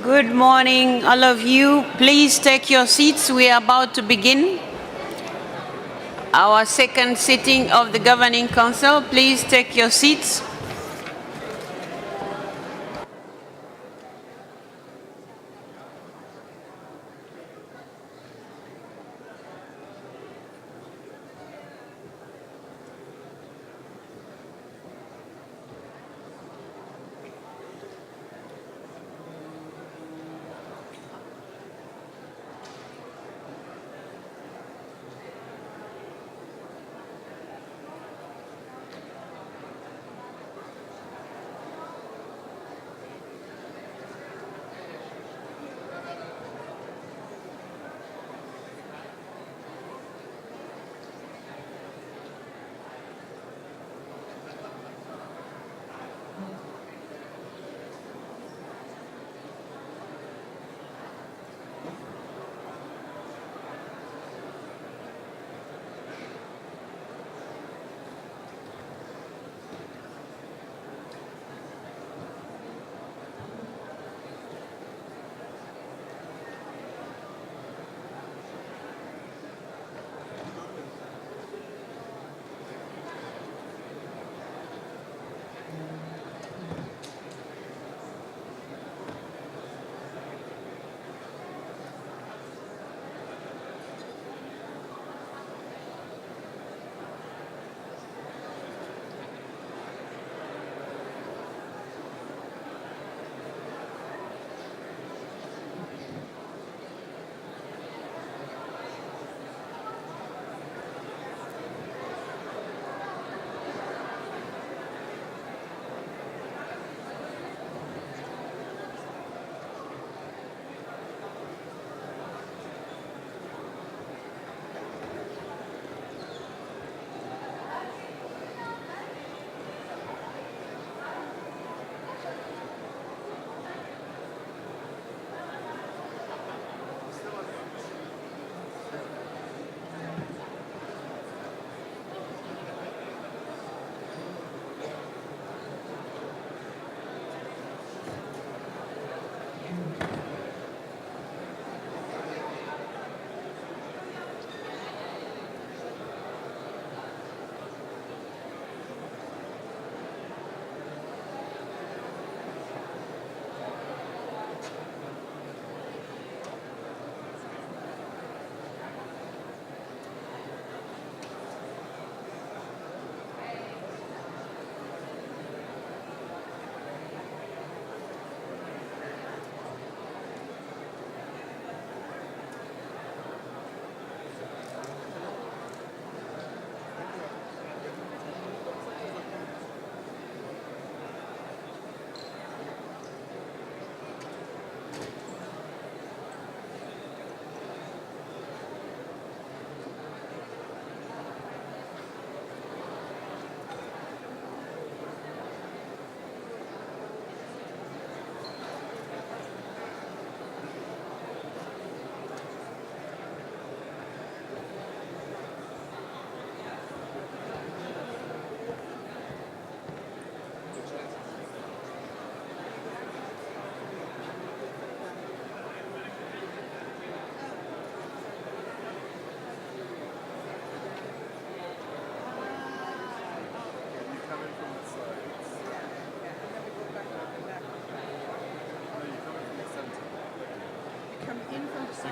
Good morning, all of you. Please take your seats. We are about to begin our second sitting of the Governing Council. Please take your seats.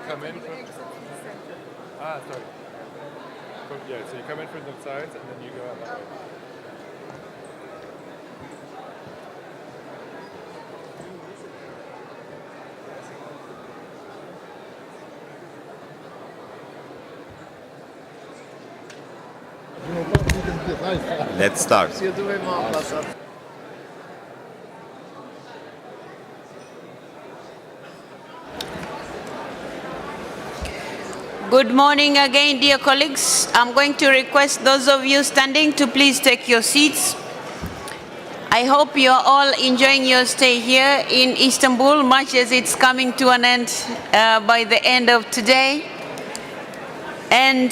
Come in from sorry. Yeah, so you come in from the sides and then you go out that way. Let's start. Good morning again, dear colleagues. I'm going to request those of you standing to please take your seats. I hope you're all enjoying your stay here in Istanbul, much as it's coming to an end by the end of today. And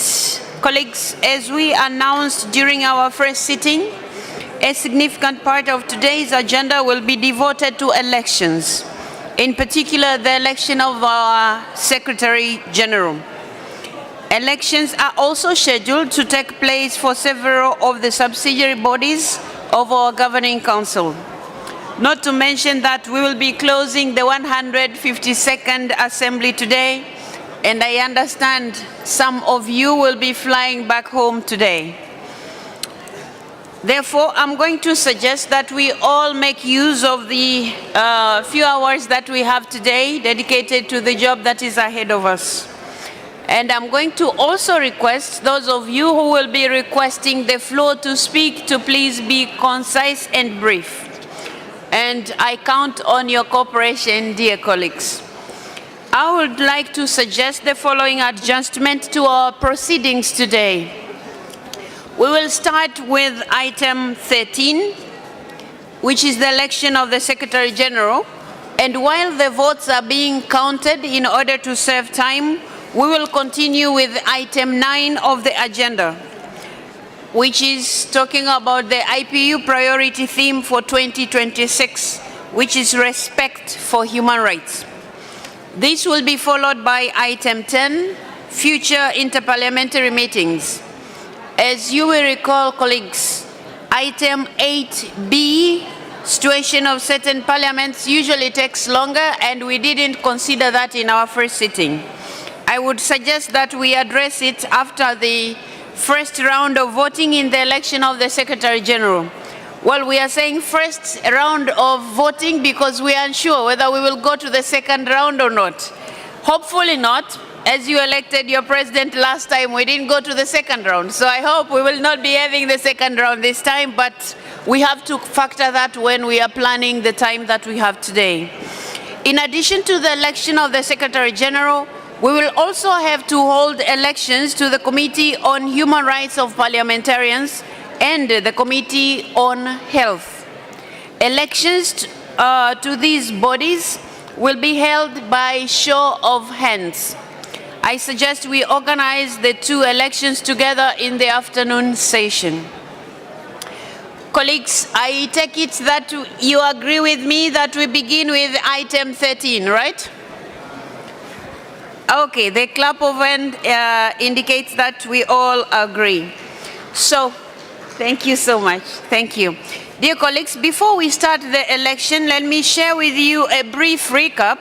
colleagues, as we announced during our first sitting, a significant part of today's agenda will be devoted to elections. in particular the election of our Secretary General. Elections are also scheduled to take place for several of the subsidiary bodies of our Governing Council. Not to mention that we will be closing the 152nd Assembly today, and I understand some of you will be flying back home today. Therefore, I'm going to suggest that we all make use of the few hours that we have today dedicated to the job that is ahead of us. And I'm going to also request those of you who will be requesting the floor to speak to please be concise and brief. And I count on your cooperation, dear colleagues. I would like to suggest the following adjustment to our proceedings today. We will start with item 13, which is the election of the Secretary General. And while the votes are being counted in order to save time, we will continue with item 9 of the agenda, which is talking about the IPU priority theme for 2026, which is respect for human rights. This will be followed by item 10, future interparliamentary meetings. As you will recall, colleagues, item 8B, situation of certain parliaments, usually takes longer, and we didn't consider that in our first sitting. I would suggest that we address it after the first round of voting in the election of the Secretary General. Well, we are saying first round of voting because we are unsure whether we will go to the second round or not. Hopefully not. As you elected your president last time, we didn't go to the second round. So I hope we will not be having the second round this time, but we have to factor that when we are planning the time that we have today. In addition to the election of the Secretary General, we will also have to hold elections to the Committee on Human Rights of Parliamentarians and the Committee on Health. Elections to these bodies will be held by show of hands. I suggest we organize the two elections together in the afternoon session. Colleagues, I take it that you agree with me that we begin with item 13, right? Okay, the clap of hand indicates that we all agree. So, thank you so much. Thank you. Dear colleagues, before we start the election, let me share with you a brief recap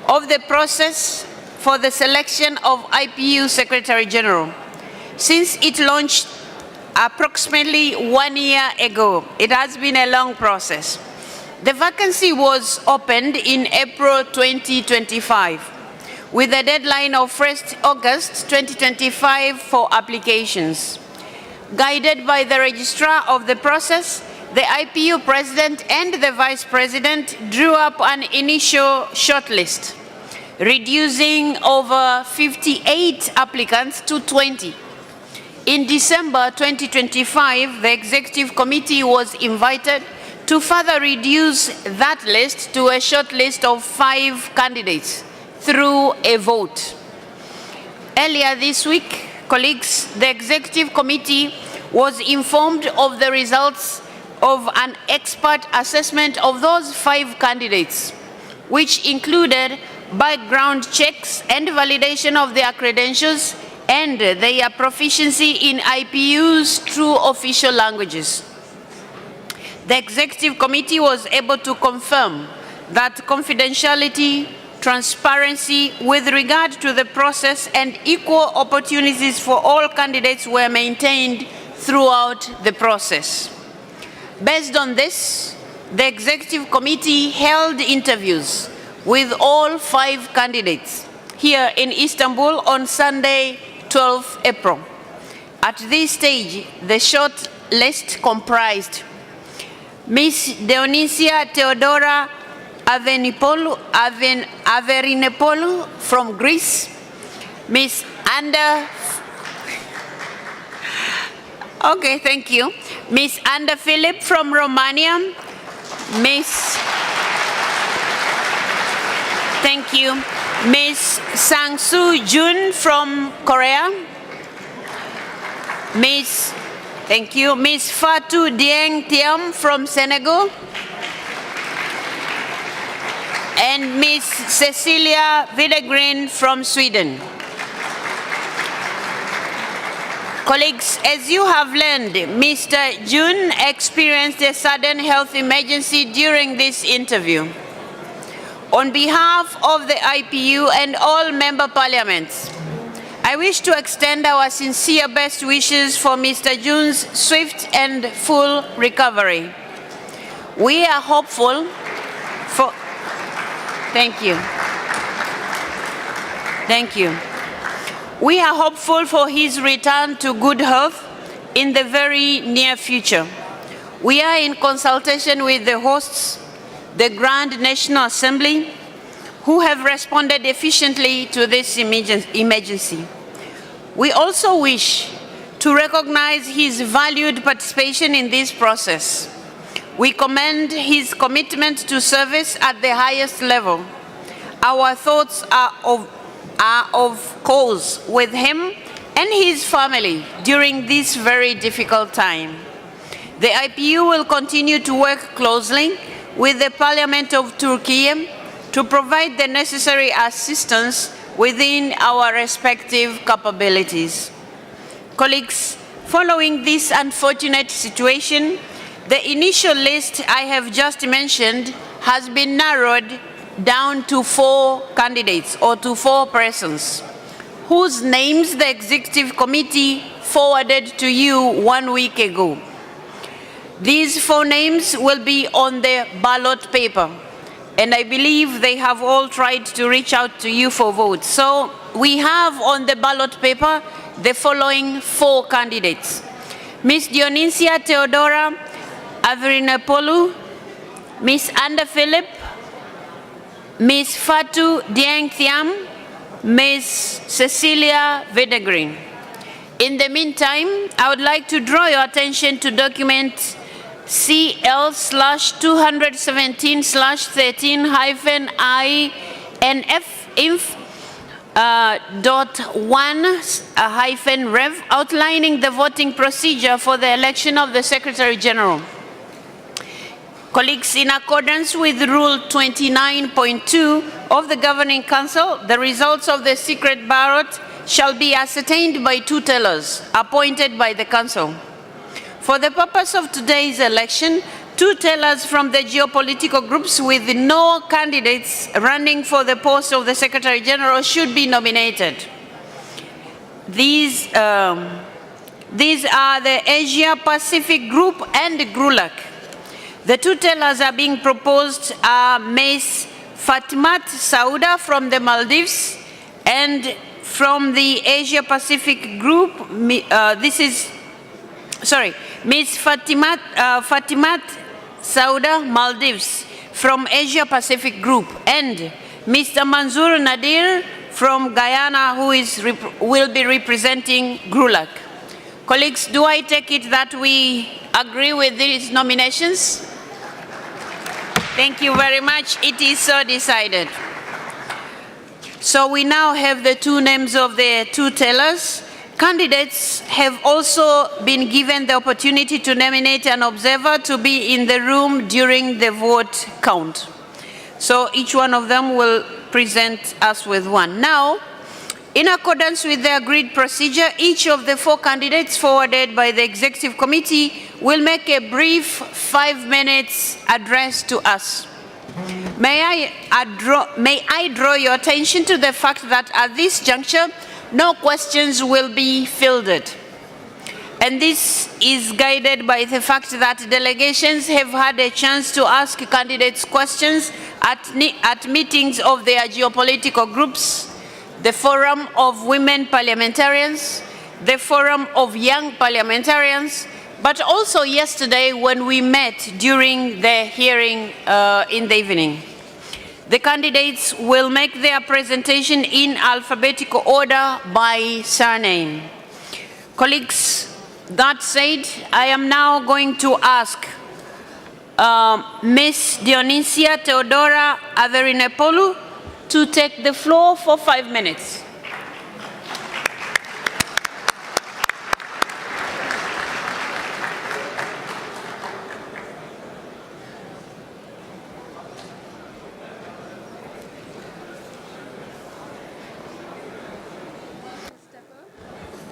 of the process for the selection of IPU Secretary General. Since it launched approximately 1 year ago, it has been a long process. The vacancy was opened in April 2025. With a deadline of 1st August 2025 for applications. Guided by the registrar of the process, the IPU president and the vice president drew up an initial shortlist, reducing over 58 applicants to 20. In December 2025, the executive committee was invited to further reduce that list to a shortlist of 5 candidates through a vote. Earlier this week, colleagues, the executive committee was informed of the results of an expert assessment of those 5 candidates, which included background checks and validation of their credentials and their proficiency in IPU's true official languages. The executive committee was able to confirm that confidentiality, transparency with regard to the process and equal opportunities for all candidates were maintained throughout the process. Based on this, the executive committee held interviews with all 5 candidates here in Istanbul on Sunday, 12 April. At this stage, the short list comprised Ms. Dionysia Theodora Averinepoulou from Greece, Ms. Okay, thank you. Ms. Anda Philip from Romania, thank you. Ms. Sang-Soo Jun from Korea, thank you. Ms. Fatou Dieng Thiam from Senegal, and Ms. Cecilia Widegren from Sweden. Colleagues, as you have learned, Mr. Jun experienced a sudden health emergency during this interview. On behalf of the IPU and all member parliaments, I wish to extend our sincere best wishes for Mr. Jun's swift and full recovery. We are hopeful for... Thank you. Thank you. We are hopeful for his return to good health in the very near future. We are in consultation with the hosts, the Grand National Assembly, who have responded efficiently to this emergency. We also wish to recognize his valued participation in this process. We commend his commitment to service at the highest level. Our thoughts are of course with him and his family during this very difficult time. The IPU will continue to work closely with the Parliament of Turkey to provide the necessary assistance within our respective capabilities. Colleagues, following this unfortunate situation, the initial list I have just mentioned has been narrowed down to 4 candidates or to 4 persons whose names the Executive Committee forwarded to you 1 week ago. These 4 names will be on the ballot paper, and I believe they have all tried to reach out to you for votes. So we have on the ballot paper the following 4 candidates: Ms. Dionysia Theodora Averinopoulou, Ms. Anda Philip, Ms. Fatu Dieng Thiam, Ms. Cecilia Widegren. In the meantime, I would like to draw your attention to document CL/217/13-INF.1-Rev outlining the voting procedure for the election of the Secretary General. Colleagues, in accordance with Rule 29.2 of the Governing Council, the results of the secret ballot shall be ascertained by 2 tellers appointed by the Council. For the purpose of today's election, 2 tellers from the geopolitical groups with no candidates running for the post of the Secretary General should be nominated. These are the Asia Pacific Group and GRULAC. The 2 tellers are being proposed are Ms. Fatimat Sauda from the Maldives, and from the Asia Pacific Group, Ms. Fatimat Sauda, Maldives, from Asia Pacific Group, and Mr. Manzoor Nadir from Guyana, who will be representing GRULAC. Colleagues, do I take it that we agree with these nominations? Thank you very much. It is so decided. So we now have the 2 names of the 2 tellers. Candidates have also been given the opportunity to nominate an observer to be in the room during the vote count. So each one of them will present us with 1. Now, in accordance with the agreed procedure, each of the 4 candidates forwarded by the Executive Committee will make a brief 5 minutes address to us. May I draw your attention to the fact that at this juncture, no questions will be fielded. And this is guided by the fact that delegations have had a chance to ask candidates questions at meetings of their geopolitical groups, the Forum of Women Parliamentarians, the Forum of Young Parliamentarians, but also yesterday when we met during the hearing in the evening. The candidates will make their presentation in alphabetical order by surname. Colleagues, that said, I am now going to ask Ms. Dionysia Theodora Averinopoulou to take the floor for 5 minutes.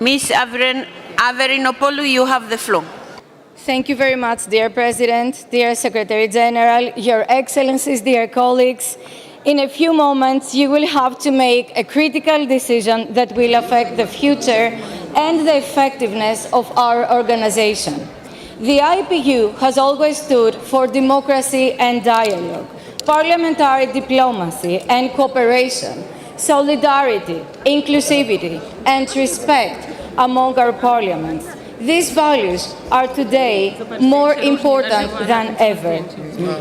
Ms. Averinopoulou, you have the floor. Thank you very much, dear President, dear Secretary General, Your Excellencies, dear colleagues. In a few moments, you will have to make a critical decision that will affect the future and the effectiveness of our organization. The IPU has always stood for democracy and dialogue, parliamentary diplomacy and cooperation, solidarity, inclusivity, and respect among our parliaments. These values are today more important than ever.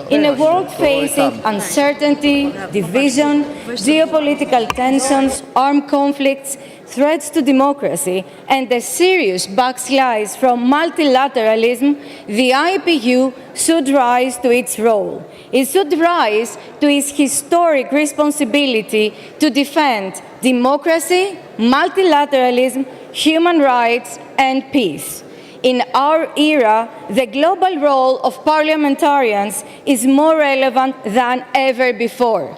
In a world facing uncertainty, division, geopolitical tensions, armed conflicts, threats to democracy, and a serious backslide from multilateralism, the IPU should rise to its role. It should rise to its historic responsibility to defend democracy, multilateralism, human rights, and peace. In our era, the global role of parliamentarians is more relevant than ever before.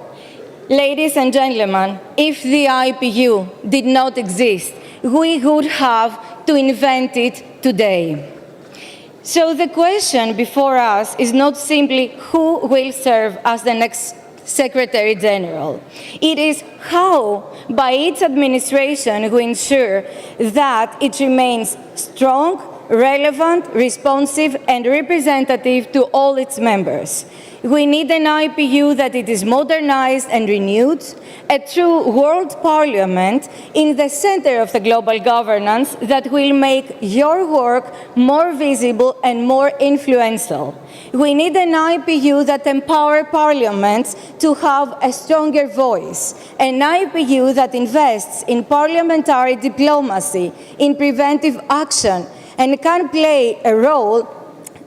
Ladies and gentlemen, if the IPU did not exist, we would have to invent it today. So the question before us is not simply who will serve as the next Secretary General. It is how, by its administration, we ensure that it remains strong, relevant, responsive, and representative to all its members. We need an IPU that it is modernized and renewed, a true world parliament in the center of the global governance that will make your work more visible and more influential. We need an IPU that empowers parliaments to have a stronger voice, an IPU that invests in parliamentary diplomacy, in preventive action, and can play a role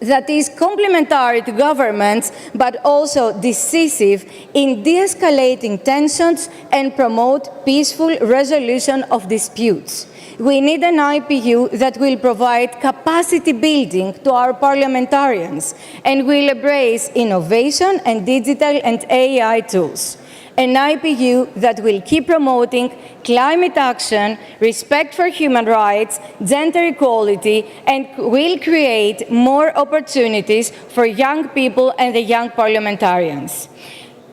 that is complementary to governments, but also decisive in de-escalating tensions and promote peaceful resolution of disputes. We need an IPU that will provide capacity building to our parliamentarians and will embrace innovation and digital and AI tools. An IPU that will keep promoting climate action, respect for human rights, gender equality, and will create more opportunities for young people and the young parliamentarians.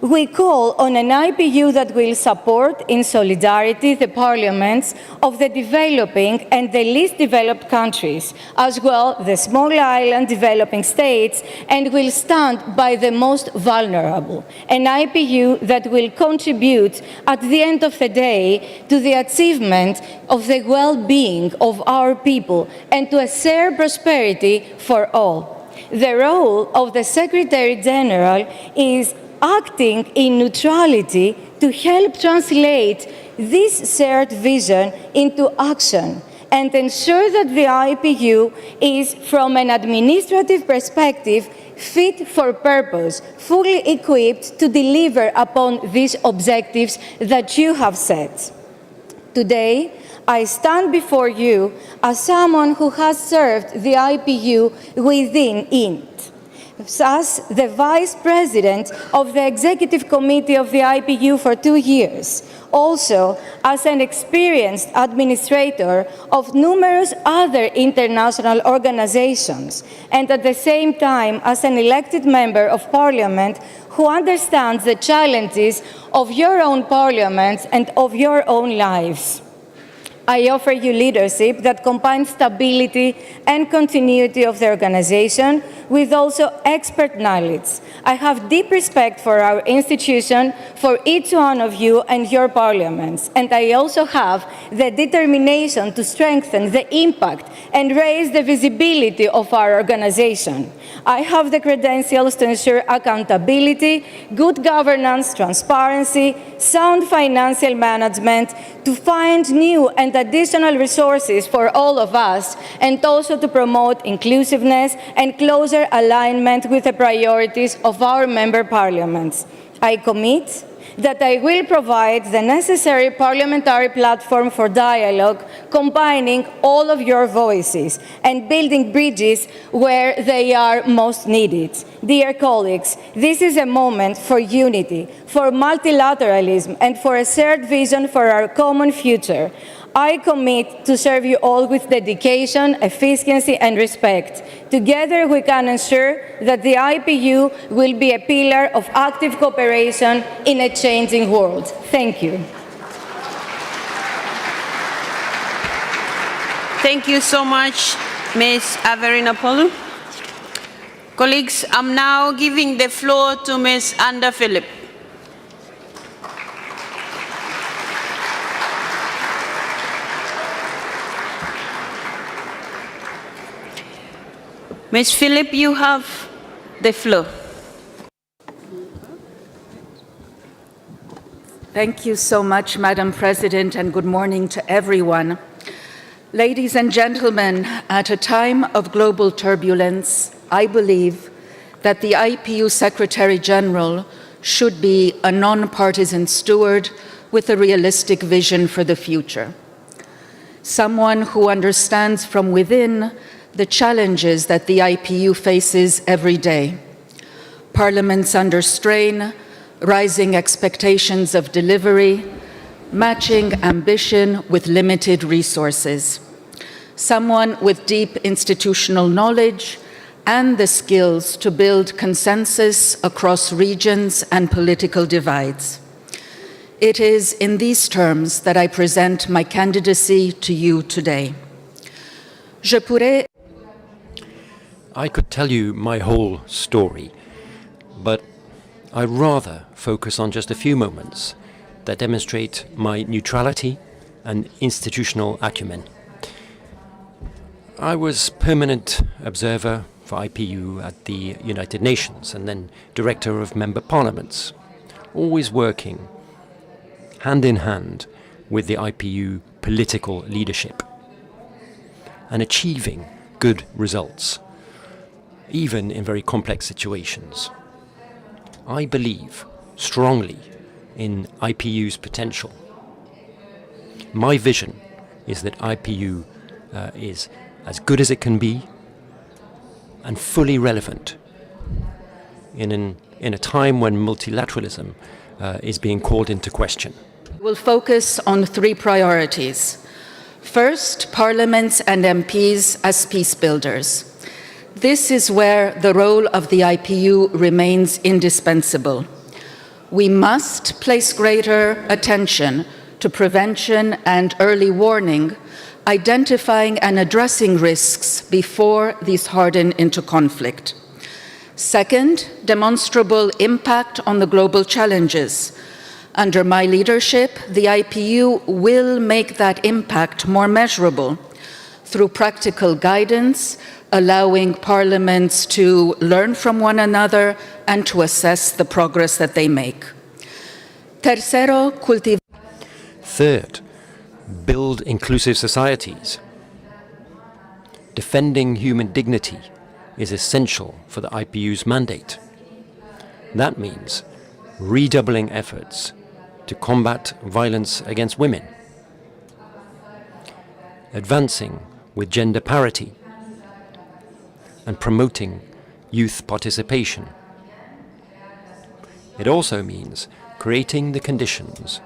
We call on an IPU that will support in solidarity the parliaments of the developing and the least developed countries, as well the small island developing states, and will stand by the most vulnerable. An IPU that will contribute at the end of the day to the achievement of the well-being of our people and to a shared prosperity for all. The role of the Secretary General is acting in neutrality to help translate this shared vision into action and ensure that the IPU is, from an administrative perspective, fit for purpose, fully equipped to deliver upon these objectives that you have set. Today, I stand before you as someone who has served the IPU within it, as the Vice President of the Executive Committee of the IPU for 2 years, also as an experienced administrator of numerous other international organizations, and at the same time as an elected member of Parliament who understands the challenges of your own parliaments and of your own lives. I offer you leadership that combines stability and continuity of the organization with also expert knowledge. I have deep respect for our institution, for each one of you and your parliaments, and I also have the determination to strengthen the impact and raise the visibility of our organization. I have the credentials to ensure accountability, good governance, transparency, sound financial management, to find new and additional resources for all of us, and also to promote inclusiveness and closer alignment with the priorities of our member parliaments. I commit that I will provide the necessary parliamentary platform for dialogue, combining all of your voices and building bridges where they are most needed. Dear colleagues, this is a moment for unity, for multilateralism, and for a shared vision for our common future. I commit to serve you all with dedication, efficiency, and respect. Together, we can ensure that the IPU will be a pillar of active cooperation in a changing world. Thank you. Thank you so much, Ms. Averinopoulou. Colleagues, I'm now giving the floor to Ms. Anda Philip. Ms. Philip, you have the floor. Thank you so much, Madam President, and good morning to everyone. Ladies and gentlemen, at a time of global turbulence, I believe that the IPU Secretary General should be a non-partisan steward with a realistic vision for the future. Someone who understands from within the challenges that the IPU faces every day. Parliaments under strain, rising expectations of delivery, matching ambition with limited resources. Someone with deep institutional knowledge and the skills to build consensus across regions and political divides. It is in these terms that I present my candidacy to you today. I could tell you my whole story, but I'd rather focus on just a few moments that demonstrate my neutrality and institutional acumen. I was permanent observer for IPU at the United Nations and then director of member parliaments, always working hand in hand with the IPU political leadership and achieving good results, even in very complex situations. I believe strongly in IPU's potential. My vision is that IPU is as good as it can be and fully relevant in a time when multilateralism is being called into question. We'll focus on three priorities. First, parliaments and MPs as peace builders. This is where the role of the IPU remains indispensable. We must place greater attention to prevention and early warning, identifying and addressing risks before these harden into conflict. Second, demonstrable impact on the global challenges. Under my leadership, the IPU will make that impact more measurable through practical guidance, allowing parliaments to learn from one another and to assess the progress that they make. Third, build inclusive societies. Defending human dignity is essential for the IPU's mandate. That means redoubling efforts to combat violence against women, advancing with gender parity, and promoting youth participation. It also means creating the conditions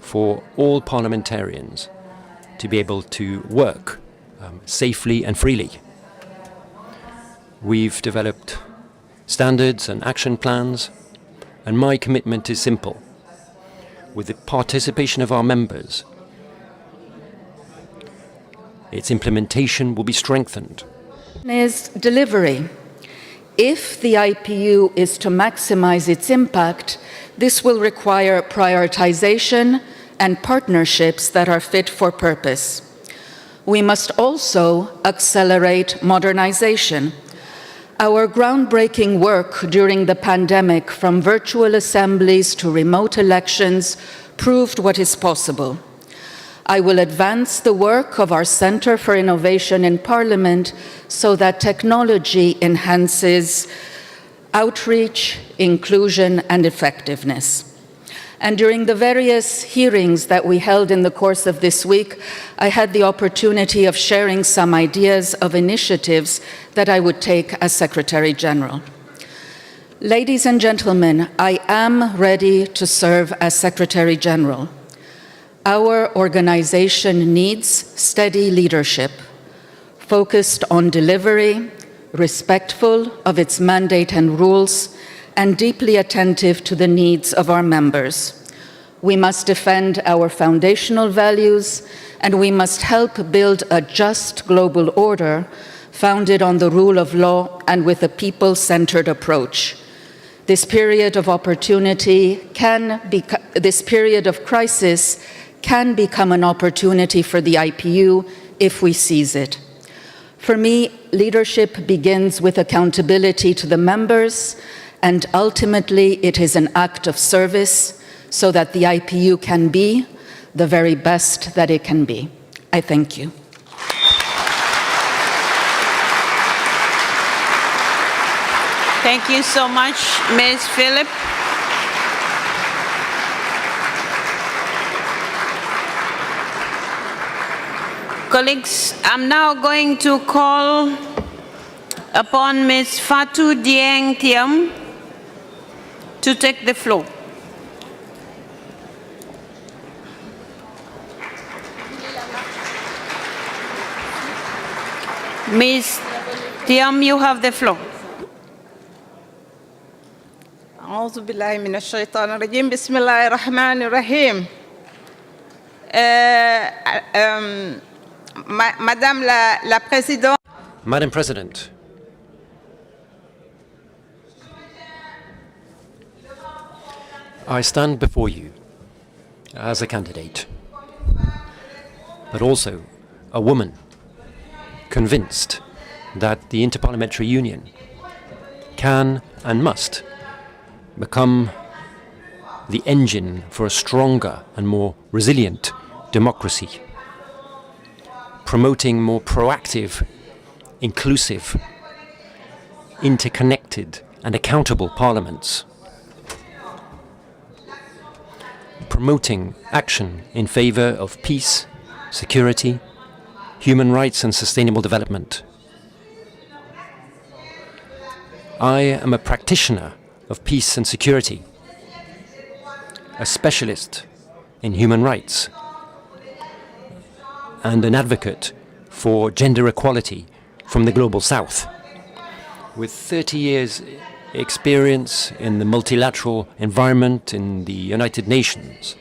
for all parliamentarians to be able to work safely and freely. We've developed standards and action plans, and my commitment is simple. With the participation of our members, its implementation will be strengthened. Is delivery. If the IPU is to maximize its impact, this will require prioritization and partnerships that are fit for purpose. We must also accelerate modernization. Our groundbreaking work during the pandemic, from virtual assemblies to remote elections, proved what is possible. I will advance the work of our Center for Innovation in Parliament so that technology enhances outreach, inclusion, and effectiveness. And during the various hearings that we held in the course of this week, I had the opportunity of sharing some ideas of initiatives that I would take as Secretary General. Ladies and gentlemen, I am ready to serve as Secretary General. Our organization needs steady leadership, focused on delivery, respectful of its mandate and rules, and deeply attentive to the needs of our members. We must defend our foundational values, and we must help build a just global order founded on the rule of law and with a people-centered approach. This period of crisis can become an opportunity for the IPU if we seize it. For me, leadership begins with accountability to the members, and ultimately it is an act of service so that the IPU can be the very best that it can be. I thank you. Thank you so much, Ms. Philip. Colleagues, I'm now going to call upon Ms. Fatou Dieng Thiam to take the floor. Ms. Thiam, you have the floor. أعوذ بالله من الشيطان الرجيم بسم الله الرحمن الرحيم. Madame la Présidente. Madam President, I stand before you as a candidate, but also a woman convinced that the Interparliamentary Union can and must become the engine for a stronger and more resilient democracy, promoting more proactive, inclusive, interconnected and accountable parliaments, promoting action in favor of peace, security, human rights and sustainable development. I am a practitioner of peace and security, a specialist in human rights, and an advocate for gender equality from the Global South. With 30 years experience in the multilateral environment in the United Nations,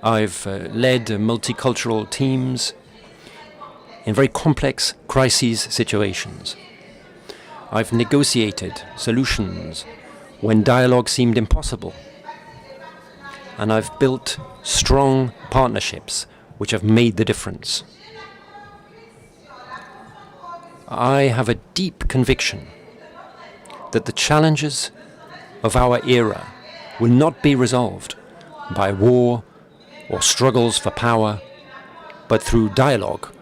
I've led multicultural teams in very complex crises situations. I've negotiated solutions when dialogue seemed impossible. And I've built strong partnerships which have made the difference. I have a deep conviction that the challenges of our era will not be resolved by war or struggles for power, but through dialogue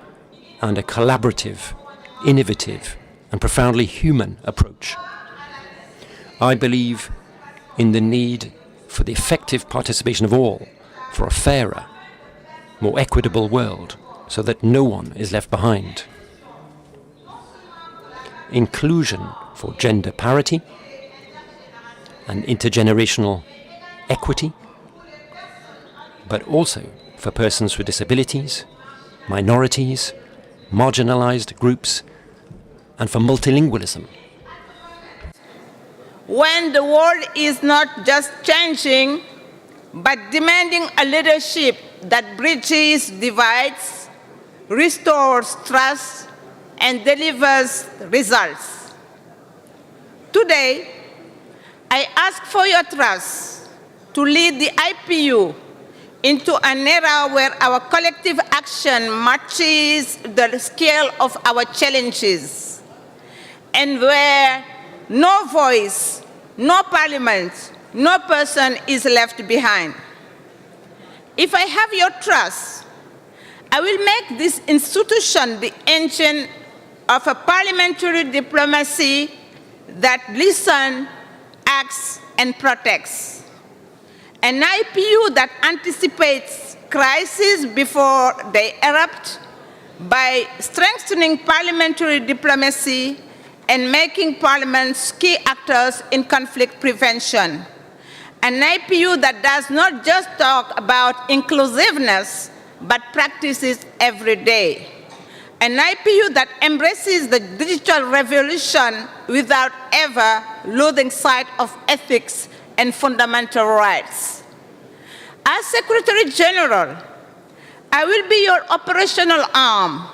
and a collaborative, innovative, and profoundly human approach. I believe in the need for the effective participation of all for a fairer, more equitable world, so that no one is left behind. Inclusion for gender parity and intergenerational equity, but also for persons with disabilities, minorities, marginalized groups, and for multilingualism. When the world is not just changing, but demanding a leadership that bridges divides, restores trust, and delivers results. Today, I ask for your trust to lead the IPU into an era where our collective action matches the scale of our challenges, and where no voice, no parliament, no person is left behind. If I have your trust, I will make this institution the engine of a parliamentary diplomacy that listens, acts, and protects. An IPU that anticipates crises before they erupt by strengthening parliamentary diplomacy and making parliaments key actors in conflict prevention. An IPU that does not just talk about inclusiveness, but practices every day. An IPU that embraces the digital revolution without ever losing sight of ethics and fundamental rights. As Secretary General, I will be your operational arm,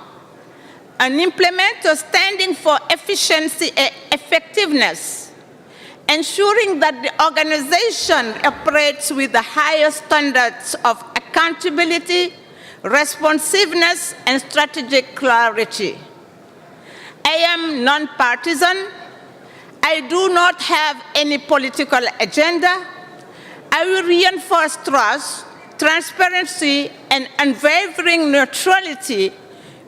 an implementer standing for efficiency and effectiveness, ensuring that the organization operates with the highest standards of accountability, responsiveness, and strategic clarity. I am non-partisan. I do not have any political agenda. I will reinforce trust, transparency, and unwavering neutrality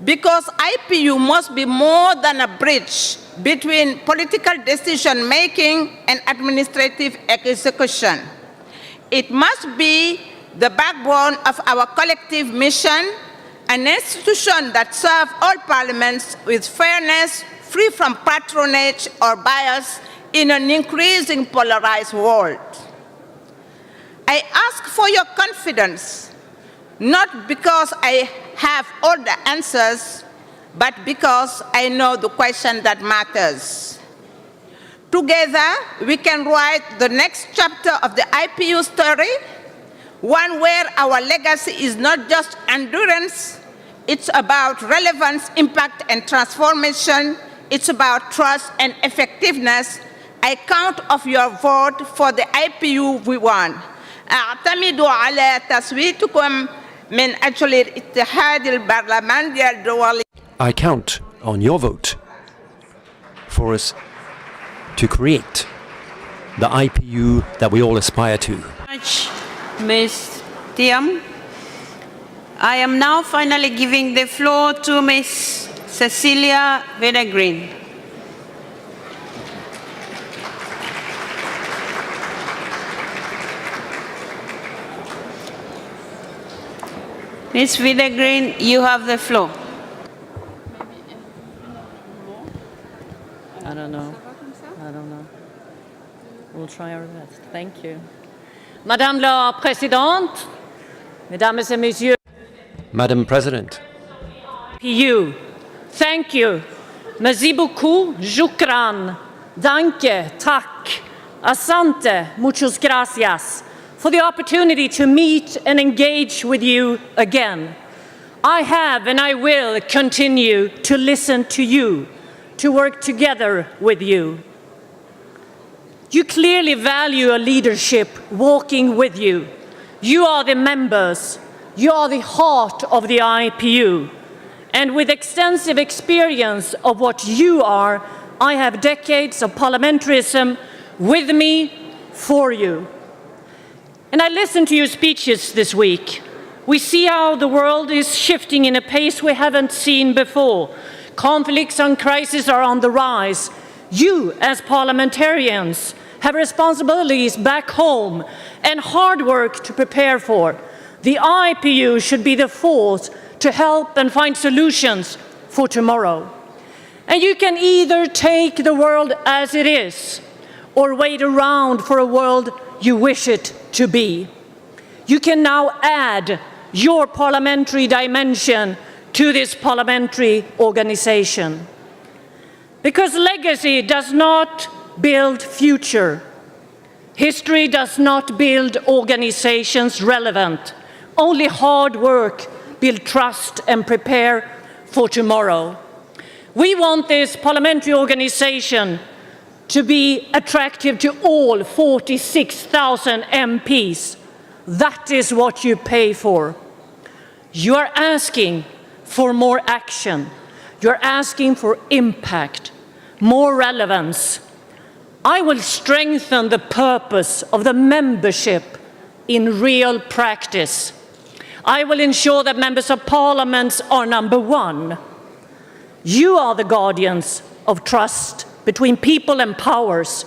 because IPU must be more than a bridge between political decision-making and administrative execution. It must be the backbone of our collective mission, an institution that serves all parliaments with fairness, free from patronage or bias in an increasingly polarized world. I ask for your confidence, not because I have all the answers, but because I know the question that matters. Together, we can write the next chapter of the IPU story, one where our legacy is not just endurance, it's about relevance, impact, and transformation. It's about trust and effectiveness. I count on your vote for the IPU we want. أعتمد على تصويتكم من أجل الاتحاد البرلماني الدولي. I count on your vote for us to create the IPU that we all aspire to. Ms. Thiam. I am now finally giving the floor to Ms. Cecilia Videgreen. Ms. Videgreen, you have the floor. I don't know. We'll try our best. Thank you. Madame la Présidente, Mesdames et Messieurs, Madam President, IPU, thank you. Merci beaucoup, shukran, danke, tak, asante, muchas gracias, for the opportunity to meet and engage with you again. I have and I will continue to listen to you, to work together with you. You clearly value a leadership walking with you. You are the members. You are the heart of the IPU. And with extensive experience of what you are, I have decades of parliamentarism with me for you. And I listened to your speeches this week. We see how the world is shifting in a pace we haven't seen before. Conflicts and crises are on the rise. You, as parliamentarians, have responsibilities back home and hard work to prepare for. The IPU should be the force to help and find solutions for tomorrow. And you can either take the world as it is or wait around for a world you wish it to be. You can now add your parliamentary dimension to this parliamentary organization. Because legacy does not build future. History does not build organizations relevant. Only hard work builds trust and prepare for tomorrow. We want this parliamentary organization to be attractive to all 46,000 MPs. That is what you pay for. You are asking for more action. You're asking for impact, more relevance. I will strengthen the purpose of the membership in real practice. I will ensure that members of parliament are number one. You are the guardians of trust between people and powers.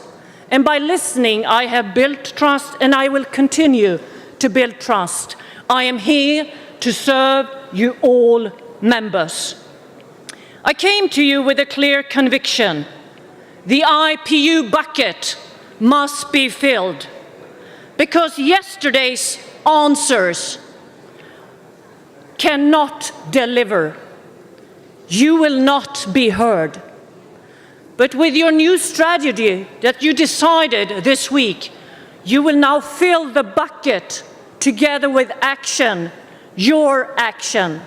And by listening, I have built trust and I will continue to build trust. I am here to serve you all members. I came to you with a clear conviction. The IPU bucket must be filled because yesterday's answers cannot deliver. You will not be heard. But with your new strategy that you decided this week, you will now fill the bucket together with action, your action.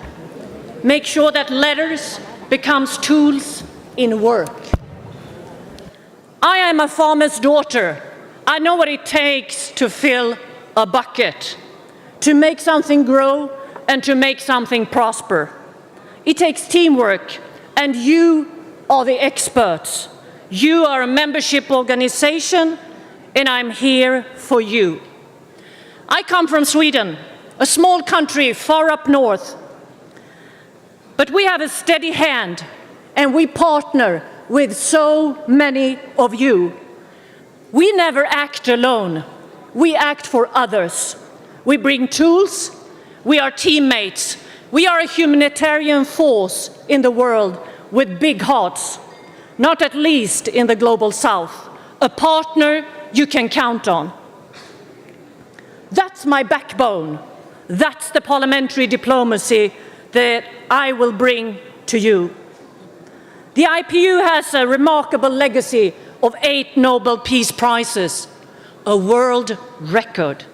Make sure that letters becomes tools in work. I am a farmer's daughter. I know what it takes to fill a bucket, to make something grow and to make something prosper. It takes teamwork, and you are the experts. You are a membership organization, and I'm here for you. I come from Sweden, a small country far up north. But we have a steady hand, and we partner with so many of you. We never act alone. We act for others. We bring tools. We are teammates. We are a humanitarian force in the world with big hearts, not at least in the global south, a partner you can count on. That's my backbone. That's the parliamentary diplomacy that I will bring to you. The IPU has a remarkable legacy of 8 Nobel Peace Prizes, a world record.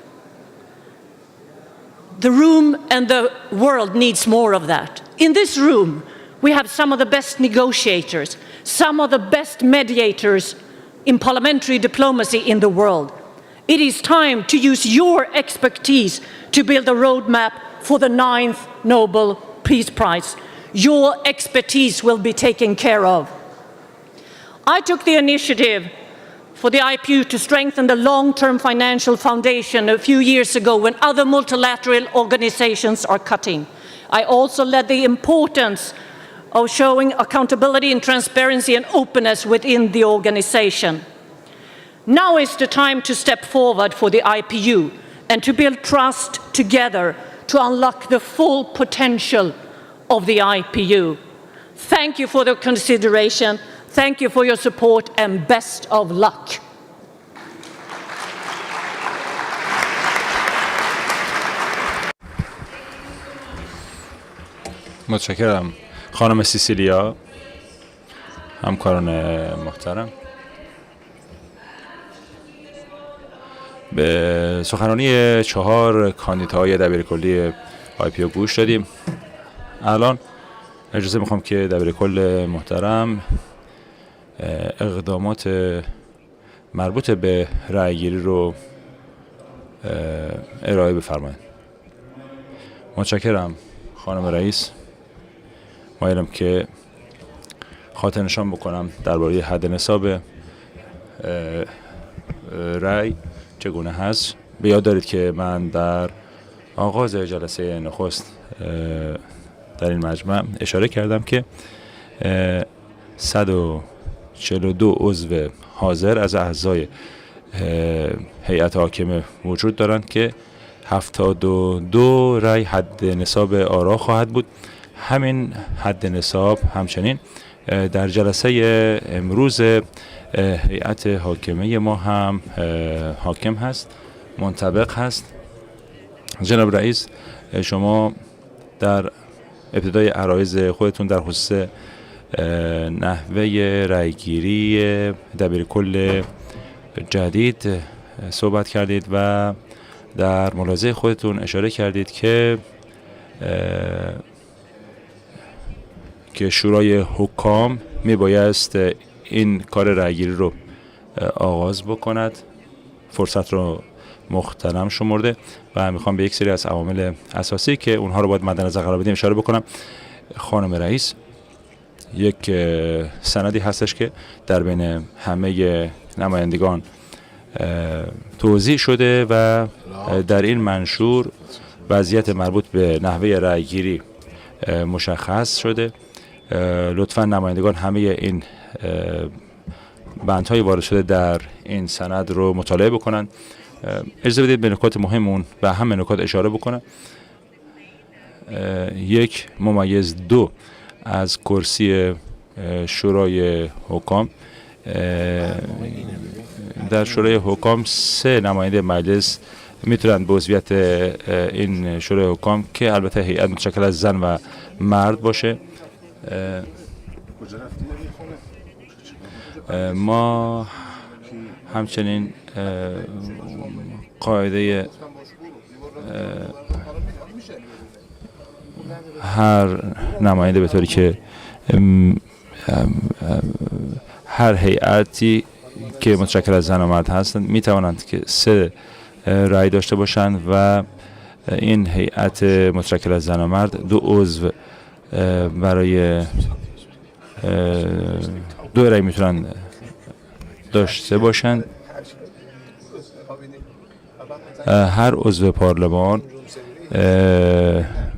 The room and the world needs more of that. In this room, we have some of the best negotiators, some of the best mediators in parliamentary diplomacy in the world. It is time to use your expertise to build a roadmap for the 9th Nobel Peace Prize. Your expertise will be taken care of. I took the initiative for the IPU to strengthen the long-term financial foundation a few years ago when other multilateral organizations are cutting. I also led the importance of showing accountability and transparency and openness within the organization. Now is the time to step forward for the IPU and to build trust together to unlock the full potential of the IPU. Thank you for the consideration. Thank you for your support, and best of luck. متشکرم خانم سیسیلیا، همکاران محترم. به سخنرانی 4 کاندیداهای دبیرکلی IPU گوش دادیم. الان اجازه میخوام که دبیرکل محترم اقدامات مربوط به رأیگیری رو ارائه بفرمایید. متشکرم خانم رئیس. مایلم که خاطر نشان بکنم درباره حد نصاب رأی چگونه هست. به یاد دارید که من در آغاز جلسه نخست در این مجمع اشاره کردم که 142 عضو حاضر از اعضای هیئت حاکمه وجود دارند که 72 رأی حد نصاب آرا خواهد بود. همین حد نصاب همچنین در جلسه امروز هیئت حاکمه ما هم حاکم هست، منطبق هست. جناب رئیس، شما در ابتدای عرایض خودتون در خصوص نحوه رأیگیری دبیرکل جدید صحبت کردید و در ملاحظه خودتون اشاره کردید که شورای حکام میبایست این کار رأیگیری رو آغاز بکند. فرصت رو مغتنم شمرده و میخوام به یک سری از عوامل اساسی که اونها رو باید مد نظر قرار بدیم اشاره بکنم. خانم رئیس، یک سندی هستش که در بین همه نمایندگان توزیع شده و در این منشور وضعیت مربوط به نحوه رأیگیری مشخص شده. لطفاً نمایندگان همه این بندهای وارد شده در این سند رو مطالعه بکنن. اجازه بدید به نکات مهمون و همه نکات اشاره بکنم. 1/2 از کرسی شورای حکام در شورای حکام 3 نماینده مجلس میتونن به عضویت این شورای حکام که البته هیئت متشکل از زن و مرد باشه. ما همچنین قاعده هر نماینده به طوری که هر هیئتی که متشکل از زن و مرد هستند می توانند که 3 رأی داشته باشند و این هیئت متشکل از زن و مرد 2 عضو برای 2 رأی میتونن داشته باشند. هر عضو پارلمان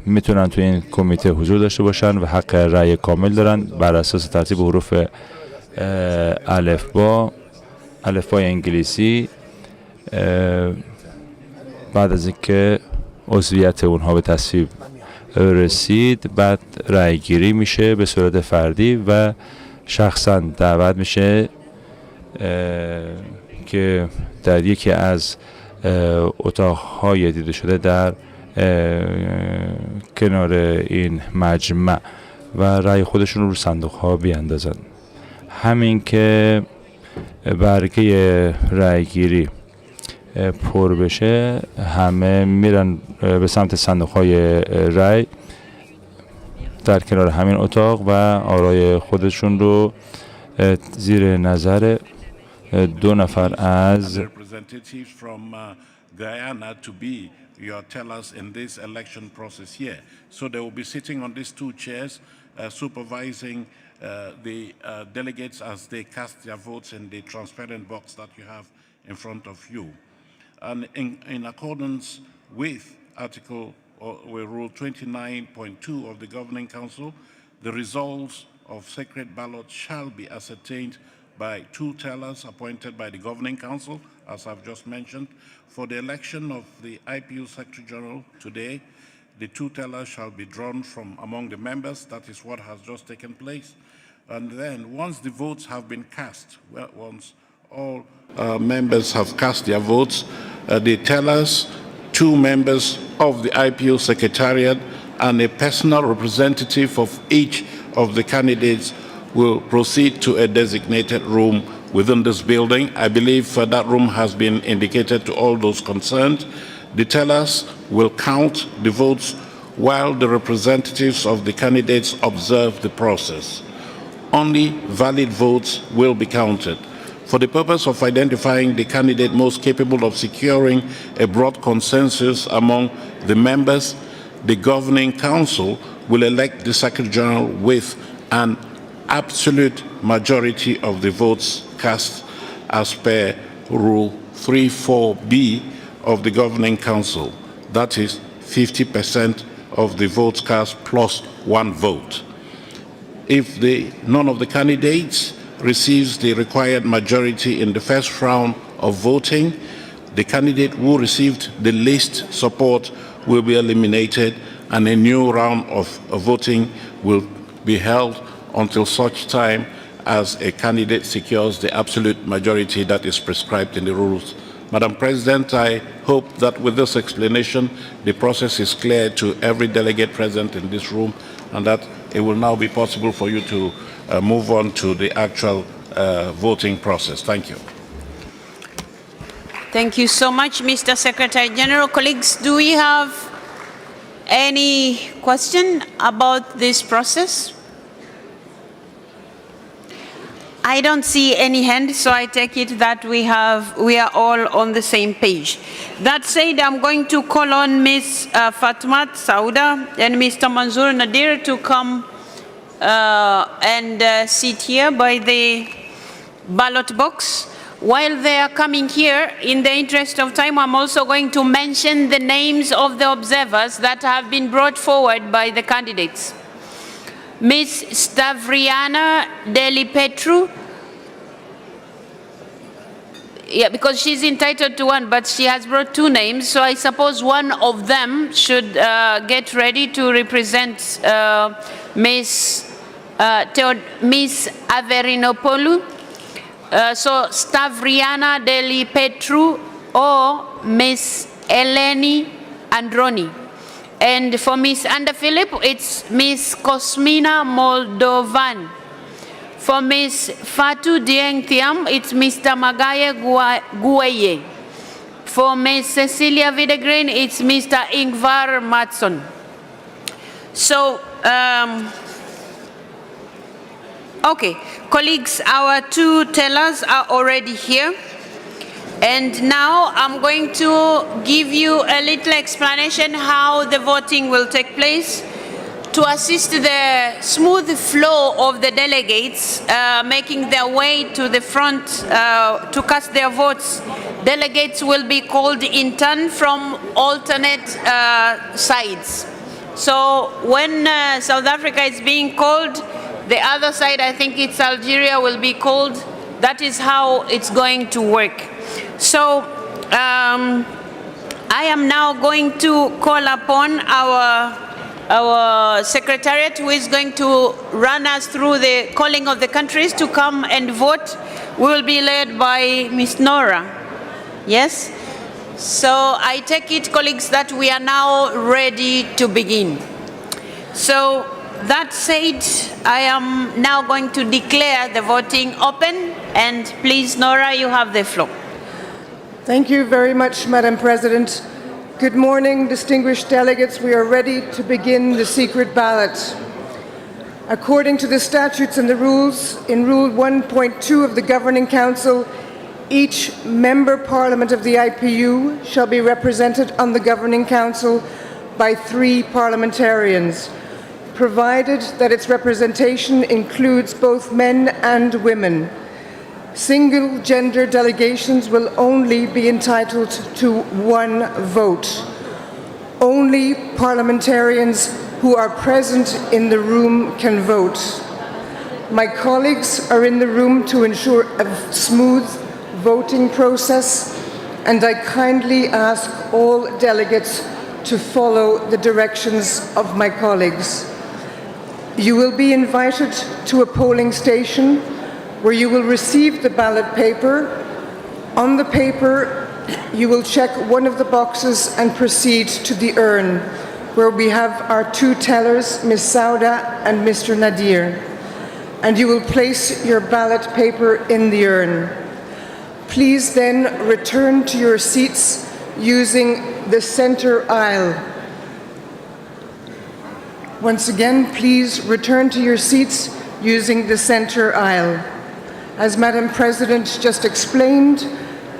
میتونن تو این کمیته حضور داشته باشن و حق رأی کامل دارن بر اساس ترتیب حروف الفبای انگلیسی. بعد از اینکه عضویت اونها به تصویب رسید، بعد رأی گیری میشه به صورت فردی و شخصا دعوت میشه که در یکی از اتاقهای دیده شده در کنار این مجمع و رأی خودشون رو صندوق ها بیاندازن. همین که برگه رأی گیری پر بشه، همه میرن به سمت صندوق های رأی در کنار همین اتاق و آرای خودشون رو زیر نظر 2 نفر از Guyana to be your tellers in this election process here. So they will be sitting on these 2 chairs, supervising the delegates as they cast their votes in the transparent box that you have in front of you. And in accordance with Rule 29.2 of the Governing Council, the results of secret ballots shall be ascertained by 2 tellers appointed by the Governing Council, as I've just mentioned. For the election of the IPU Secretary General today, the 2 tellers shall be drawn from among the members. That is what has just taken place. And then once the votes have been cast, once all members have cast their votes, the tellers, 2 members of the IPU Secretariat, and a personal representative of each of the candidates will proceed to a designated room within this building. I believe that room has been indicated to all those concerned. The tellers will count the votes while the representatives of the candidates observe the process. Only valid votes will be counted. For the purpose of identifying the candidate most capable of securing a broad consensus among the members, the Governing Council will elect the Secretary General with an absolute majority of the votes cast as per Rule 34B of the Governing Council. That is 50% of the votes cast plus 1 vote. If none of the candidates receives the required majority in the first round of voting, the candidate who received the least support will be eliminated and a new round of voting will be held until such time as a candidate secures the absolute majority that is prescribed in the rules. Madam President, I hope that with this explanation, the process is clear to every delegate present in this room and that it will now be possible for you to move on to the actual voting process. Thank you. Thank you so much, Mr. Secretary General. Colleagues, do we have any question about this process? I don't see any hand, so I take it that we are all on the same page. That said, I'm going to call on Ms. Fatmat Sauda and Mr. Manzoor Nadir to come and sit here by the ballot box. While they are coming here, in the interest of time, I'm also going to mention the names of the observers that have been brought forward by the candidates. Ms. Stavriana Deli Petru, yeah, because she's entitled to 1, but she has brought 2 names, so I suppose one of them should get ready to represent Ms. Averinopoulou. So Stavriana Deli Petru or Ms. Eleni Androni. And for Ms. Underphilip, it's Ms. Cosmina Moldovan. For Ms. Fatu Dieng Thiam, it's Mr. Magaye Gueye. For Ms. Cecilia Videgreen, it's Mr. Ingvar Matson. So, okay, colleagues, our two tellers are already here. And now I'm going to give you a little explanation how the voting will take place. To assist the smooth flow of the delegates making their way to the front to cast their votes, delegates will be called in turn from alternate sides. So when South Africa is being called, the other side, I think it's Algeria, will be called. That is how it's going to work. So I am now going to call upon our secretariat, who is going to run us through the calling of the countries to come and vote. We will be led by Ms. Nora. Yes? So I take it, colleagues, that we are now ready to begin. So that said, I am now going to declare the voting open, and please, Nora, you have the floor. Thank you very much, Madam President. Good morning, distinguished delegates. We are ready to begin the secret ballot. According to the statutes and the rules, in Rule 1.2 of the Governing Council, each member parliament of the IPU shall be represented on the Governing Council by 3 parliamentarians, provided that its representation includes both men and women. Single-gender delegations will only be entitled to 1 vote. Only parliamentarians who are present in the room can vote. My colleagues are in the room to ensure a smooth voting process, and I kindly ask all delegates to follow the directions of my colleagues. You will be invited to a polling station where you will receive the ballot paper. On the paper, you will check one of the boxes and proceed to the urn, where we have our 2 tellers, Ms. Sauda and Mr. Nadir. And you will place your ballot paper in the urn. Please then return to your seats using the center aisle. Once again, please return to your seats using the center aisle. As Madam President just explained,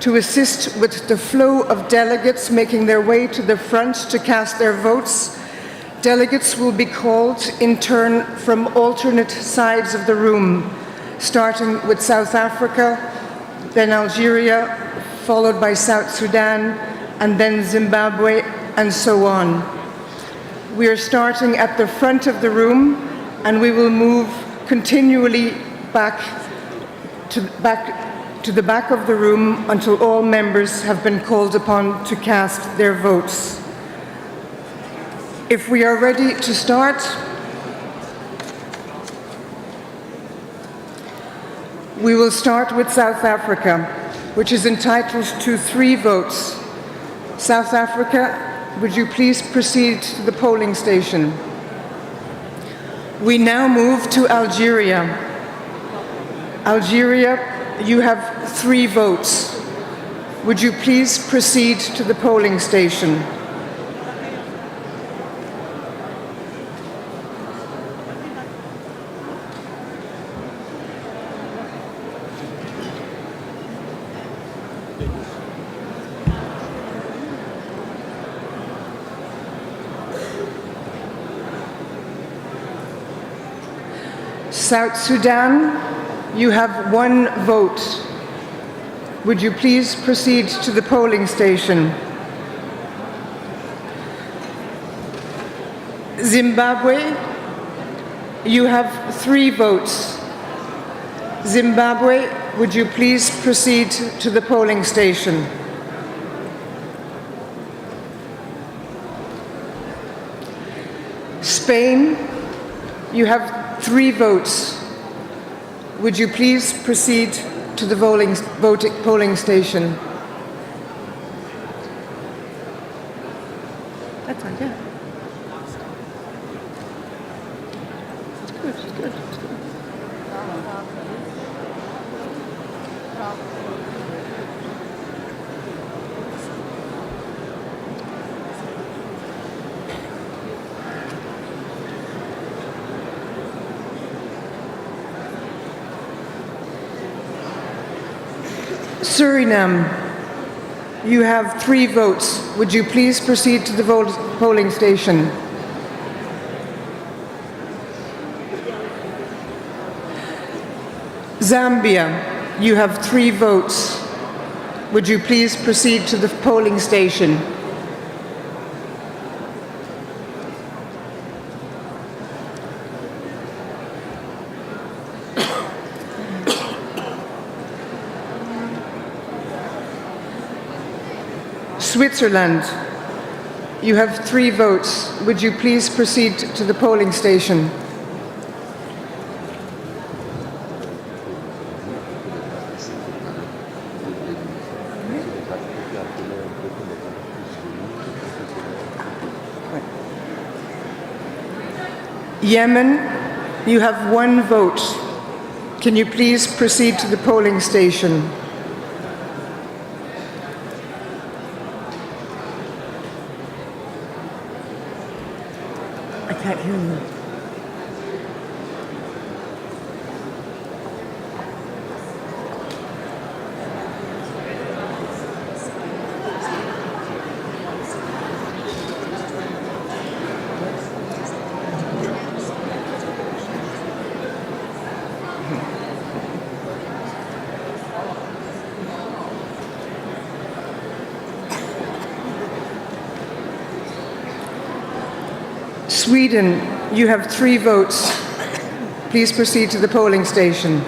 to assist with the flow of delegates making their way to the front to cast their votes, delegates will be called in turn from alternate sides of the room, starting with South Africa, then Algeria, followed by South Sudan, and then Zimbabwe, and so on. We are starting at the front of the room, and we will move continually back to the back of the room until all members have been called upon to cast their votes. If we are ready to start, we will start with South Africa, which is entitled to 3 votes. South Africa, would you please proceed to the polling station? We now move to Algeria. Algeria, you have 3 votes. Would you please proceed to the polling station? South Sudan, you have 1 vote. Would you please proceed to the polling station? Zimbabwe, you have 3 votes. Zimbabwe, would you please proceed to the polling station? Spain, you have 3 votes. Would you please proceed to the polling station? Suriname, you have 3 votes. Would you please proceed to the polling station? Zambia, you have 3 votes. Would you please proceed to the polling station? Switzerland, you have 3 votes. Would you please proceed to the polling station? Yemen, you have 1 vote. Can you please proceed to the polling station? I can't hear you. Sweden, you have 3 votes. Please proceed to the polling station.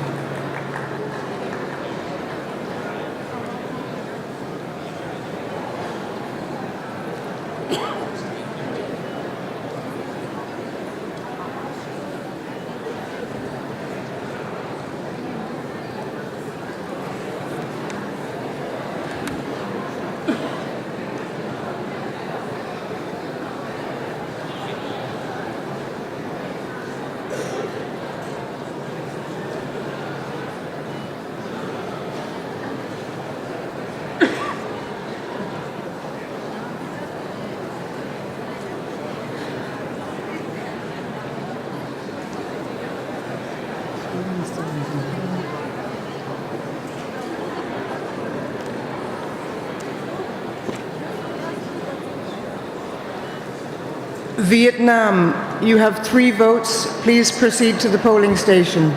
Vietnam, you have 3 votes. Please proceed to the polling station.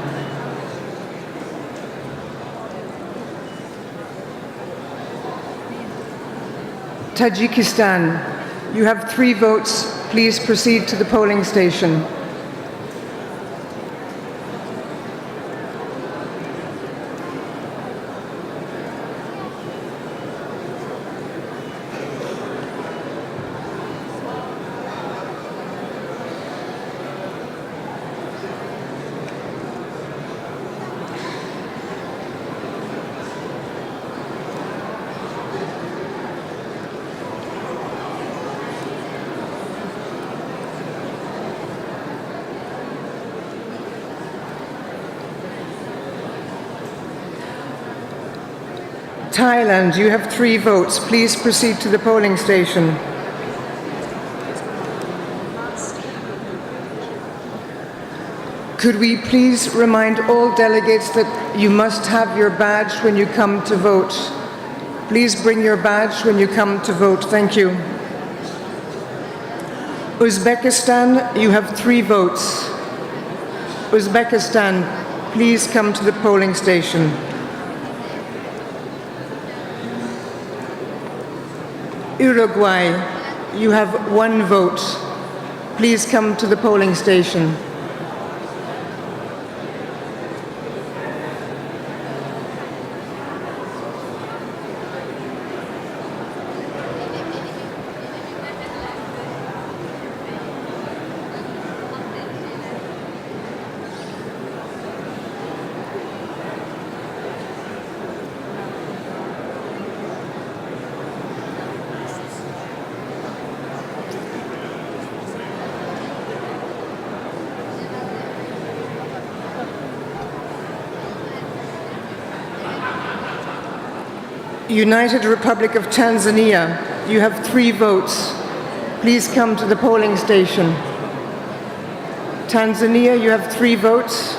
Tajikistan, you have 3 votes. Please proceed to the polling station. Thailand, you have 3 votes. Please proceed to the polling station. Could we please remind all delegates that you must have your badge when you come to vote? Please bring your badge when you come to vote. Thank you. Uzbekistan, you have 3 votes. Uzbekistan, please come to the polling station. Uruguay, you have 1 vote. Please come to the polling station. United Republic of Tanzania, you have 3 votes. Please come to the polling station. Tanzania, you have 3 votes.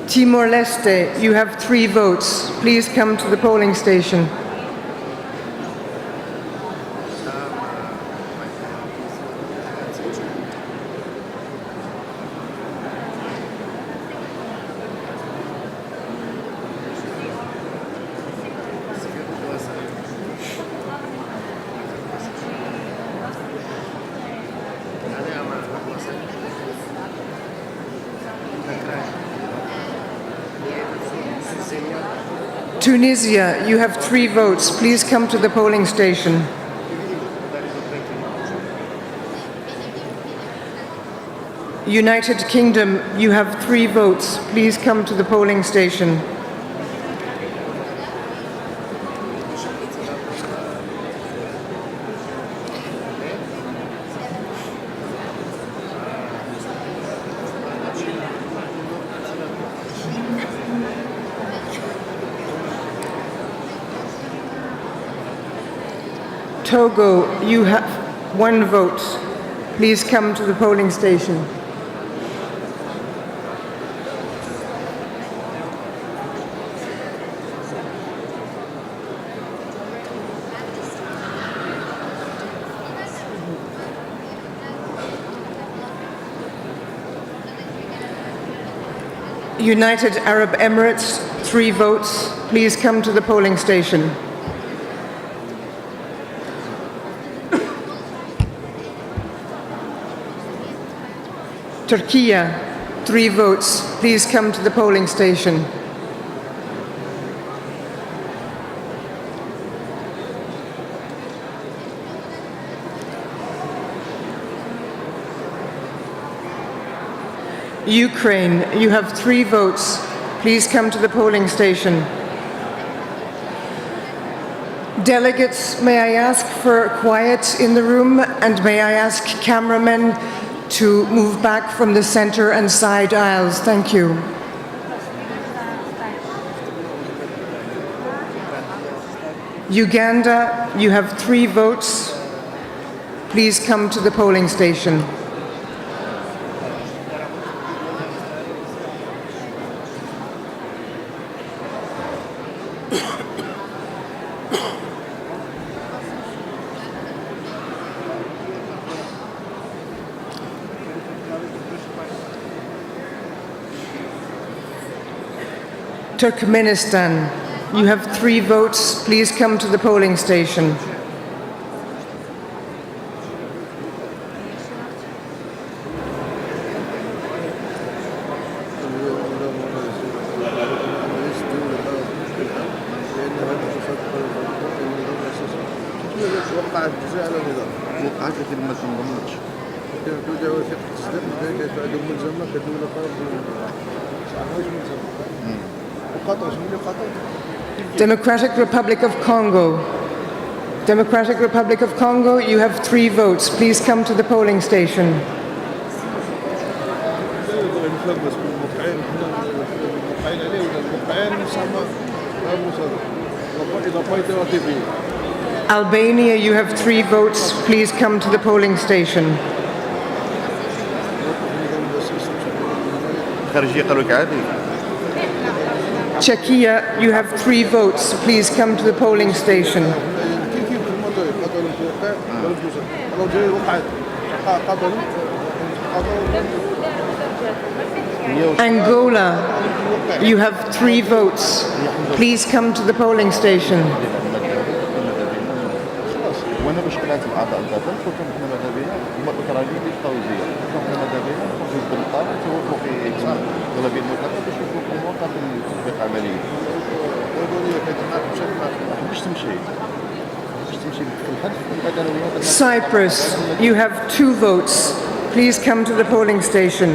Timor-Leste, you have 3 votes. Please come to the polling station. Tunisia, you have 3 votes. Please come to the polling station. United Kingdom, you have 3 votes. Please come to the polling station. Togo, you have 1 vote. Please come to the polling station. United Arab Emirates, 3 votes. Please come to the polling station. Turkiye, 3 votes. Please come to the polling station. Ukraine, you have 3 votes. Please come to the polling station. Delegates, may I ask for quiet in the room, and may I ask cameramen to move back from the center and side aisles. Thank you. Uganda, you have 3 votes. Please come to the polling station. Turkmenistan, you have 3 votes. Please come to the polling station. Democratic Republic of Congo. Democratic Republic of Congo, you have 3 votes. Please come to the polling station. Albania, you have 3 votes. Please come to the polling station. Czechia, you have 3 votes. Please come to the polling station. Angola, you have 3 votes. Please come to the polling station. Cyprus, you have 2 votes. Please come to the polling station.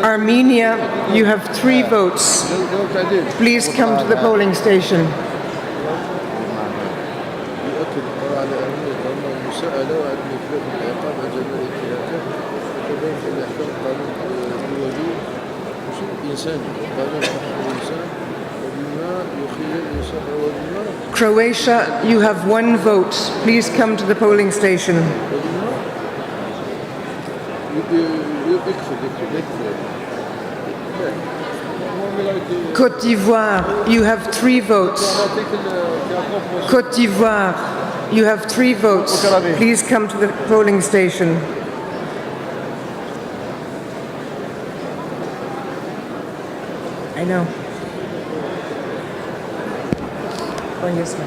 Armenia, you have 3 votes. Please come to the polling station. Croatia, you have 1 vote. Please come to the polling station. Côte d'Ivoire, you have 3 votes. Côte d'Ivoire, you have 3 votes. Please come to the polling station. I know. Going this way.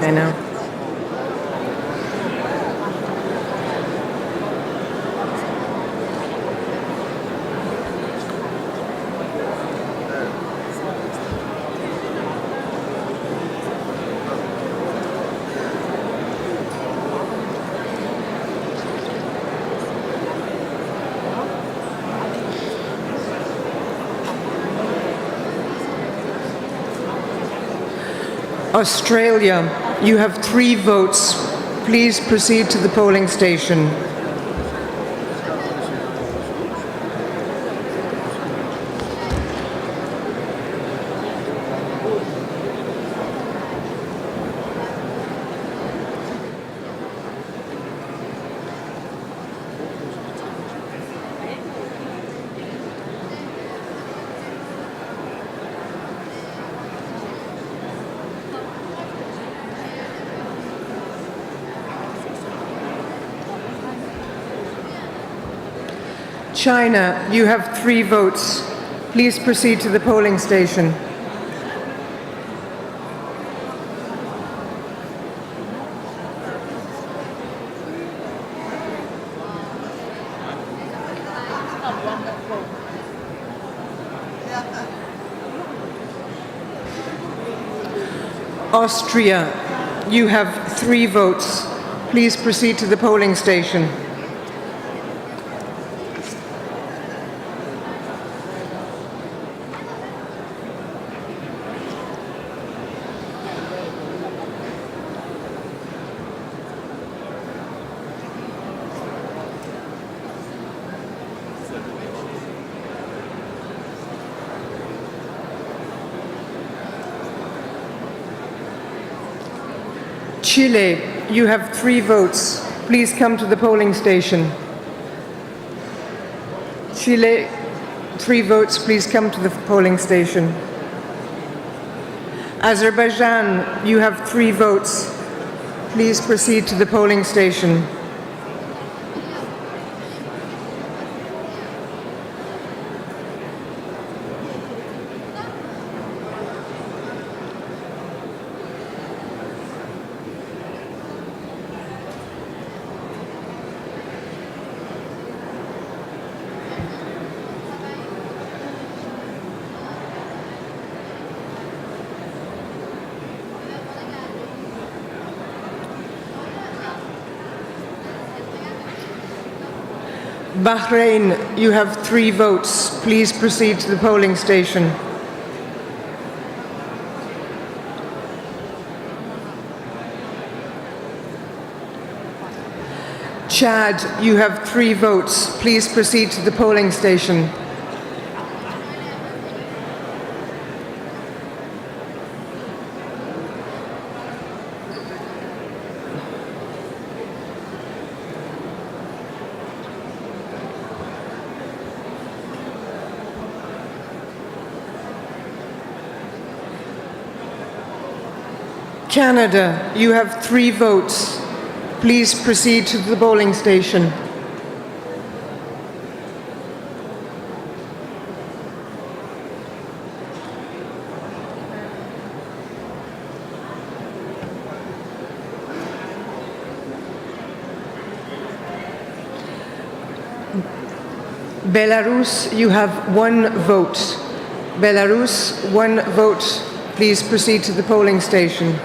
I know. Australia, you have 3 votes. Please proceed to the polling station. China, you have 3 votes. Please proceed to the polling station. Austria, you have 3 votes. Please proceed to the polling station. Chile, you have 3 votes. Please come to the polling station. Chile, 3 votes. Please come to the polling station. Azerbaijan, you have 3 votes. Please proceed to the polling station. Bahrain, you have 3 votes. Please proceed to the polling station. Chad, you have 3 votes. Please proceed to the polling station. Canada, you have 3 votes. Please proceed to the polling station. Belarus, you have 1 vote. Belarus, 1 vote. please proceed to the polling station.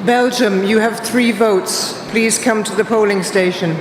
Belgium, you have 3 votes. Please come to the polling station.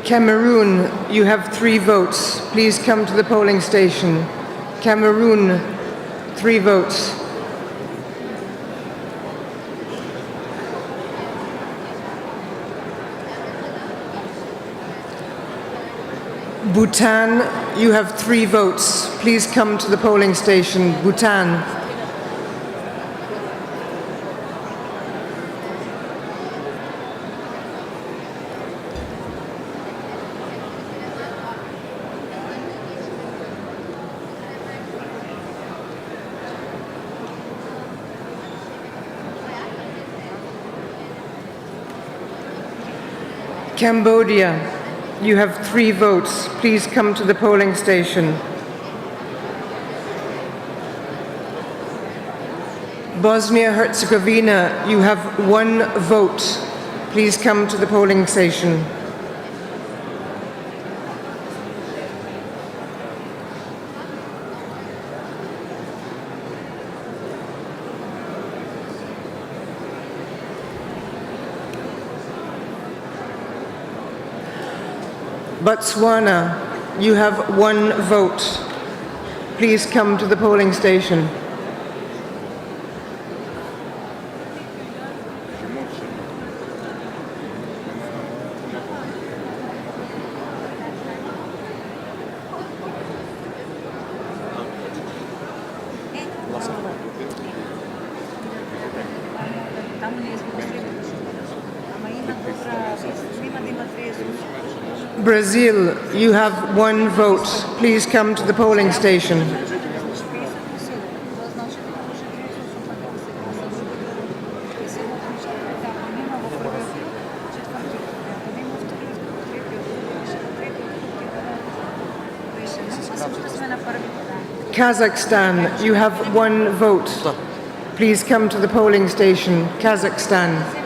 Cameroon, you have 3 votes. Please come to the polling station. Cameroon, 3 votes. Bhutan, you have 3 votes. Please come to the polling station. Bhutan. Cambodia, you have 3 votes. Please come to the polling station. Bosnia-Herzegovina, you have 1 vote. Please come to the polling station. Botswana, you have 1 vote. Please come to the polling station. Brazil, you have 1 vote. Please come to the polling station. Kazakhstan, you have 1 vote. Please come to the polling station. Kazakhstan.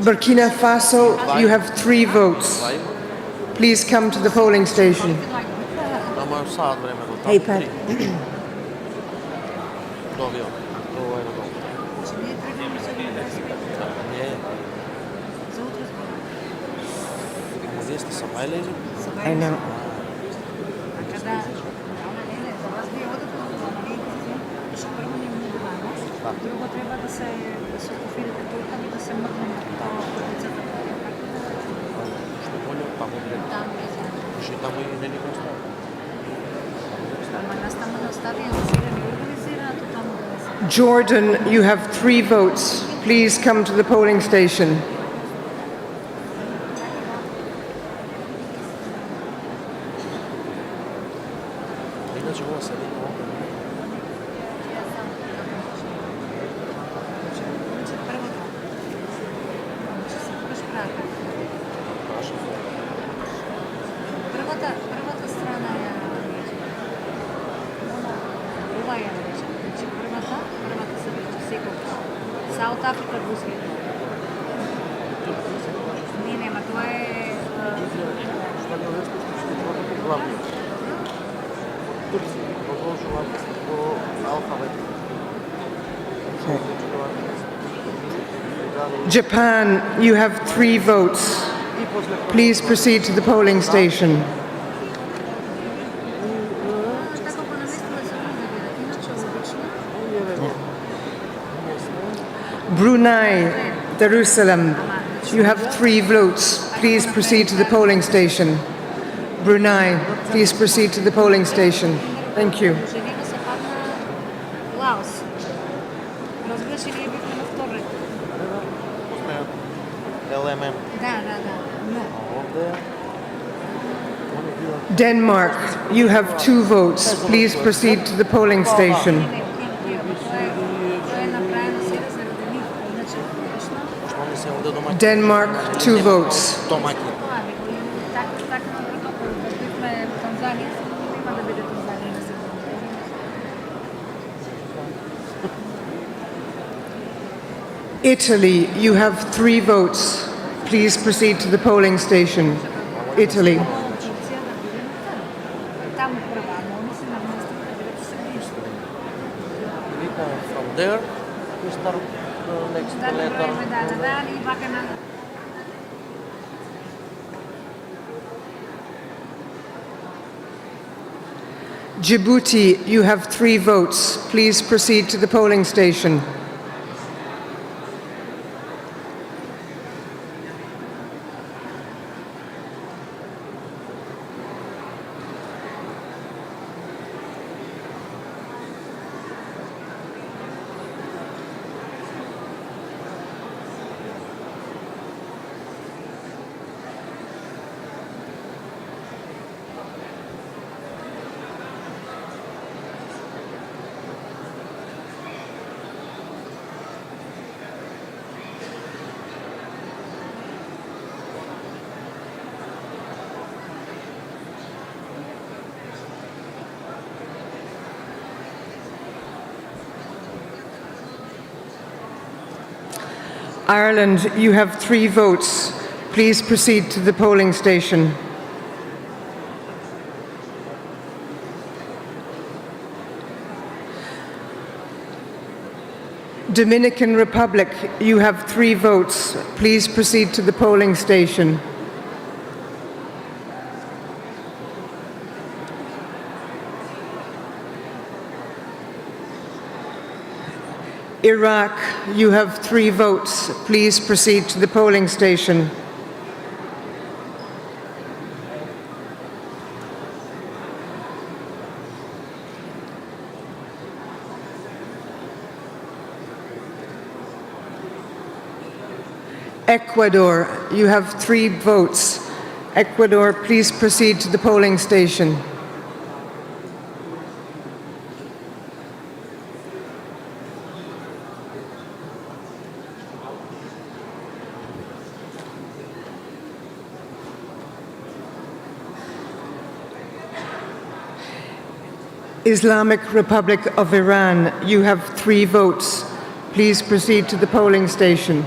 Burkina Faso, you have 3 votes. Please come to the polling station. Hey, Pat. I know. Jordan, you have 3 votes. Please come to the polling station. South Africa, Japan, you have 3 votes. Please proceed to the polling station. Brunei, Darussalam, you have 3 votes. Please proceed to the polling station. Brunei, please proceed to the polling station. Thank you. Denmark, you have 2 votes. Please proceed to the polling station. Denmark, 2 votes. Italy, you have 3 votes. Please proceed to the polling station. Italy. From there, we start the next letter. Djibouti, you have 3 votes. Please proceed to the polling station. Ireland, you have 3 votes. Please proceed to the polling station. Dominican Republic, you have 3 votes. Please proceed to the polling station. Iraq, you have 3 votes. Please proceed to the polling station. Ecuador, you have 3 votes. Ecuador, please proceed to the polling station. Islamic Republic of Iran, you have 3 votes. Please proceed to the polling station.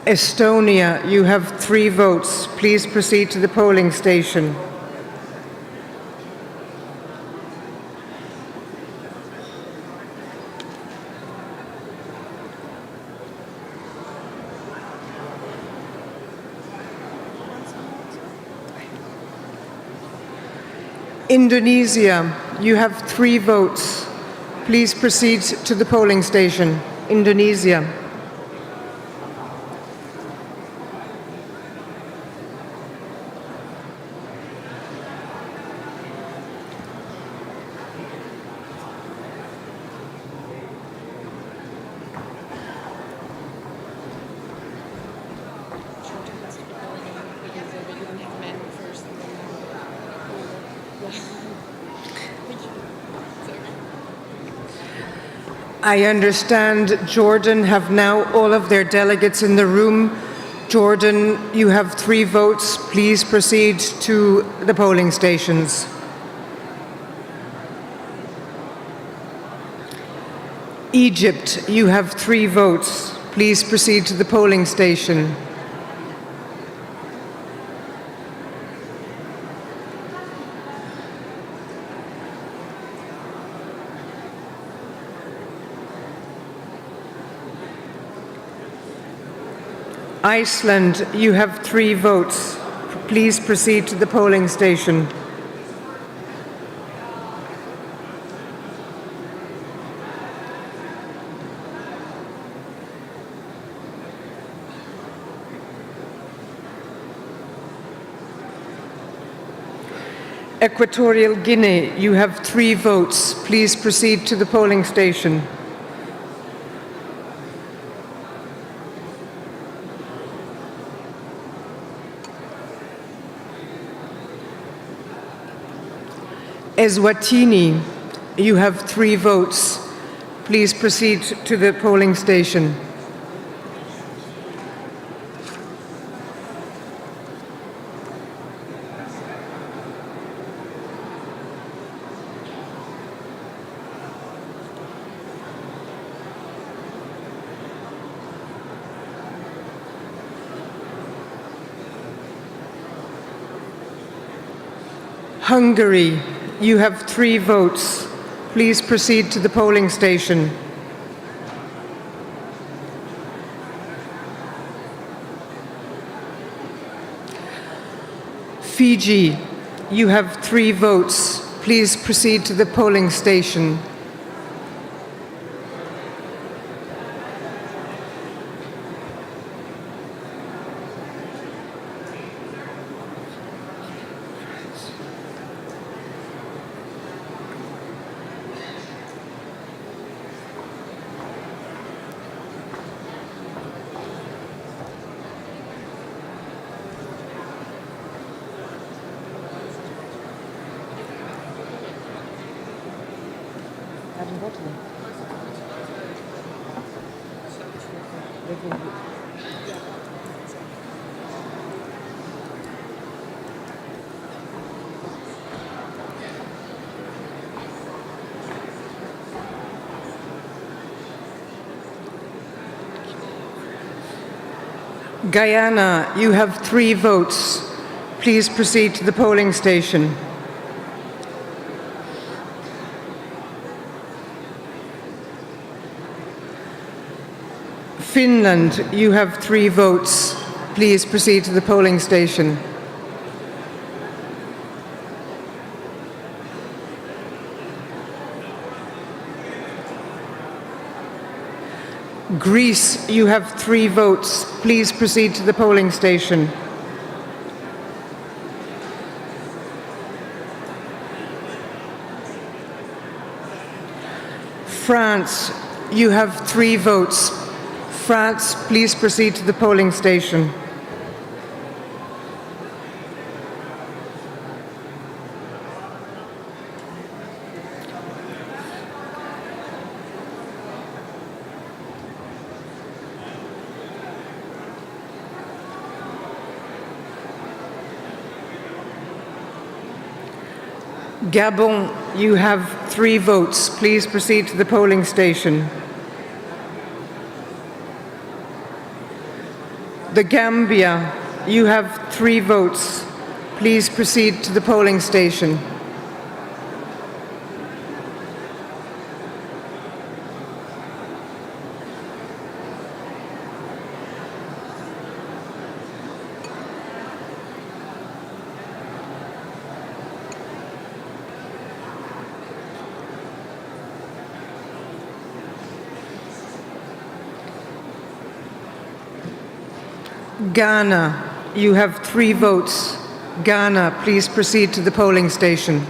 Estonia, you have 3 votes. Please proceed to the polling station. Indonesia, you have 3 votes. Please proceed to the polling station. Indonesia. I understand Jordan have now all of their delegates in the room. Jordan, you have 3 votes. Please proceed to the polling stations. Egypt, you have 3 votes. Please proceed to the polling station. Iceland, you have 3 votes. Please proceed to the polling station. Equatorial Guinea, you have 3 votes. Please proceed to the polling station. Eswatini, you have 3 votes. Please proceed to the polling station. Hungary, you have 3 votes. Please proceed to the polling station. Fiji, you have 3 votes. Please proceed to the polling station. Guyana, you have 3 votes. Please proceed to the polling station. Finland, you have 3 votes. Please proceed to the polling station. Greece, you have 3 votes. Please proceed to the polling station. France, you have 3 votes. France, please proceed to the polling station. Gabon, you have 3 votes. Please proceed to the polling station. The Gambia, you have 3 votes. Please proceed to the polling station. Ghana, you have 3 votes. Ghana, please proceed to the polling station.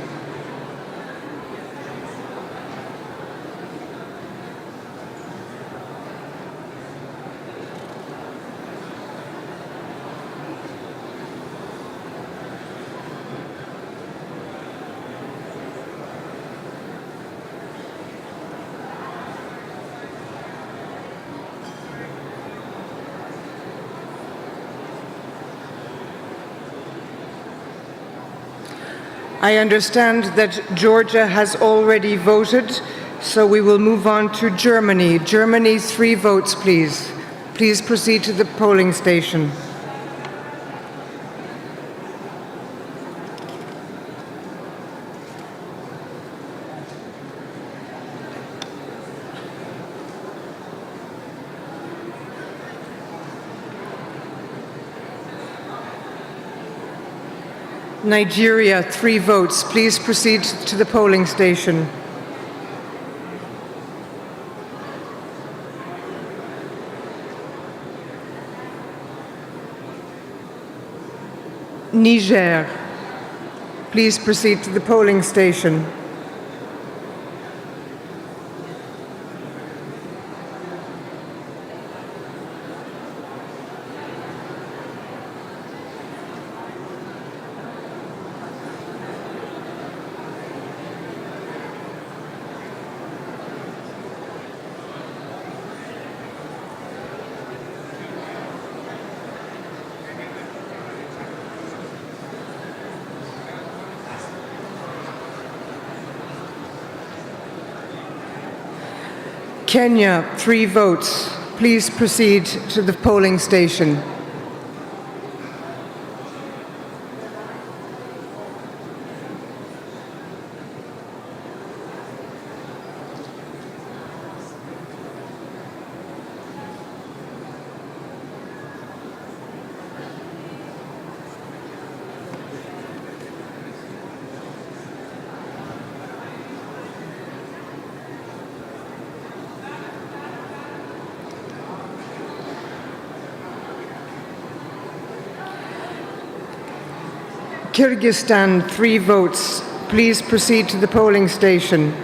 I understand that Georgia has already voted, so we will move on to Germany. Germany, 3 votes, please. Please proceed to the polling station. Nigeria, 3 votes. Please proceed to the polling station. Niger, please proceed to the polling station. Kenya, 3 votes. Please proceed to the polling station. Kyrgyzstan, 3 votes. Please proceed to the polling station.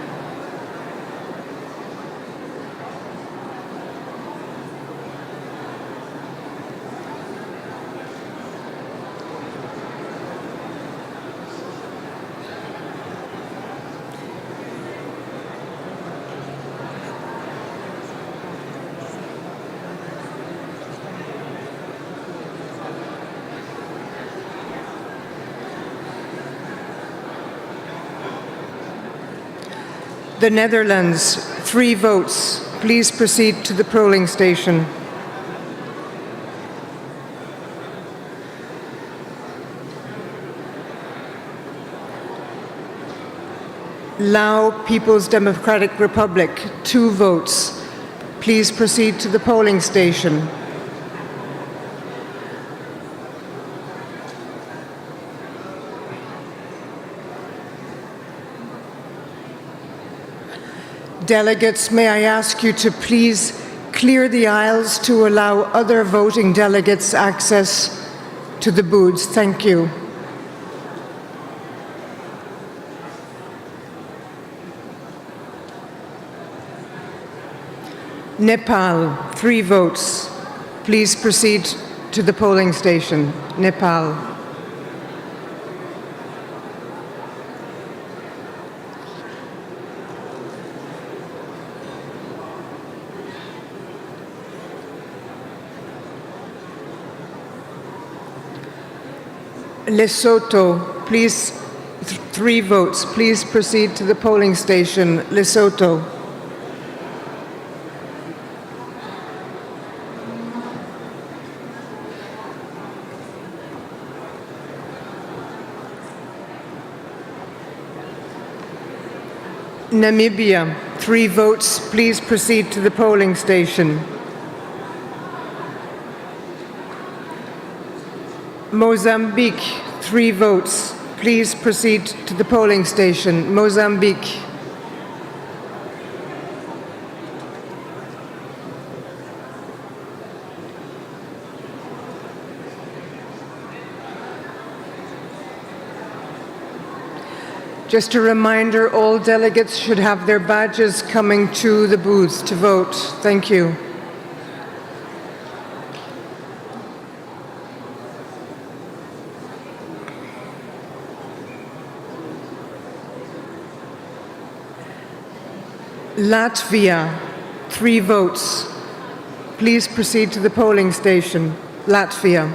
The Netherlands, 3 votes. Please proceed to the polling station. Lao People's Democratic Republic, 2 votes. Please proceed to the polling station. Delegates, may I ask you to please clear the aisles to allow other voting delegates access to the booths. Thank you. Nepal, 3 votes. Please proceed to the polling station. Nepal. Lesotho, please, 3 votes. Please proceed to the polling station. Lesotho. Namibia, 3 votes. Please proceed to the polling station. Mozambique, 3 votes. Please proceed to the polling station. Mozambique. Just a reminder, all delegates should have their badges coming to the booths to vote. Thank you. Latvia, 3 votes. Please proceed to the polling station. Latvia.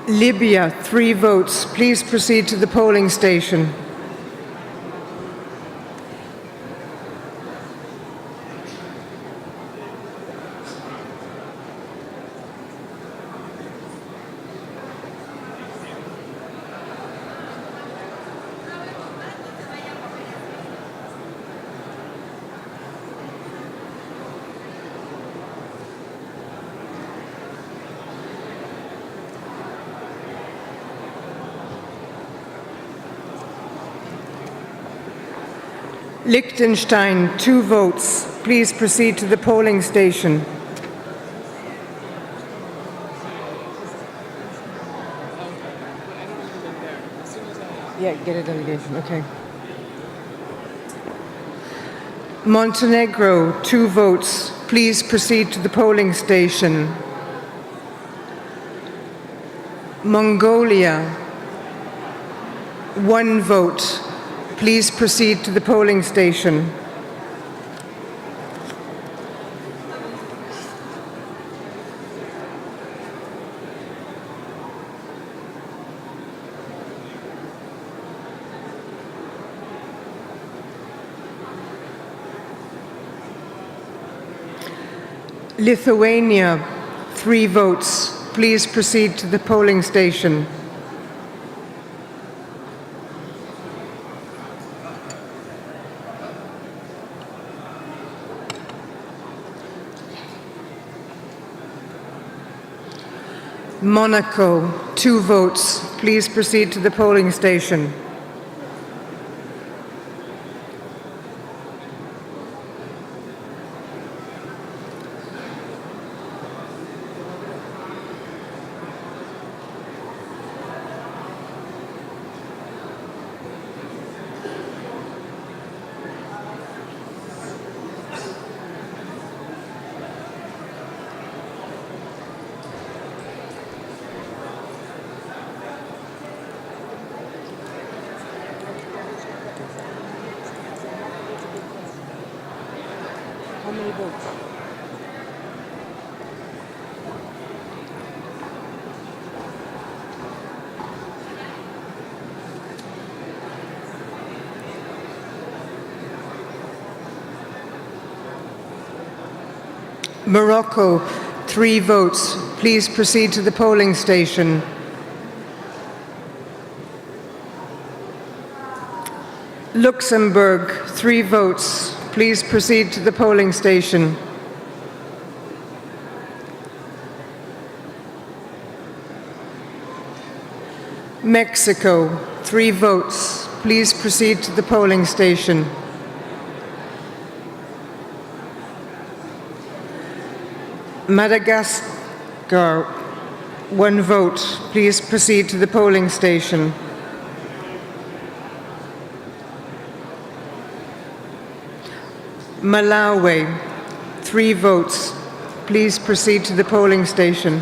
Libya, 3 votes. Please proceed to the polling station. Liechtenstein, 2 votes. Please proceed to the polling station. Yeah, get a delegation, okay. Montenegro, 2 votes. Please proceed to the polling station. Mongolia, 1 vote. Please proceed to the polling station. Lithuania, 3 votes. Please proceed to the polling station. Monaco, 2 votes. Please proceed to the polling station. How many votes? Morocco, 3 votes. Please proceed to the polling station. Luxembourg, 3 votes. Please proceed to the polling station. Mexico, 3 votes. Please proceed to the polling station. Madagascar, 1 vote. Please proceed to the polling station. Malawi, 3 votes. Please proceed to the polling station.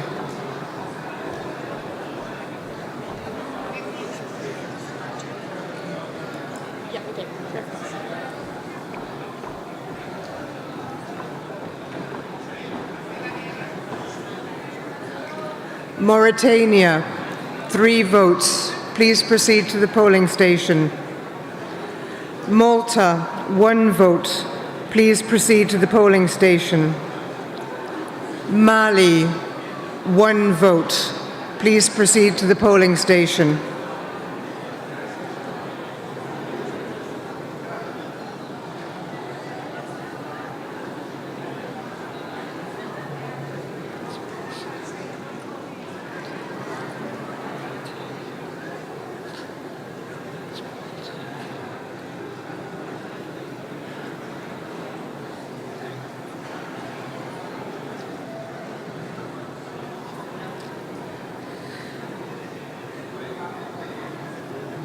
Mauritania, 3 votes. Please proceed to the polling station. Malta, 1 vote. Please proceed to the polling station. Mali, 1 vote. Please proceed to the polling station.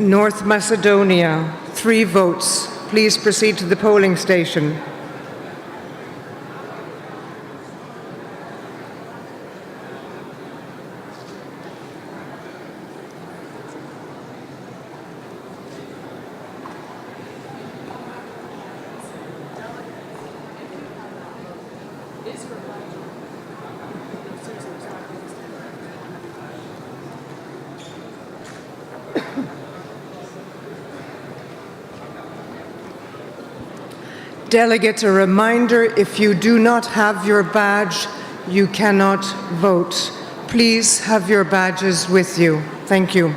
North Macedonia, 3 votes. Please proceed to the polling station. Delegates, a reminder, if you do not have your badge, you cannot vote. Please have your badges with you. Thank you.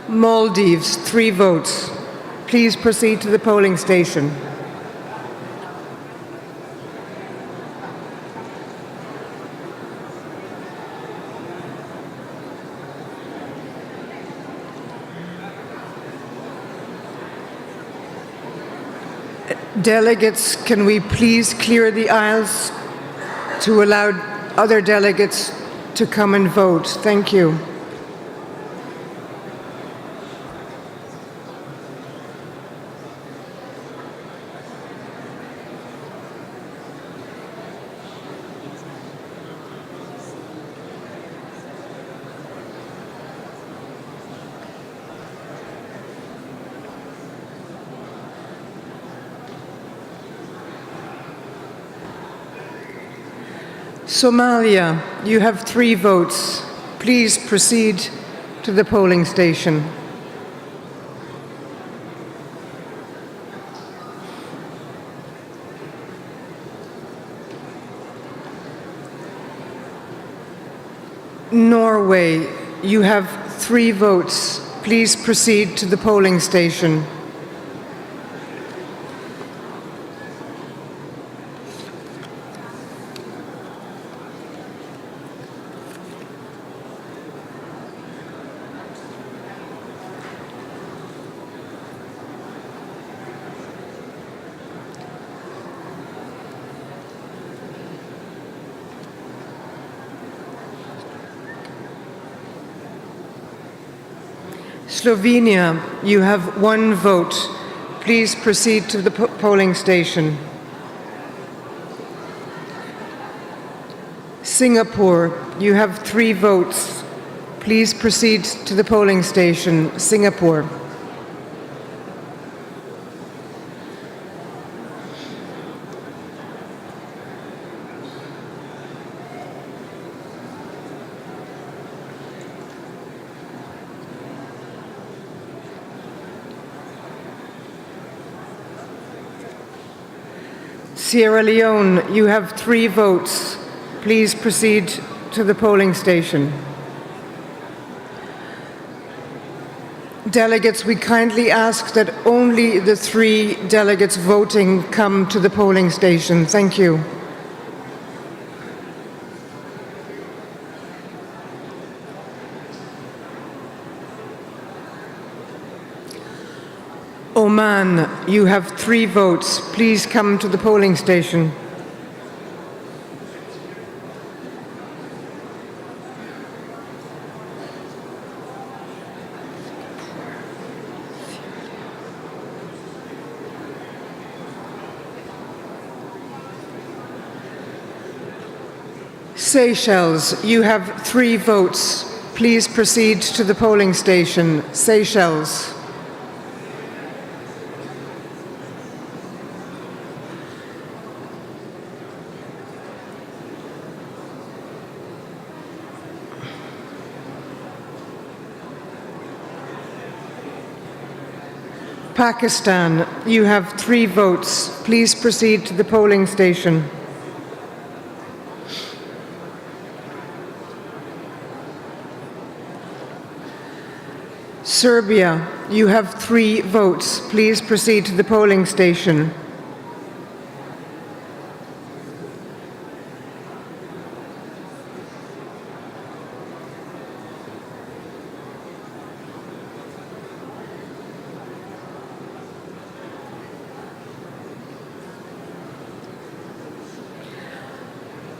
Maldives, 3 votes. Please proceed to the polling station. Delegates, can we please clear the aisles to allow other delegates to come and vote? Thank you. Somalia, you have 3 votes. Please proceed to the polling station. Norway, you have 3 votes. Please proceed to the polling station. Slovenia, you have 1 vote. Please proceed to the polling station. Singapore, you have 3 votes. Please proceed to the polling station. Singapore. Sierra Leone, you have 3 votes. Please proceed to the polling station. Delegates, we kindly ask that only the 3 delegates voting come to the polling station. Thank you. Oman, you have 3 votes. Please come to the polling station. Seychelles, you have 3 votes. Please proceed to the polling station. Seychelles. Pakistan, you have 3 votes. Please proceed to the polling station. Serbia, you have 3 votes. Please proceed to the polling station.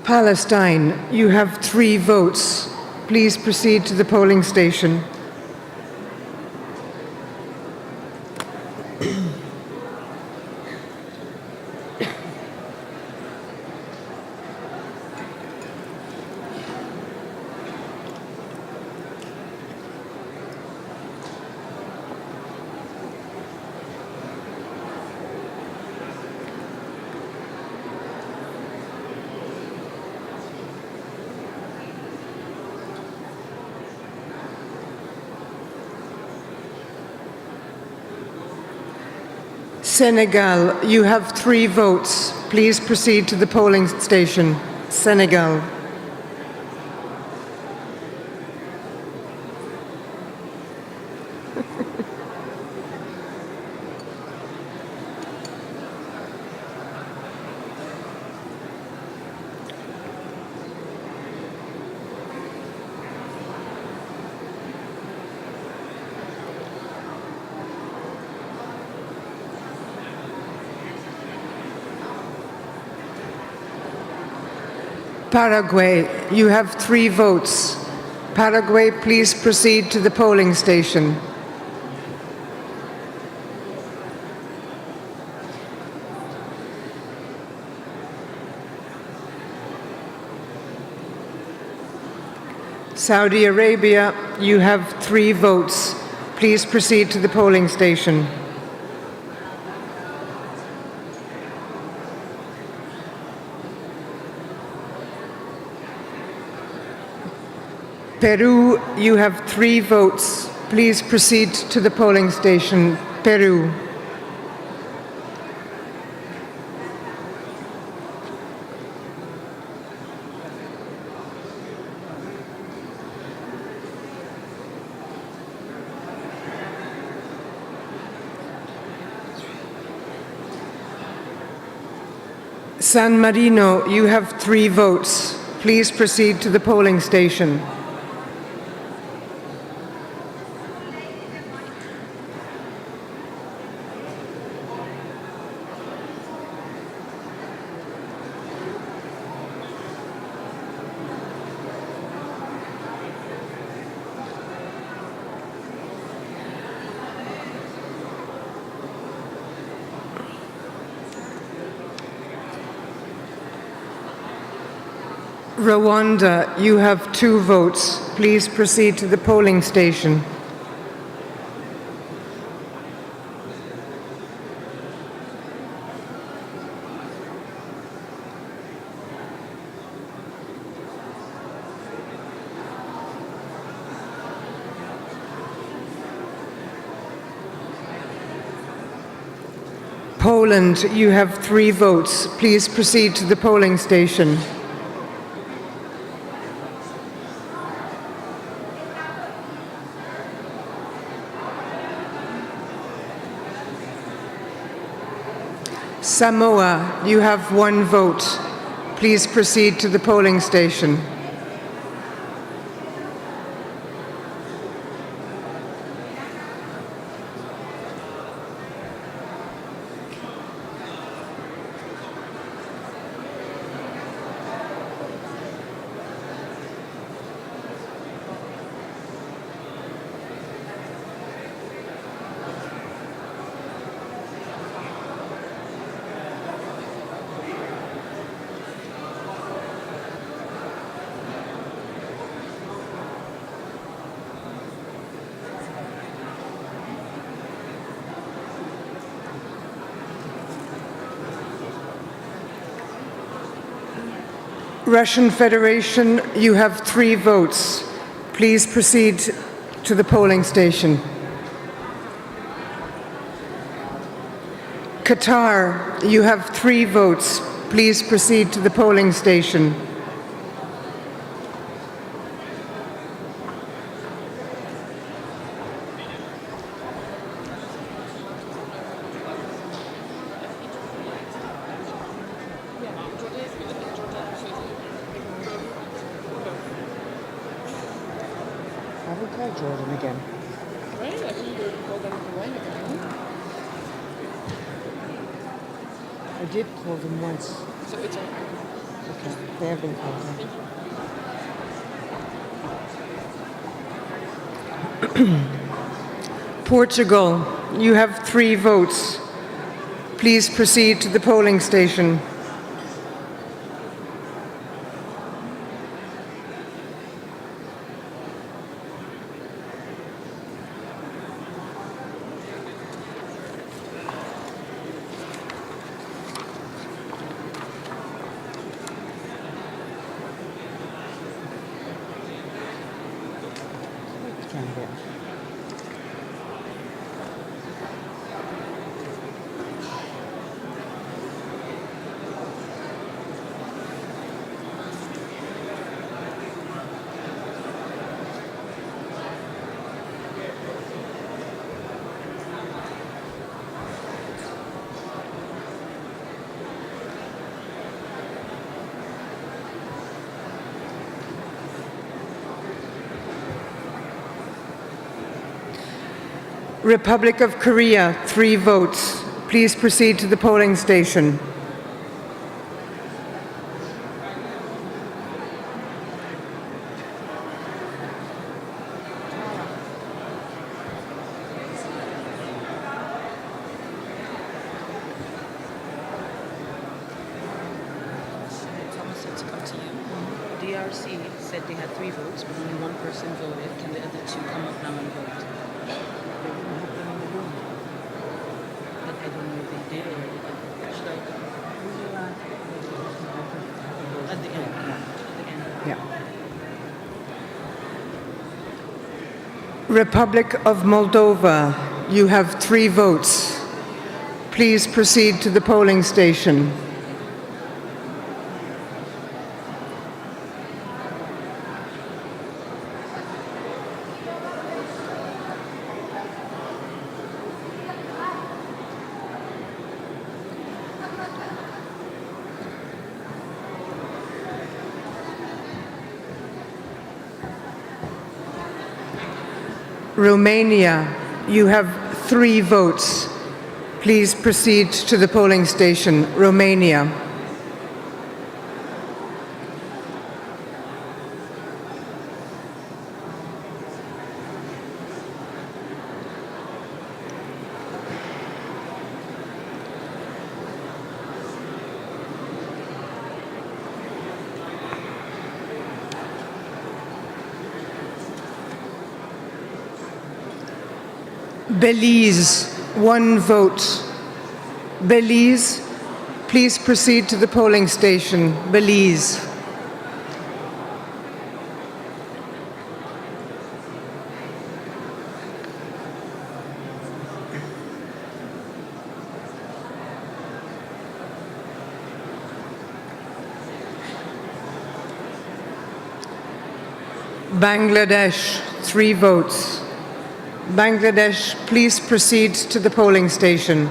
Palestine, you have 3 votes. Please proceed to the polling station. Senegal, you have 3 votes. Please proceed to the polling station. Senegal. Paraguay, you have 3 votes. Paraguay, please proceed to the polling station. Saudi Arabia, you have 3 votes. Please proceed to the polling station. Peru, you have 3 votes. Please proceed to the polling station. Peru. San Marino, you have 3 votes. Please proceed to the polling station. Rwanda, you have 2 votes. Please proceed to the polling station. Poland, you have 3 votes. Please proceed to the polling station. Samoa, you have 1 vote. Please proceed to the polling station. Russian Federation, you have 3 votes. Please proceed to the polling station. Qatar, you have 3 votes. Please proceed to the polling station. Okay, Jordan again. I did call them once. So it's okay. They have been called. Portugal, you have 3 votes. Please proceed to the polling station. Republic of Korea, 3 votes. Please proceed to the polling station. DRC said they had 3 votes, but only 1 person voted. Can the other 2 come up now and vote? But I don't know if they did or they didn't. Should I? At the end. At the end. Yeah. Republic of Moldova, you have 3 votes. Please proceed to the polling station. Romania, you have 3 votes. Please proceed to the polling station. Romania. Belize, 1 vote. Belize, please proceed to the polling station. Belize. Bangladesh, 3 votes. Bangladesh, please proceed to the polling station.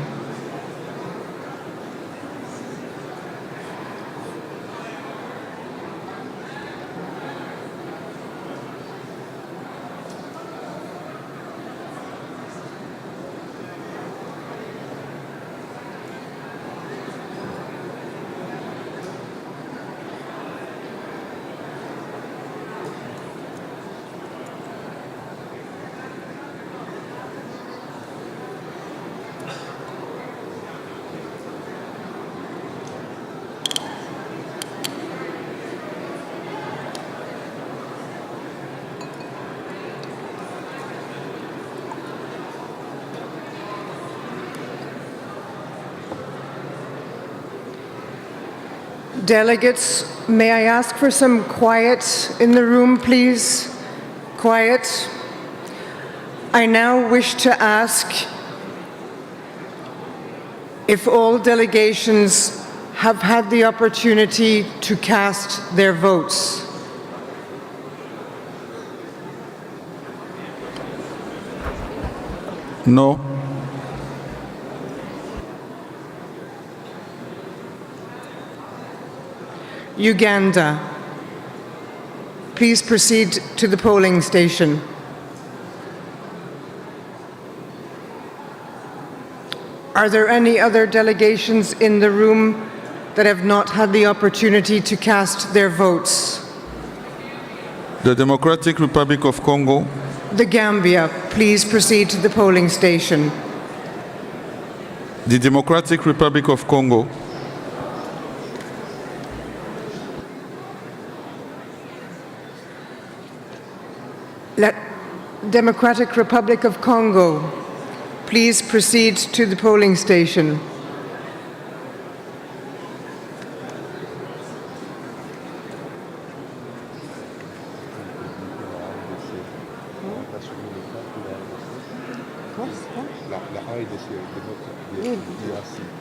Delegates, may I ask for some quiet in the room, please? Quiet. I now wish to ask if all delegations have had the opportunity to cast their votes. No. Uganda, please proceed to the polling station. Are there any other delegations in the room that have not had the opportunity to cast their votes? The Democratic Republic of Congo. The Gambia, please proceed to the polling station. The Democratic Republic of Congo. Democratic Republic of Congo, please proceed to the polling station.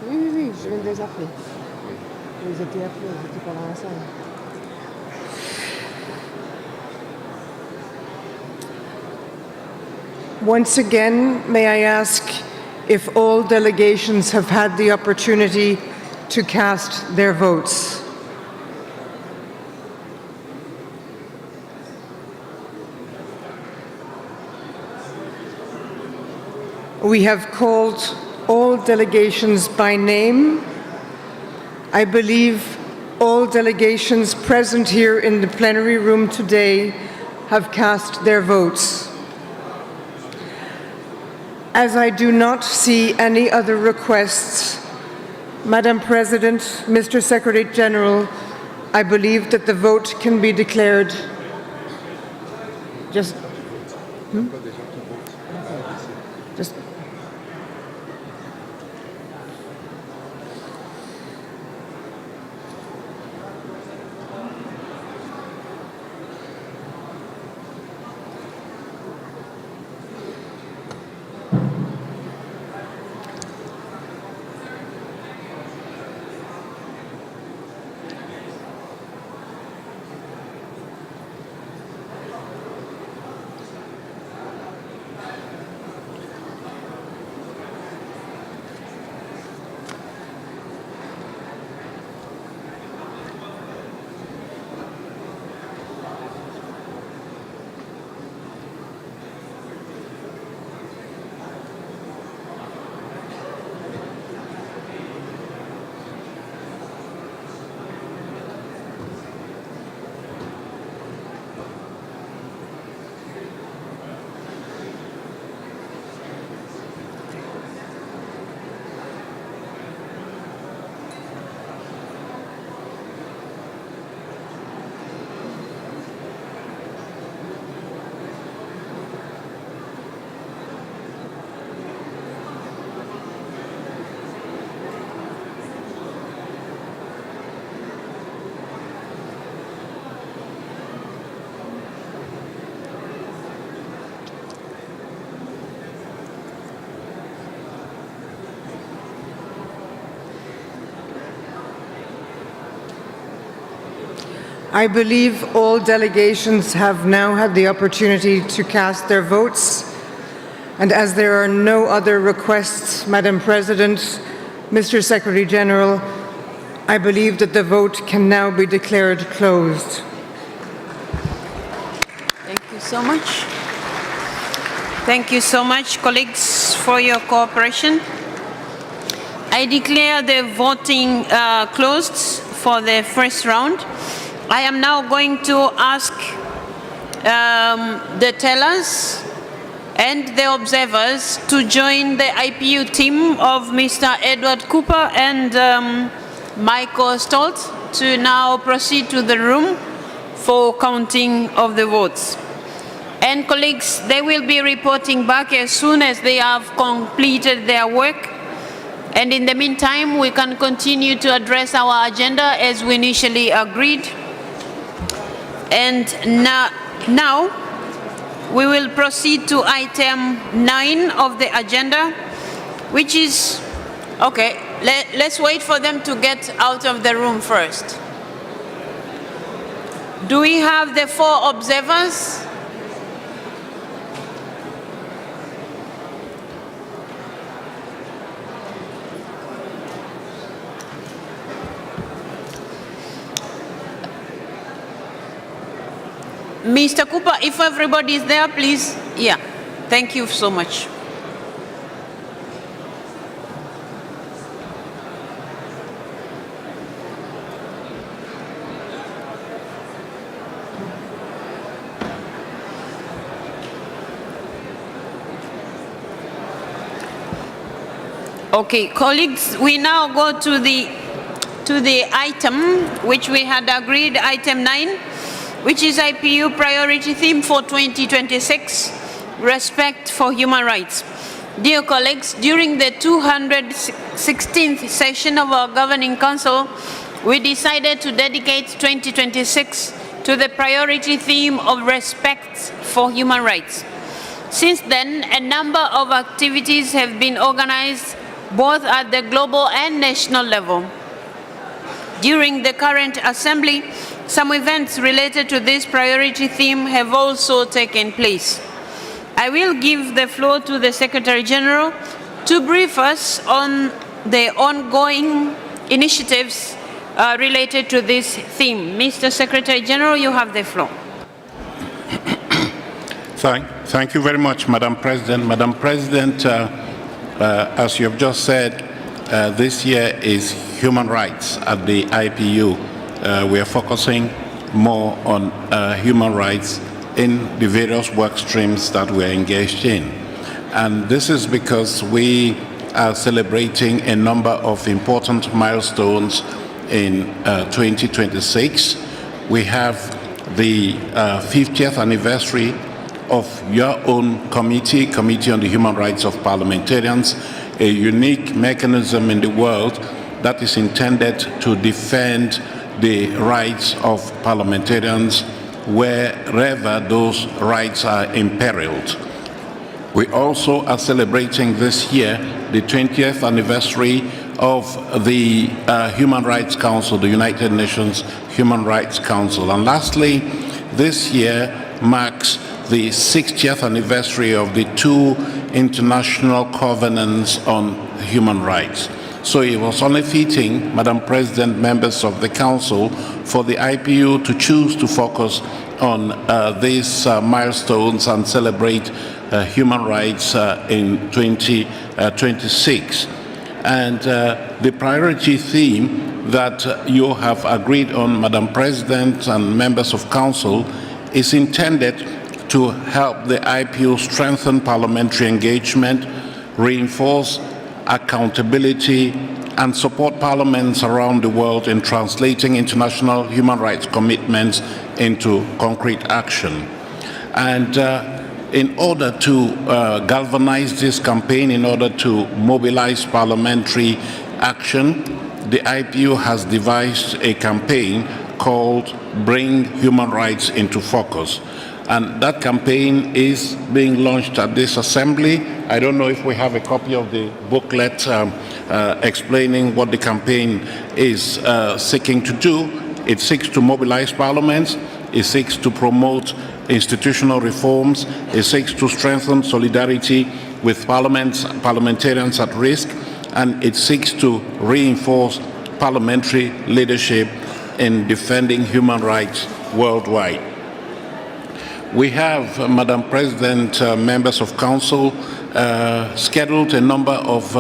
Oui, je viens de les appeler. Ils étaient appelés, ils étaient pas dans la salle. Once again, may I ask if all delegations have had the opportunity to cast their votes? We have called all delegations by name. I believe all delegations present here in the plenary room today have cast their votes. As I do not see any other requests, Madam President, Mr. Secretary General, I believe that the vote can be declared just I believe all delegations have now had the opportunity to cast their votes, and as there are no other requests, Madam President, Mr. Secretary General, I believe that the vote can now be declared closed. Thank you so much. Thank you so much, colleagues, for your cooperation. I declare the voting closed for the first round. I am now going to ask the tellers and the observers to join the IPU team of Mr. Edward Cooper and Michael Stolt to now proceed to the room for counting of the votes. And colleagues, they will be reporting back as soon as they have completed their work. And in the meantime, we can continue to address our agenda as we initially agreed. And now we will proceed to item 9 of the agenda, which is, okay, let's wait for them to get out of the room first. Do we have the 4 observers? Mr. Cooper, if everybody is there, please. Yeah, thank you so much. Okay, colleagues, we now go to the item which we had agreed, item 9. Which is IPU priority theme for 2026, respect for human rights. Dear colleagues, during the 216th session of our Governing Council, we decided to dedicate 2026 to the priority theme of respect for human rights. Since then, a number of activities have been organized both at the global and national level. During the current Assembly, some events related to this priority theme have also taken place. I will give the floor to the Secretary General to brief us on the ongoing initiatives related to this theme. Mr. Secretary General, you have the floor. Thank you very much, Madam President. Madam President, As you have just said, this year is human rights at the IPU. We are focusing more on human rights in the various work streams that we're engaged in. And this is because we are celebrating a number of important milestones in 2026. We have the 50th anniversary of your own Committee on the Human Rights of Parliamentarians, a unique mechanism in the world that is intended to defend the rights of parliamentarians wherever those rights are imperiled. We also are celebrating this year the 20th anniversary of the Human Rights Council, the United Nations Human Rights Council. And lastly, this year marks the 60th anniversary of the two international covenants on human rights. So it was only fitting, Madam President, members of the Council, for the IPU to choose to focus on these milestones and celebrate human rights in 2026. And the priority theme that you have agreed on, Madam President and members of Council, is intended to help the IPU strengthen parliamentary engagement, reinforce accountability, and support parliaments around the world in translating international human rights commitments into concrete action. And in order to galvanize this campaign, in order to mobilize parliamentary action, the IPU has devised a campaign called Bring Human Rights into Focus. And that campaign is being launched at this assembly. I don't know if we have a copy of the booklet explaining what the campaign is seeking to do. It seeks to mobilize parliaments. It seeks to promote institutional reforms. It seeks to strengthen solidarity with parliamentarians at risk. And it seeks to reinforce parliamentary leadership in defending human rights worldwide. We have, Madam President, members of Council, scheduled a number of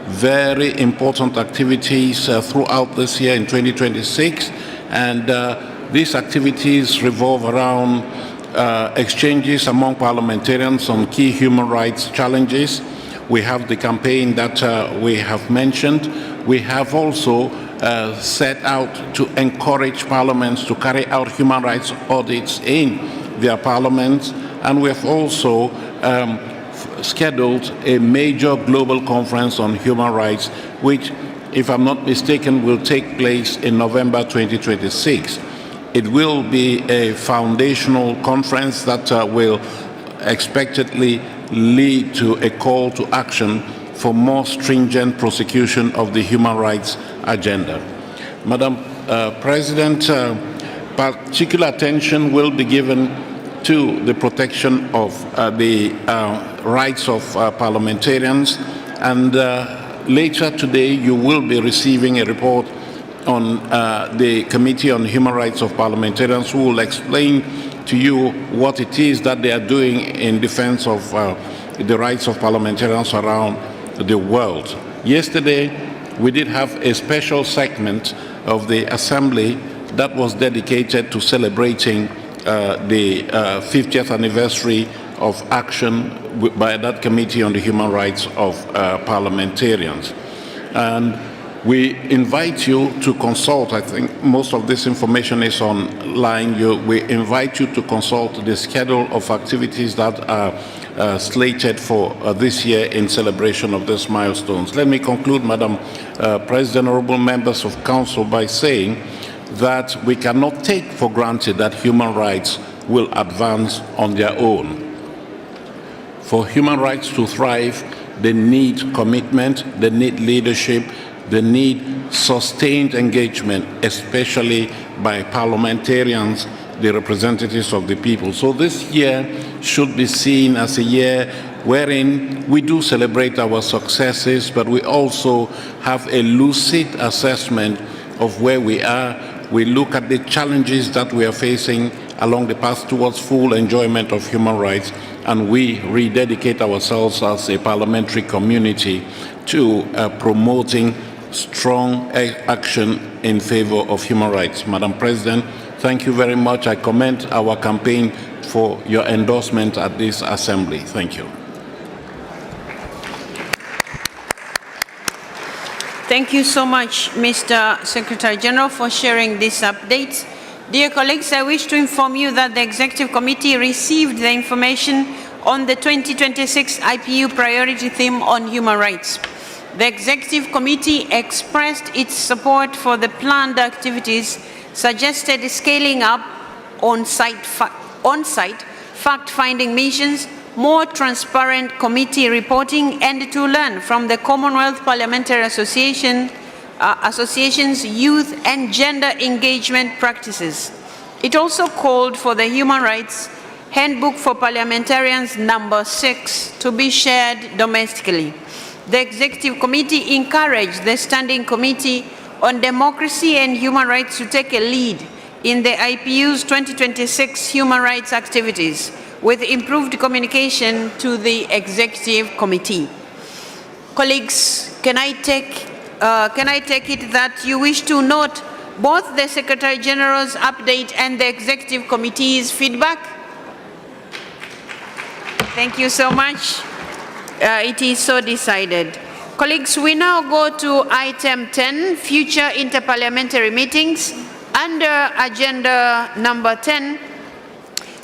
very important activities throughout this year in 2026, and these activities revolve around exchanges among parliamentarians on key human rights challenges. We have the campaign that we have mentioned. We have also set out to encourage parliaments to carry out human rights audits in their parliaments, and we have also scheduled a major global conference on human rights, which, if I'm not mistaken, will take place in November 2026. It will be a foundational conference that will expectedly lead to a call to action for more stringent prosecution of the human rights agenda. Madam President, particular attention will be given to the protection of the rights of parliamentarians, and later today you will be receiving a report on the Committee on Human Rights of Parliamentarians, who will explain to you what it is that they are doing in defense of the rights of parliamentarians around the world. Yesterday we did have a special segment of the Assembly that was dedicated to celebrating the 50th anniversary of action by that Committee on the Human Rights of Parliamentarians. And we invite you to consult. I think most of this information is online. We invite you to consult the schedule of activities that are slated for this year in celebration of these milestones. Let me conclude, Madam President, honorable members of Council, by saying that we cannot take for granted that human rights will advance on their own. For human rights to thrive, they need commitment, they need leadership, they need sustained engagement, especially by parliamentarians, the representatives of the people. So this year should be seen as a year wherein we do celebrate our successes, but we also have a lucid assessment of where we are, we look at the challenges that we are facing along the path towards full enjoyment of human rights, and we rededicate ourselves as a parliamentary community to promoting strong action in favor of human rights. Madam President, thank you very much. I commend our campaign for your endorsement at this assembly. Thank you. Thank you so much, Mr. Secretary General, for sharing this update. Dear colleagues, I wish to inform you that the Executive Committee received the information on the 2026 IPU priority theme on human rights. The Executive Committee expressed its support for the planned activities, suggested scaling up on-site fact-finding missions, more transparent committee reporting, and to learn from the Commonwealth Parliamentary Association's youth and gender engagement practices. It also called for the Human Rights Handbook for Parliamentarians No. 6 to be shared domestically. The Executive Committee encouraged the Standing Committee on Democracy and Human Rights to take a lead in the IPU's 2026 human rights activities, with improved communication to the Executive Committee. Colleagues, can I take it that you wish to note both the Secretary General's update and the Executive Committee's feedback? Thank you so much. It is so decided. Colleagues, we now go to item 10, future interparliamentary meetings. Under agenda number 10,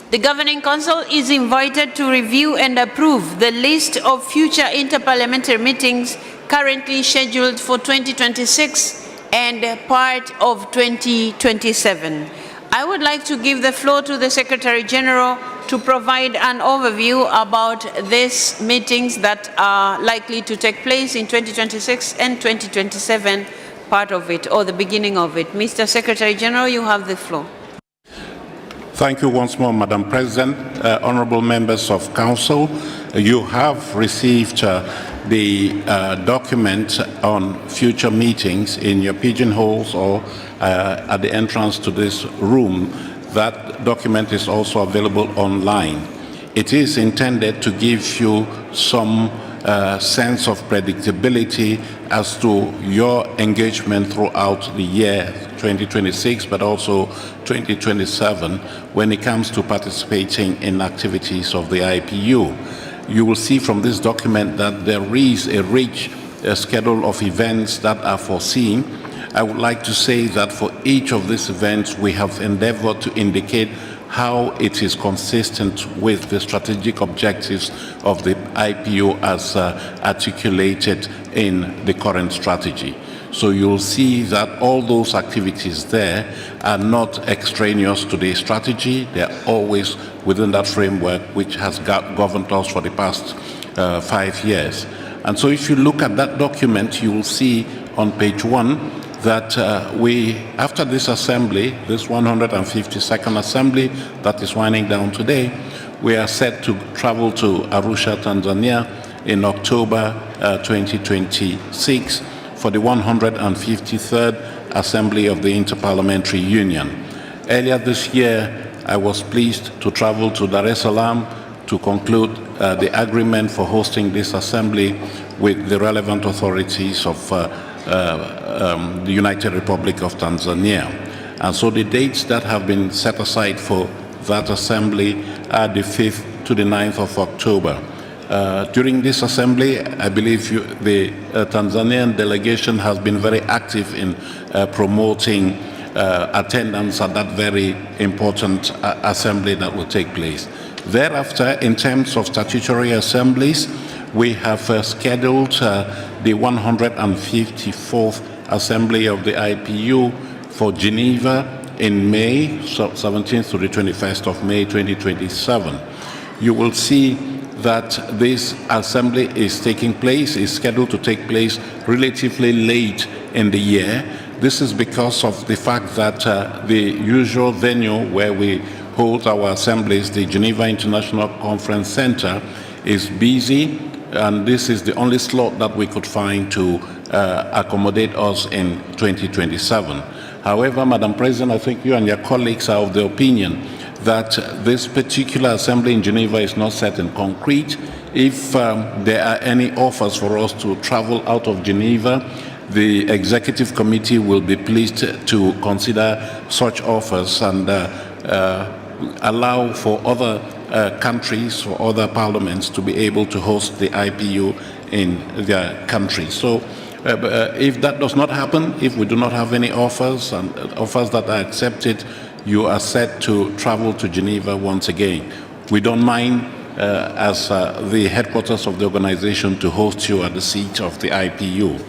the Governing Council is invited to review and approve the list of future interparliamentary meetings currently scheduled for 2026 and part of 2027. I would like to give the floor to the Secretary General to provide an overview about these meetings that are likely to take place in 2026 and 2027, part of it, or the beginning of it. Mr. Secretary General, you have the floor. Thank you once more, Madam President. Honorable members of Council, you have received the document on future meetings in your pigeonholes or at the entrance to this room. That document is also available online. It is intended to give you some sense of predictability as to your engagement throughout the year 2026, but also 2027 when it comes to participating in activities of the IPU. You will see from this document that there is a rich schedule of events that are foreseen. I would like to say that for each of these events, we have endeavored to indicate how it is consistent with the strategic objectives of the IPU as articulated in the current strategy. So you'll see that all those activities there are not extraneous to the strategy. They're always within that framework which has governed us for the past 5 years. And so if you look at that document, you will see on page 1 that after this assembly, this 152nd Assembly that is winding down today, we are set to travel to Arusha, Tanzania in October 2026 for the 153rd Assembly of the Interparliamentary Union. Earlier this year, I was pleased to travel to Dar es Salaam to conclude the agreement for hosting this assembly with the relevant authorities of the United Republic of Tanzania. And so the dates that have been set aside for that assembly are the 5th to the 9th of October. During this assembly, I believe the Tanzanian delegation has been very active in promoting attendance at that very important assembly that will take place. Thereafter, in terms of statutory assemblies, we have scheduled the 154th Assembly of the IPU for Geneva in May, 17th to the 21st of May 2027. You will see that this assembly is scheduled to take place relatively late in the year. This is because of the fact that the usual venue where we hold our assemblies, the Geneva International Conference Center, is busy, and this is the only slot that we could find to accommodate us in 2027. However, Madam President, I think you and your colleagues are of the opinion that this particular assembly in Geneva is not set in concrete. If there are any offers for us to travel out of Geneva, the executive committee will be pleased to consider such offers and allow for other countries or other parliaments to be able to host the IPU in their country. So if that does not happen, if we do not have any offers and offers that are accepted, you are set to travel to Geneva once again. We don't mind as the headquarters of the organization to host you at the seat of the IPU.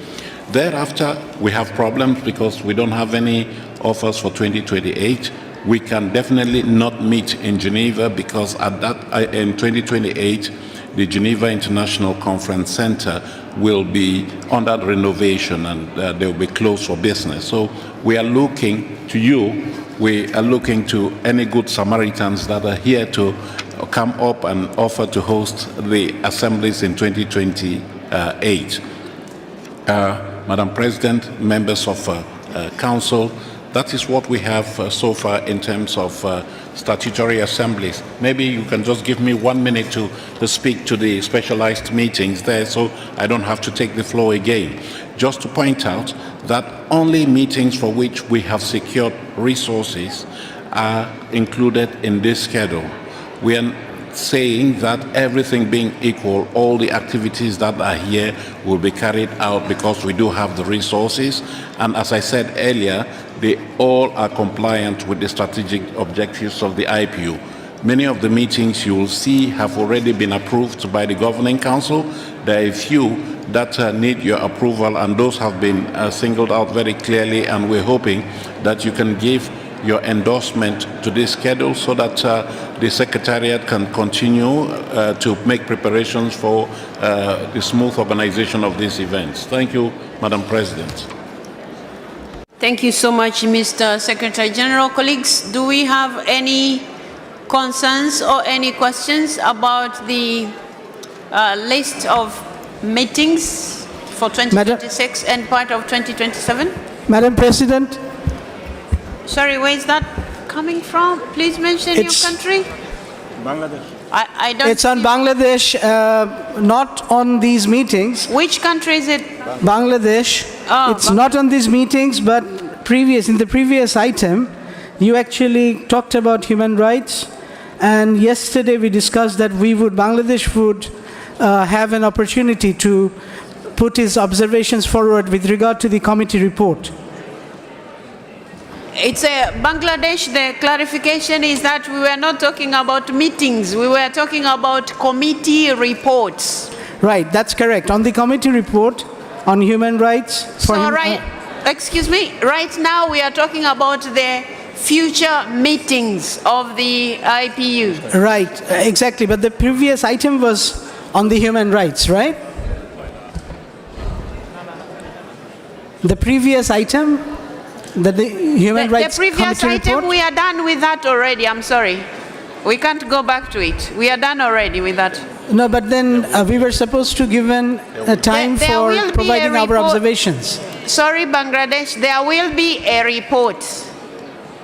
Thereafter, we have problems because we don't have any offers for 2028. We can definitely not meet in Geneva because at that in 2028, the Geneva International Conference Center will be under renovation and they will be closed for business. So we are looking to you, we are looking to any good Samaritans that are here to come up and offer to host the assemblies in 2028. Madam President, members of Council, that is what we have so far in terms of statutory assemblies. Maybe you can just give me 1 minute to speak to the specialized meetings there so I don't have to take the floor again. Just to point out that only meetings for which we have secured resources are included in this schedule. We are saying that everything being equal, all the activities that are here will be carried out because we do have the resources. And as I said earlier, they all are compliant with the strategic objectives of the IPU. Many of the meetings you will see have already been approved by the Governing Council. There are a few that need your approval, and those have been singled out very clearly, and we're hoping that you can give your endorsement to this schedule so that the Secretariat can continue to make preparations for the smooth organization of these events. Thank you, Madam President. Thank you so much, Mr. Secretary General. Colleagues, do we have any concerns or any questions about the list of meetings for 2026 and part of 2027? Madam President. Sorry, where is that coming from? Please mention your country. Bangladesh. I don't. It's on Bangladesh, not on these meetings. Which country is it? Bangladesh. Oh, it's not on these meetings, but in the previous item, you actually talked about human rights, and yesterday we discussed that Bangladesh would have an opportunity to put its observations forward with regard to the committee report. It's a Bangladesh. The clarification is that we were not talking about meetings. We were talking about committee reports. Right, that's correct. On the committee report on human rights. Excuse me. Right now we are talking about the future meetings of the IPU. Right, exactly. But the previous item was on the human rights, right? The previous item. The human rights the previous item, report? we are done with that already. I'm sorry. We can't go back to it. We are done already with that. No, but then we were supposed to give a time for providing our observations. Sorry, Bangladesh, there will be a report.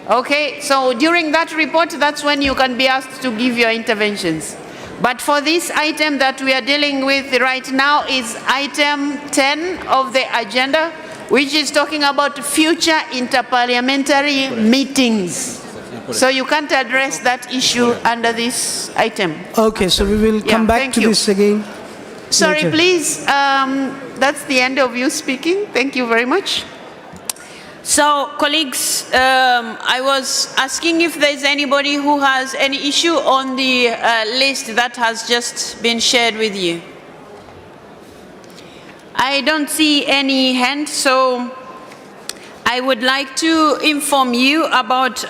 Okay, so during that report, that's when you can be asked to give your interventions. But for this item that we are dealing with right now is item 10 of the agenda, which is talking about future interparliamentary meetings. So you can't address that issue under this item. Okay, so we will come back to this again. Sorry, later. please. That's the end of you speaking. Thank you very much. So, colleagues, I was asking if there's anybody who has any issue on the list that has just been shared with you. I don't see any hand, so I would like to inform you about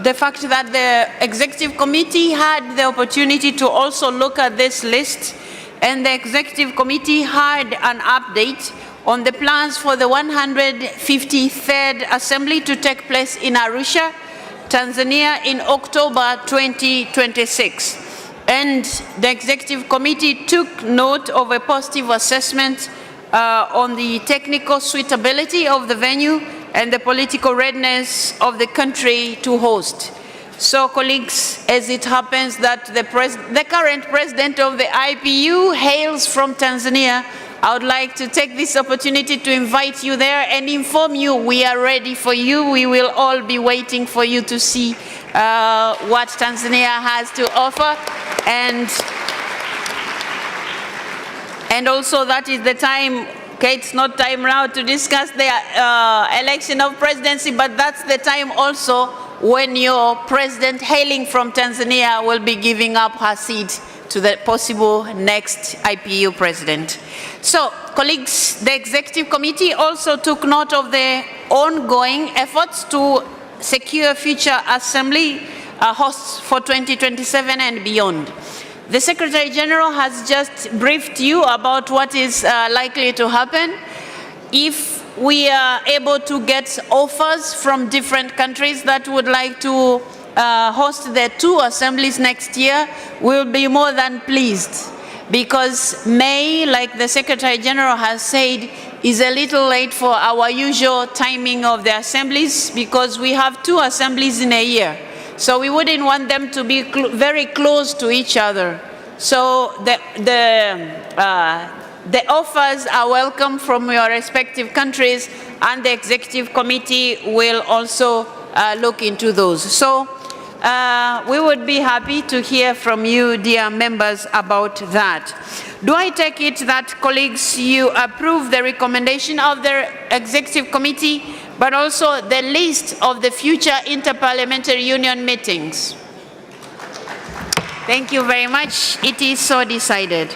the fact that the Executive Committee had the opportunity to also look at this list, and the Executive Committee had an update on the plans for the 153rd Assembly to take place in Arusha, Tanzania in October 2026. And the Executive Committee took note of a positive assessment on the technical suitability of the venue and the political readiness of the country to host. So, colleagues, as it happens that the current president of the IPU hails from Tanzania, I would like to take this opportunity to invite you there and inform you we are ready for you. We will all be waiting for you to see what Tanzania has to offer. And also that is the time, okay, it's not time now to discuss the election of presidency, but that's the time also when your president hailing from Tanzania will be giving up her seat to the possible next IPU president. So, colleagues, the Executive Committee also took note of the ongoing efforts to secure future Assembly hosts for 2027 and beyond. The Secretary General has just briefed you about what is likely to happen. If we are able to get offers from different countries that would like to host the 2 assemblies next year, we'll be more than pleased, because May, like the Secretary General has said, is a little late for our usual timing of the assemblies, because we have 2 assemblies in a year. So we wouldn't want them to be very close to each other. So the offers are welcome from your respective countries, and the Executive Committee will also look into those. So we would be happy to hear from you, dear members, about that. Do I take it that, colleagues, you approve the recommendation of the Executive Committee, but also the list of the future Interparliamentary Union meetings? Thank you very much. It is so decided.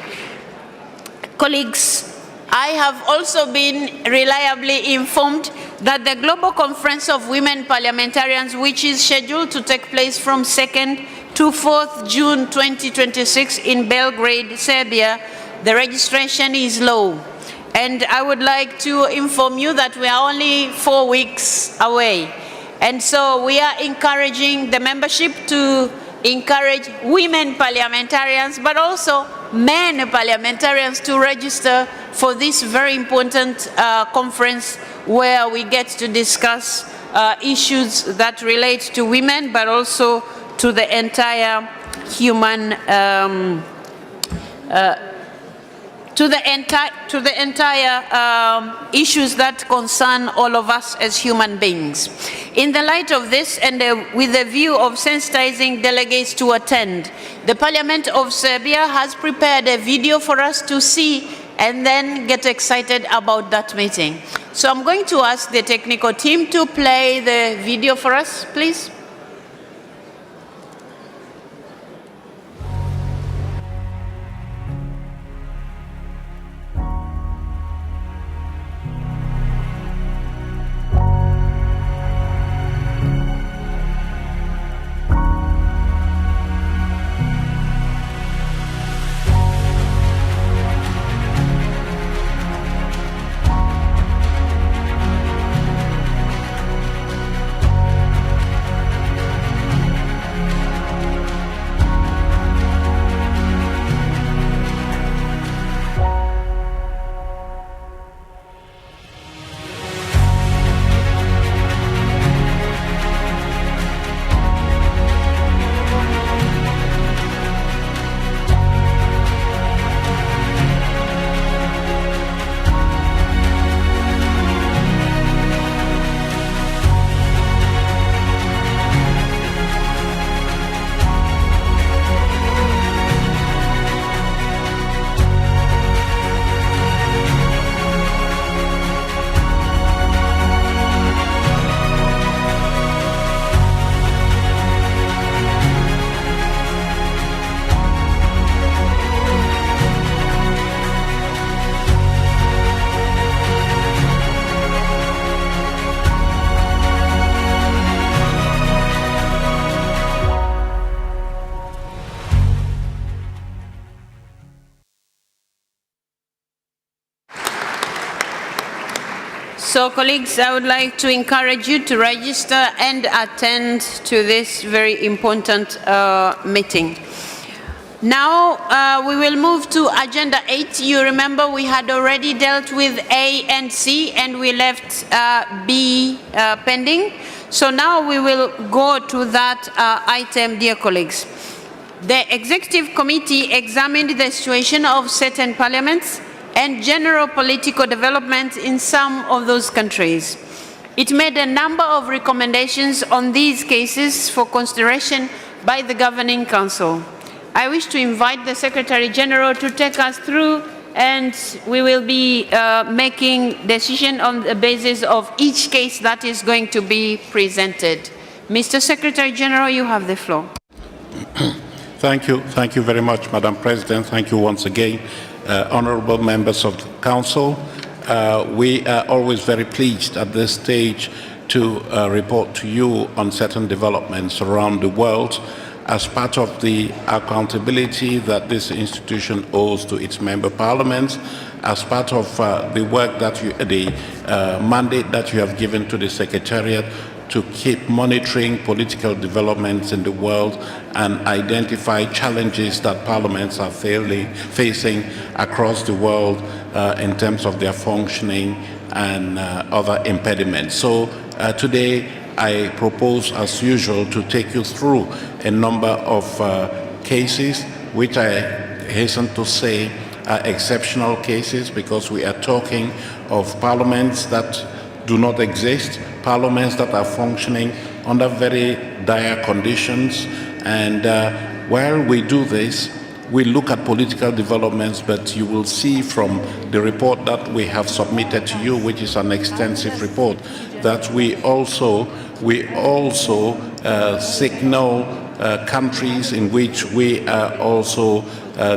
Colleagues, I have also been reliably informed that the Global Conference of Women Parliamentarians, which is scheduled to take place from 2nd to 4th June 2026 in Belgrade, Serbia, the registration is low. And I would like to inform you that we are only 4 weeks away. And so we are encouraging the membership to encourage women parliamentarians, but also men parliamentarians to register for this very important conference, where we get to discuss issues that relate to women, but also to the entire human issues that concern all of us as human beings. In the light of this, and with the view of sensitizing delegates to attend, the Parliament of Serbia has prepared a video for us to see and then get excited about that meeting. So I'm going to ask the technical team to play the video for us, please. So, colleagues, I would like to encourage you to register and attend to this very important meeting. Now we will move to Agenda 8. You remember we had already dealt with A and C and we left B pending. So now we will go to that item, dear colleagues. The Executive Committee examined the situation of certain parliaments and general political developments in some of those countries. It made a number of recommendations on these cases for consideration by the Governing Council. I wish to invite the Secretary General to take us through, and we will be making decision on the basis of each case that is going to be presented. Mr. Secretary General, you have the floor. Thank you very much, Madam President. Thank you once again, honorable members of the Council. We are always very pleased at this stage to report to you on certain developments around the world as part of the accountability that this institution owes to its member parliaments, as part of the work that the mandate that you have given to the Secretariat to keep monitoring political developments in the world and identify challenges that parliaments are facing across the world in terms of their functioning and other impediments. So today I propose, as usual, to take you through a number of cases which I hasten to say are exceptional cases, because we are talking of parliaments that do not exist, parliaments that are functioning under very dire conditions. And while we do this, we look at political developments, but you will see from the report that we have submitted to you, which is an extensive report, that we also signal countries in which we are also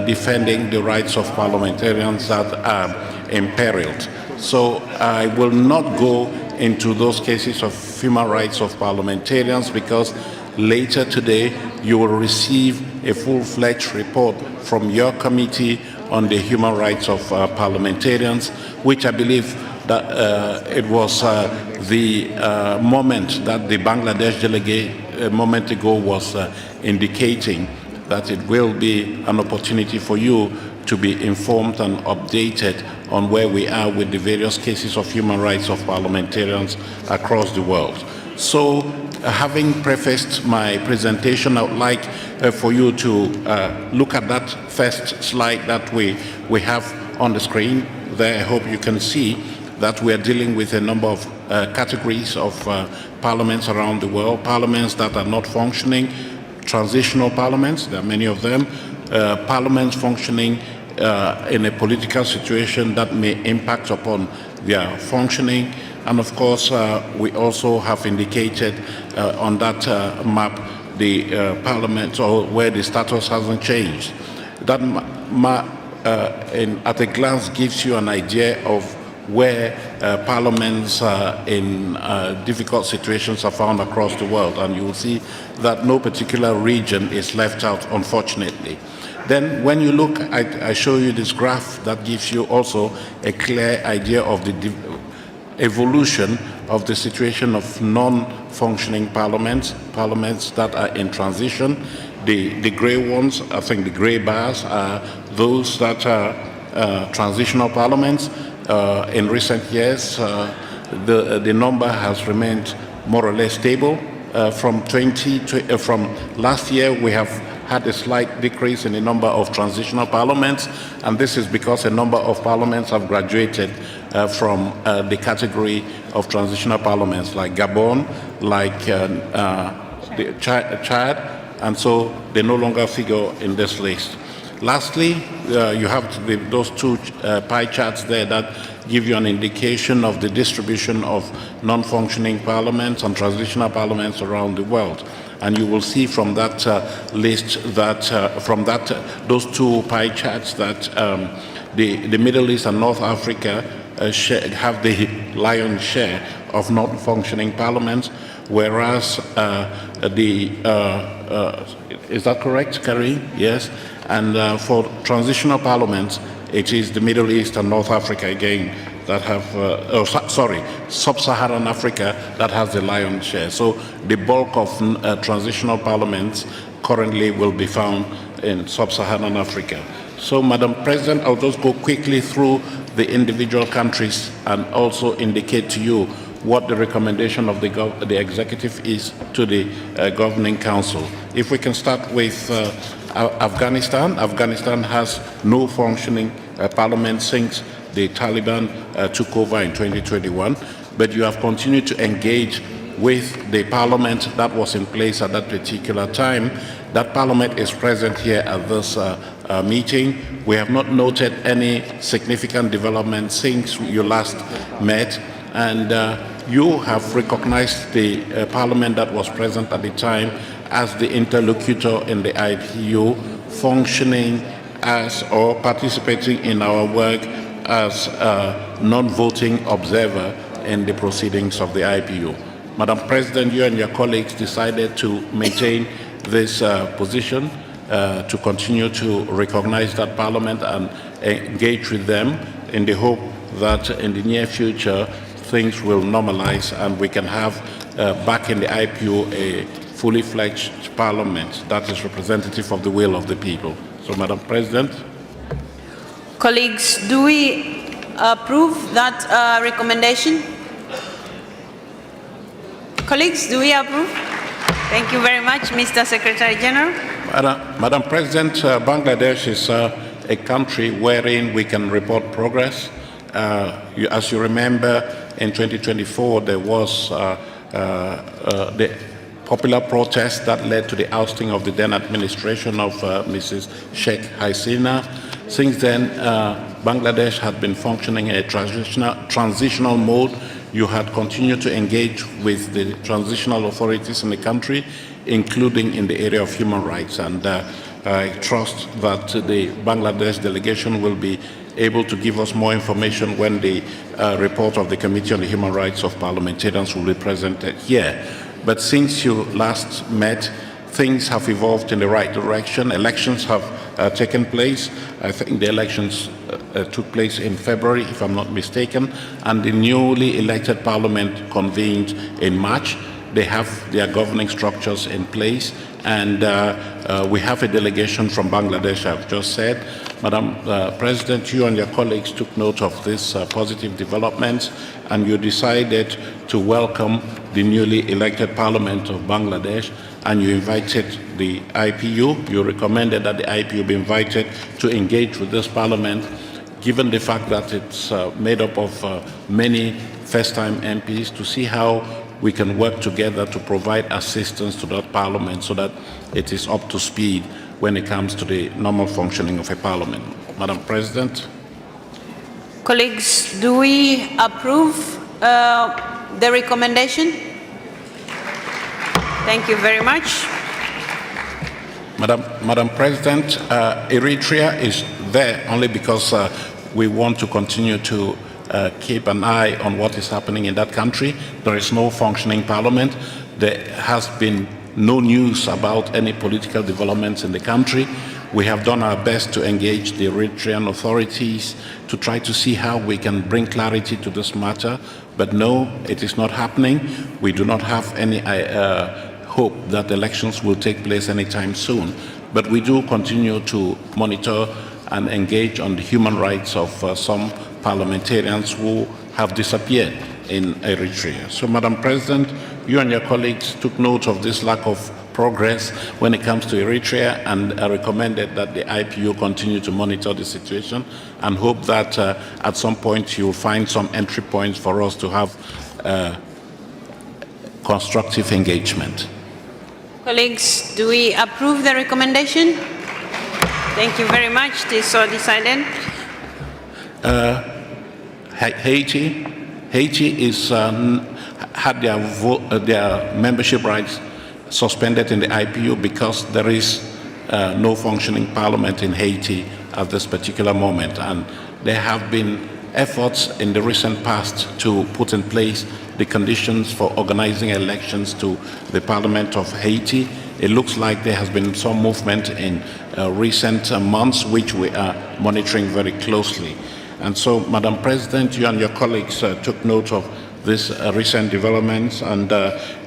defending the rights of parliamentarians that are imperiled. So I will not go into those cases of human rights of parliamentarians, because later today you will receive a full-fledged report from your committee on the human rights of parliamentarians, which I believe that it was the moment that the Bangladesh delegate a moment ago was indicating that it will be an opportunity for you to be informed and updated on where we are with the various cases of human rights of parliamentarians across the world. So, having prefaced my presentation, I would like for you to look at that first slide that we have on the screen. There, I hope you can see that we are dealing with a number of categories of parliaments around the world, parliaments that are not functioning, transitional parliaments, there are many of them, parliaments functioning in a political situation that may impact upon their functioning. And of course, we also have indicated on that map the parliament, or where the status hasn't changed. That map at a glance gives you an idea of where parliaments in difficult situations are found across the world, and you will see that no particular region is left out, unfortunately. Then when you look, I show you this graph that gives you also a clear idea of the evolution of the situation of non-functioning parliaments, parliaments that are in transition. The gray ones, I think the gray bars, are those that are transitional parliaments. In recent years, the number has remained more or less stable. From last year, we have had a slight decrease in the number of transitional parliaments, and this is because a number of parliaments have graduated from the category of transitional parliaments, like Gabon, like Chad, and so they no longer figure in this list. Lastly, you have those two pie charts there that give you an indication of the distribution of non-functioning parliaments and transitional parliaments around the world. And you will see from that list that, those two pie charts, that the Middle East and North Africa have the lion's share of non-functioning parliaments, whereas is that correct, Karim? Yes. And for transitional parliaments, it is the Middle East and North Africa again that have, Sub-Saharan Africa that has the lion's share. So the bulk of transitional parliaments currently will be found in Sub-Saharan Africa. So, Madam President, I'll just go quickly through the individual countries and also indicate to you what the recommendation of the executive is to the governing council. If we can start with Afghanistan. Afghanistan has no functioning parliament since the Taliban took over in 2021, but you have continued to engage with the parliament that was in place at that particular time. That parliament is present here at this meeting. We have not noted any significant development since you last met, and you have recognized the parliament that was present at the time as the interlocutor in the IPU, functioning as or participating in our work as a non-voting observer in the proceedings of the IPU. Madam President, you and your colleagues decided to maintain this position, to continue to recognize that parliament and engage with them in the hope that in the near future things will normalize and we can have back in the IPU a fully fledged parliament that is representative of the will of the people. So, Madam President. Colleagues, do we approve that recommendation? Colleagues, do we approve? Thank you very much, Mr. Secretary General. Madam President, Bangladesh is a country wherein we can report progress. As you remember, in 2024, there was the popular protest that led to the ousting of the then administration of Mrs. Sheikh Hasina. Since then, Bangladesh had been functioning in a transitional mode. You had continued to engage with the transitional authorities in the country, including in the area of human rights. And I trust that the Bangladesh delegation will be able to give us more information when the report of the Committee on the Human Rights of Parliamentarians will be presented here. But since you last met, things have evolved in the right direction. Elections have taken place. I think the elections took place in February, if I'm not mistaken, and the newly elected parliament convened in March. They have their governing structures in place, and we have a delegation from Bangladesh, I've just said. Madam President, you and your colleagues took note of this positive developments, and you decided to welcome the newly elected parliament of Bangladesh, and you invited the IPU. You recommended that the IPU be invited to engage with this parliament, given the fact that it's made up of many first-time MPs, to see how we can work together to provide assistance to that parliament so that it is up to speed when it comes to the normal functioning of a parliament. Madam President. Colleagues, do we approve the recommendation? Thank you very much. Madam President, Eritrea is there only because we want to continue to keep an eye on what is happening in that country. There is no functioning parliament. There has been no news about any political developments in the country. We have done our best to engage the Eritrean authorities to try to see how we can bring clarity to this matter. But no, it is not happening. We do not have any hope that elections will take place anytime soon. But we do continue to monitor and engage on the human rights of some parliamentarians who have disappeared in Eritrea. So, Madam President, you and your colleagues took note of this lack of progress when it comes to Eritrea, and recommended that the IPU continue to monitor the situation and hope that at some point you'll find some entry points for us to have constructive engagement. Colleagues, do we approve the recommendation? Thank you very much. It is so decided. Haiti is had their membership rights suspended in the IPU because there is no functioning parliament in Haiti at this particular moment, and there have been efforts in the recent past to put in place the conditions for organizing elections to the Parliament of Haiti. It looks like there has been some movement in recent months, which we are monitoring very closely. And so, Madam President, you and your colleagues took note of these recent developments, and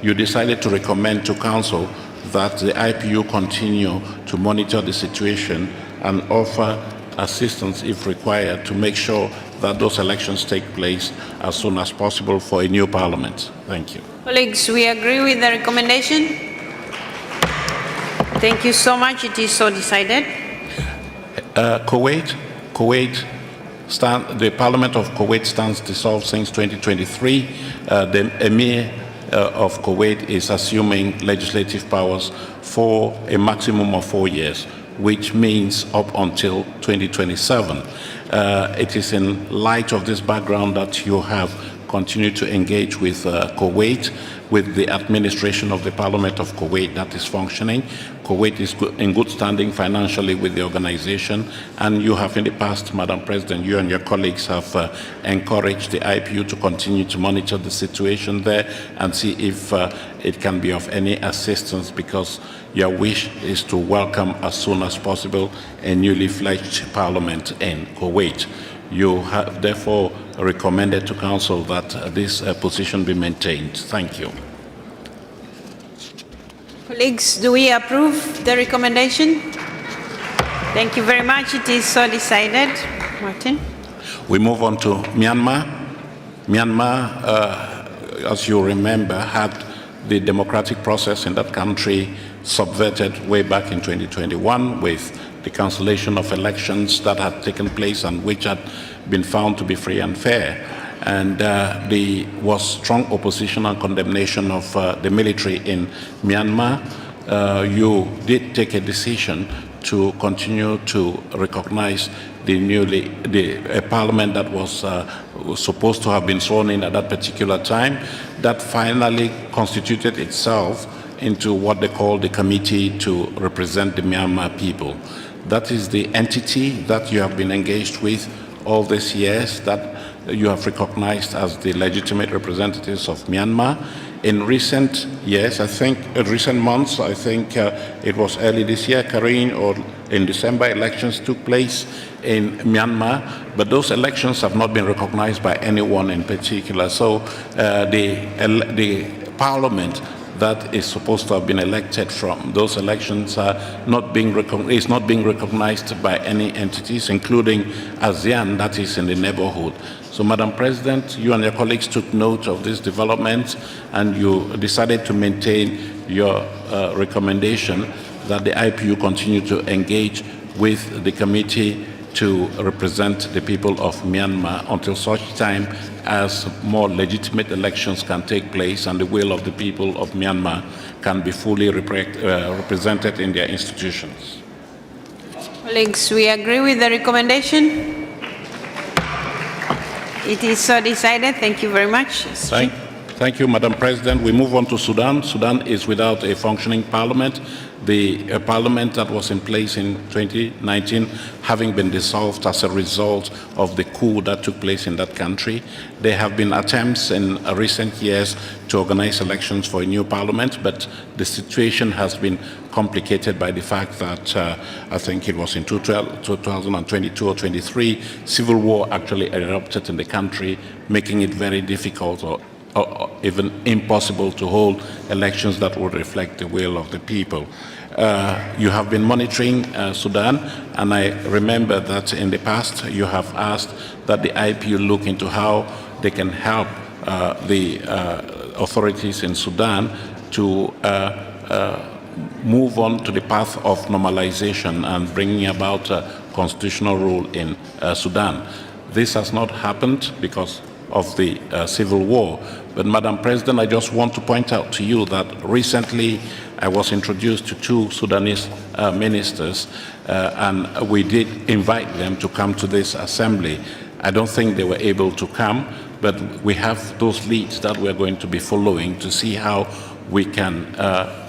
you decided to recommend to Council that the IPU continue to monitor the situation and offer assistance if required to make sure that those elections take place as soon as possible for a new parliament. Thank you. Colleagues, we agree with the recommendation. Thank you so much. It is so decided. Kuwait, the Parliament of Kuwait stands dissolved since 2023. The Emir of Kuwait is assuming legislative powers for a maximum of 4 years, which means up until 2027. It is in light of this background that you have continued to engage with Kuwait, with the administration of the Parliament of Kuwait that is functioning. Kuwait is in good standing financially with the organization, and you have in the past, Madam President, you and your colleagues have encouraged the IPU to continue to monitor the situation there and see if it can be of any assistance, because your wish is to welcome as soon as possible a newly fledged parliament in Kuwait. You have therefore recommended to Council that this position be maintained. Thank you. Colleagues, do we approve the recommendation? Thank you very much. It is so decided. Martin? We move on to Myanmar. Myanmar, as you remember, had the democratic process in that country subverted way back in 2021 with the cancellation of elections that had taken place and which had been found to be free and fair. And there was strong opposition and condemnation of the military in Myanmar. You did take a decision to continue to recognize the parliament that was supposed to have been sworn in at that particular time, that finally constituted itself into what they call the Committee to Represent the Myanmar People. That is the entity that you have been engaged with all these years, that you have recognized as the legitimate representatives of Myanmar. In recent years, recent months, I think it was early this year, Karine, or in December, elections took place in Myanmar, but those elections have not been recognized by anyone in particular. So the parliament that is supposed to have been elected from those elections is not being recognized by any entities, including ASEAN, that is in the neighborhood. So, Madam President, you and your colleagues took note of these developments, and you decided to maintain your recommendation that the IPU continue to engage with the committee to represent the people of Myanmar until such time as more legitimate elections can take place and the will of the people of Myanmar can be fully represented in their institutions. Colleagues, we agree with the recommendation. It is so decided. Thank you very much. Thank you, Madam President. We move on to Sudan. Sudan is without a functioning parliament. The parliament that was in place in 2019 having been dissolved as a result of the coup that took place in that country. There have been attempts in recent years to organize elections for a new parliament, but the has been complicated by the fact that I think it was in 2022 or 23, civil war actually erupted in the country, making it very difficult or even impossible to hold elections that would reflect the will of the people. You have been monitoring Sudan, and I remember that in the past you have asked that the IPU look into how they can help the authorities in Sudan to move on to the path of normalization and bringing about constitutional rule in Sudan. This has not happened because of the civil war. But Madam President, I just want to point out to you that recently I was introduced to 2 Sudanese ministers and we did invite them to come to this assembly. I don't think they were able to come, but we have those leads that we're going to be following to see how we can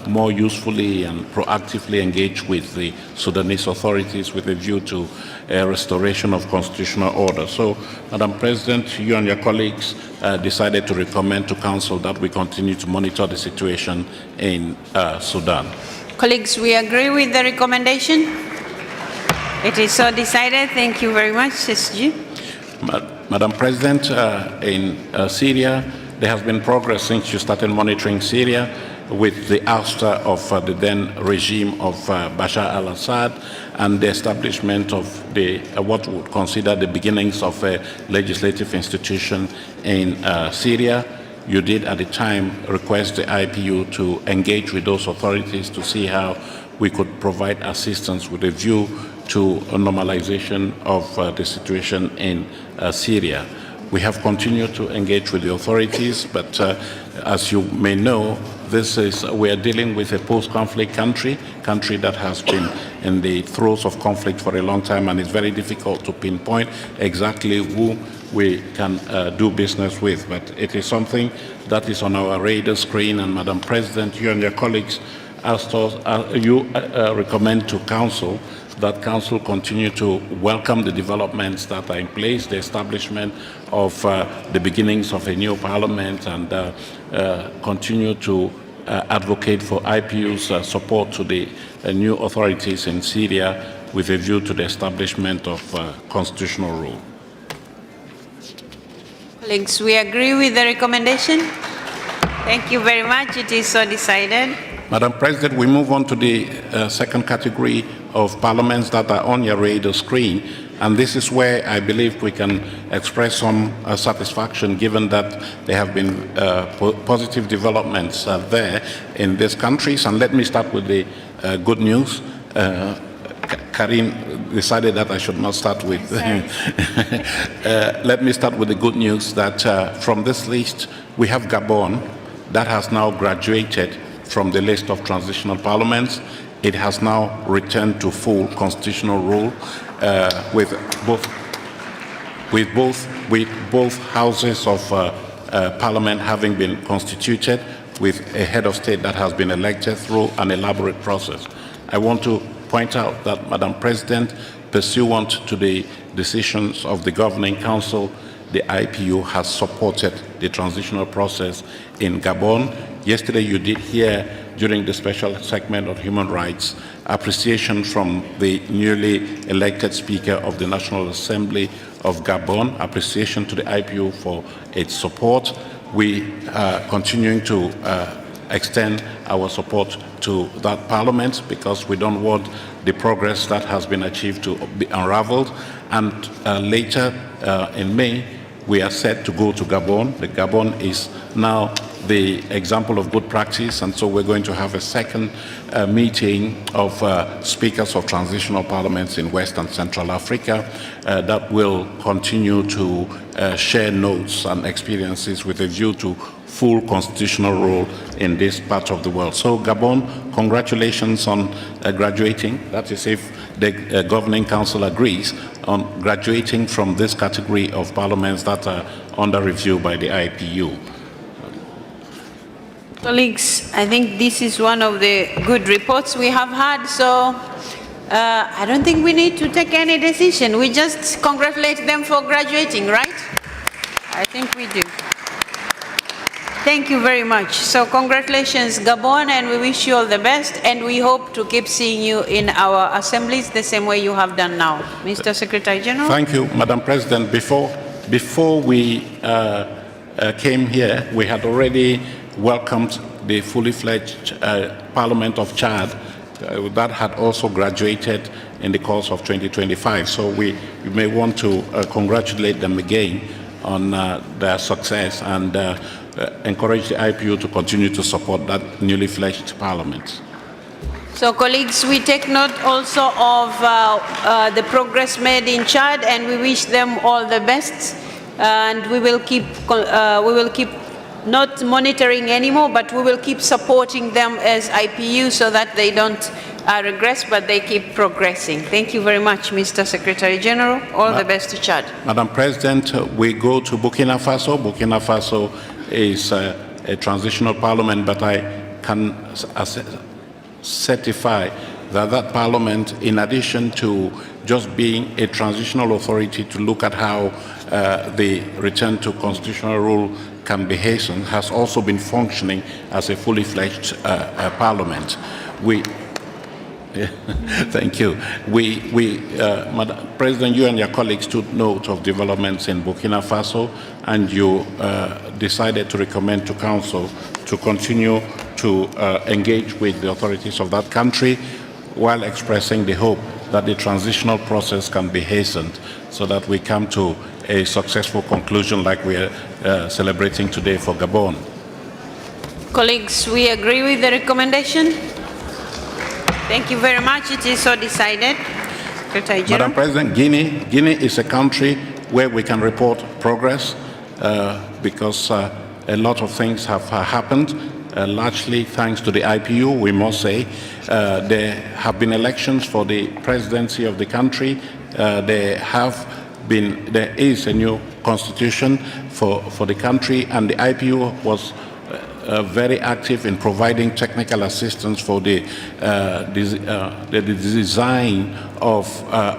more usefully and proactively engage with the Sudanese authorities with a view to restoration of constitutional order. So, Madam President, you and your colleagues decided to recommend to Council that we continue to monitor the situation in Sudan. Colleagues, we agree with the recommendation. It is so decided. Thank you very much, SG. Madam President, in Syria, there has been progress since you started monitoring Syria with the ouster of the then regime of Bashar al-Assad and the establishment of what we would consider the beginnings of a legislative institution in Syria. You did at the time request the IPU to engage with those authorities to see how we could provide assistance with a view to a normalization of the situation in Syria. We have continued to engage with the authorities, but as you may know, we are dealing with a post-conflict country that has been in the throes of conflict for a long time, and it's very difficult to pinpoint exactly who we can do business with. But it is something that is on our radar screen, and Madam President, you and your colleagues recommend to Council that Council continue to welcome the developments that are in place, the establishment of the beginnings of a new parliament, and continue to advocate for IPU's support to the new authorities in Syria with a view to the establishment of constitutional rule. Colleagues, we agree with the recommendation. Thank you very much. It is so decided. Madam President, we move on to the second category of parliaments that are on your radar screen. And this is where I believe we can express some satisfaction, given that there have been positive developments there in these countries. And let me start with the good news. Karim decided that I should not start with. Let me start with the good news that from this list, we have Gabon that has now graduated from the list of transitional parliaments. It has now returned to full constitutional rule with both houses of parliament having been constituted, with a head of state that has been elected through an elaborate process. I want to point out that, Madam President, pursuant to the decisions of the Governing Council, the IPU has supported the transitional process in Gabon. Yesterday, you did hear during the special segment on human rights appreciation from the newly elected Speaker of the National Assembly of Gabon, appreciation to the IPU for its support. We are continuing to extend our support to that parliament because we don't want the progress that has been achieved to be unraveled. And later in May, we are set to go to Gabon. The Gabon is now the example of good practice, and so we're going to have a second meeting of speakers of transitional parliaments in West and Central Africa that will continue to share notes and experiences with a view to full constitutional rule in this part of the world. So Gabon, congratulations on graduating. That is, if the Governing Council agrees on graduating from this category of parliaments that are under review by the IPU. Colleagues, I think this is one of the good reports we have had, so I don't think we need to take any decision. We just congratulate them for graduating, right? I think we do. Thank you very much. So congratulations, Gabon, and we wish you all the best, and we hope to keep seeing you in our assemblies the same way you have done now. Mr. Secretary General. Thank you, Madam President. Before we came here, we had already welcomed the fully fledged Parliament of Chad that had also graduated in the course of 2025. So we may want to congratulate them again on their success and encourage the IPU to continue to support that newly fledged Parliament. So, colleagues, we take note also of the progress made in Chad, and we wish them all the best. And we will keep not monitoring anymore, but we will keep supporting them as IPU so that they don't regress, but they keep progressing. Thank you very much, Mr. Secretary General. All the best to Chad. Madam President, we go to Burkina Faso. Burkina Faso is a transitional parliament, but I can certify that that parliament, in addition to just being a transitional authority to look at how the return to constitutional rule can be hastened, has also been functioning as a fully fledged parliament. Yeah. Thank you. Madam President, you and your colleagues took note of developments in Burkina Faso, and you decided to recommend to Council to continue to engage with the authorities of that country while expressing the hope that the transitional process can be hastened so that we come to a successful conclusion like we are celebrating today for Gabon. Colleagues, we agree with the recommendation. Thank you very much. It is so decided. Secretary General. Madam President, Guinea is a country where we can report progress because a lot of things have happened, largely thanks to the IPU, we must say. There have been elections for the presidency of the country. There is a new constitution for the country, and the IPU was very active in providing technical assistance for the design of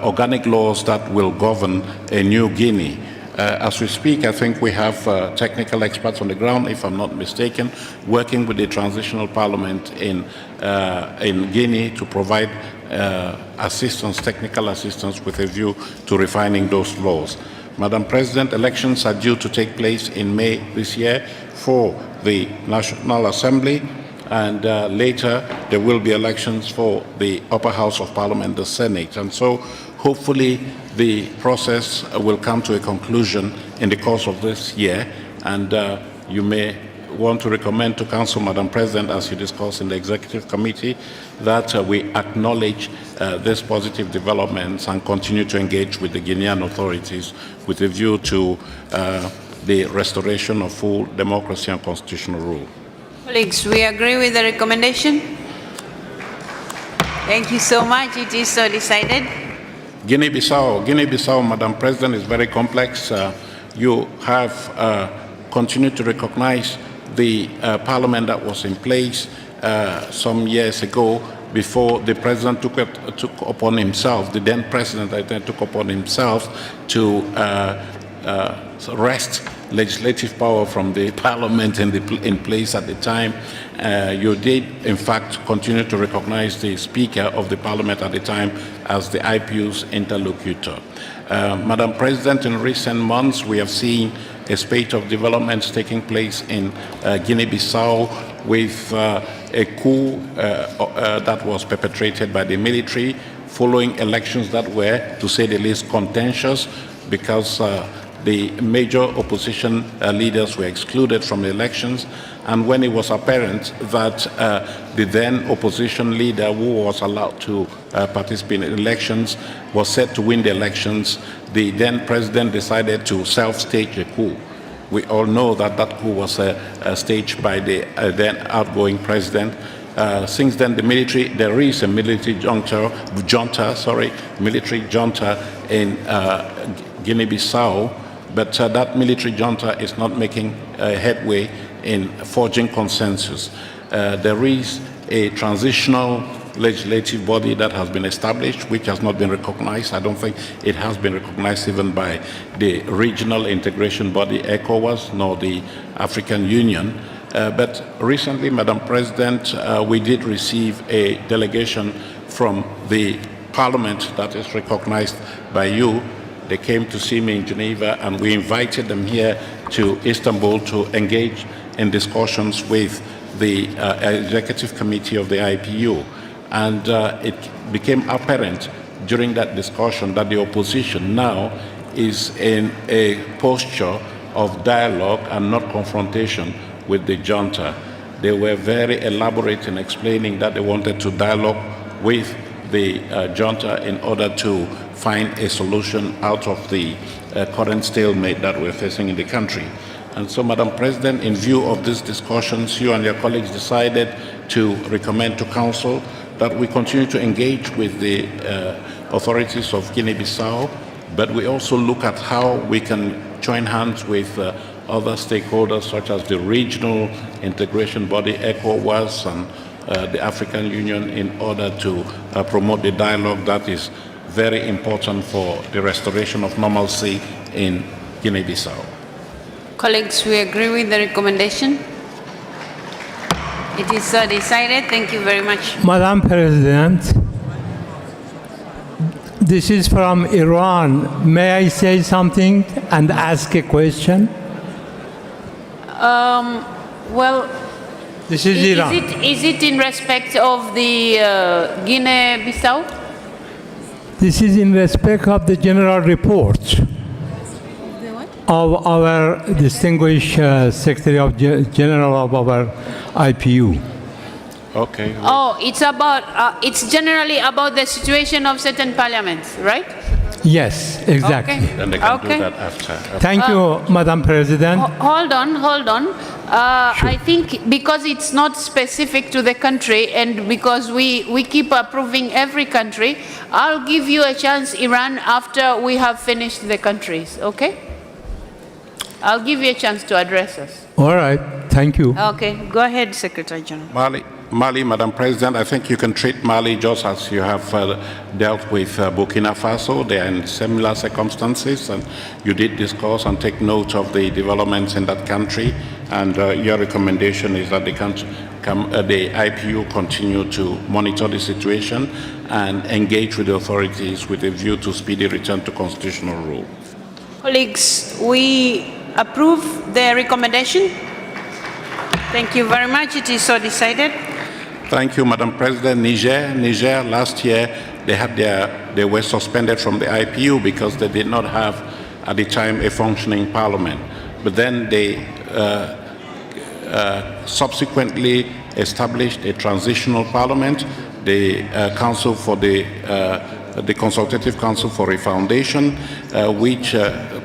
organic laws that will govern a new Guinea. As we speak, I think we have technical experts on the ground, if I'm not mistaken, working with the transitional parliament in Guinea to provide assistance, technical assistance with a view to refining those laws. Madam President, elections are due to take place in May this year for the National Assembly, and later there will be elections for the upper house of parliament, the Senate. And so hopefully the process will come to a conclusion in the course of this year, and you may want to recommend to Council, Madam President, as you discussed in the Executive Committee, that we acknowledge these positive developments and continue to engage with the Guinean authorities with a view to the restoration of full democracy and constitutional rule. Colleagues, we agree with the recommendation. Thank you so much. It is so decided. Guinea-Bissau, Madam President, is very complex. You have continued to recognize the parliament that was in place some years ago before the president took upon himself, the then president took upon himself to wrest legislative power from the parliament in place at the time. You did, in fact, continue to recognize the Speaker of the Parliament at the time as the IPU's interlocutor. Madam President, in recent months, we have seen a spate of developments taking place in Guinea-Bissau with a coup that was perpetrated by the military following elections that were, to say the least, contentious because the major opposition leaders were excluded from the elections, and when it was apparent that the then opposition leader who was allowed to participate in elections was set to win the elections, the then president decided to self-stage a coup. We all know that that coup was staged by the then outgoing president. Since then, there is a military junta in Guinea-Bissau, but that military junta is not making headway in forging consensus. There is a transitional legislative body that has been established, which has not been recognized. I don't think it has been recognized even by the regional integration body, ECOWAS, nor the African Union. But recently, Madam President, we did receive a delegation from the parliament that is recognized by you. They came to see me in Geneva, and we invited them here to Istanbul to engage in discussions with the Executive Committee of the IPU. And it became apparent during that discussion that the opposition now is in a posture of dialogue and not confrontation with the junta. They were very elaborate in explaining that they wanted to dialogue with the junta in order to find a solution out of the current stalemate that we're facing in the country. And so, Madam President, in view of these discussions, you and your colleagues decided to recommend to Council that we continue to engage with the authorities of Guinea-Bissau, but we also look at how we can join hands with other stakeholders such as the regional integration body, ECOWAS, and the African Union in order to promote the dialogue that is very important for the restoration of normalcy in Guinea-Bissau. Colleagues, we agree with the recommendation. It is decided. Thank you very much. Madam President, This is from Iran. May I say something and ask a question? Well, This is Iran. is it in respect of the Guinea-Bissau? This is in respect of the general report of our distinguished Secretary of General of our IPU. Okay. Oh, it's generally about the situation of certain parliaments, right? Yes, exactly. Okay. Then they can Okay. do that after. Thank you, Madam President. Hold on. I think because it's not specific to the country and because we keep approving every country, I'll give you a chance, Iran, after we have finished the countries, okay? I'll give you a chance to address us. All right, thank you. Okay, go ahead, Secretary General. Mali, Madam President, I think you can treat Mali just as you have dealt with Burkina Faso. They are in similar circumstances, and you did discuss and take note of the developments in that country. And your recommendation is that the IPU continue to monitor the situation and engage with the authorities with a view to speedy return to constitutional rule. Colleagues, we approve the recommendation. Thank you very much. It is so decided. Thank you, Madam President. Niger last year, they were suspended from the IPU because they did not have, at the time, a functioning parliament. But then they subsequently established a transitional parliament, the Council for the Consultative Council for a Foundation, which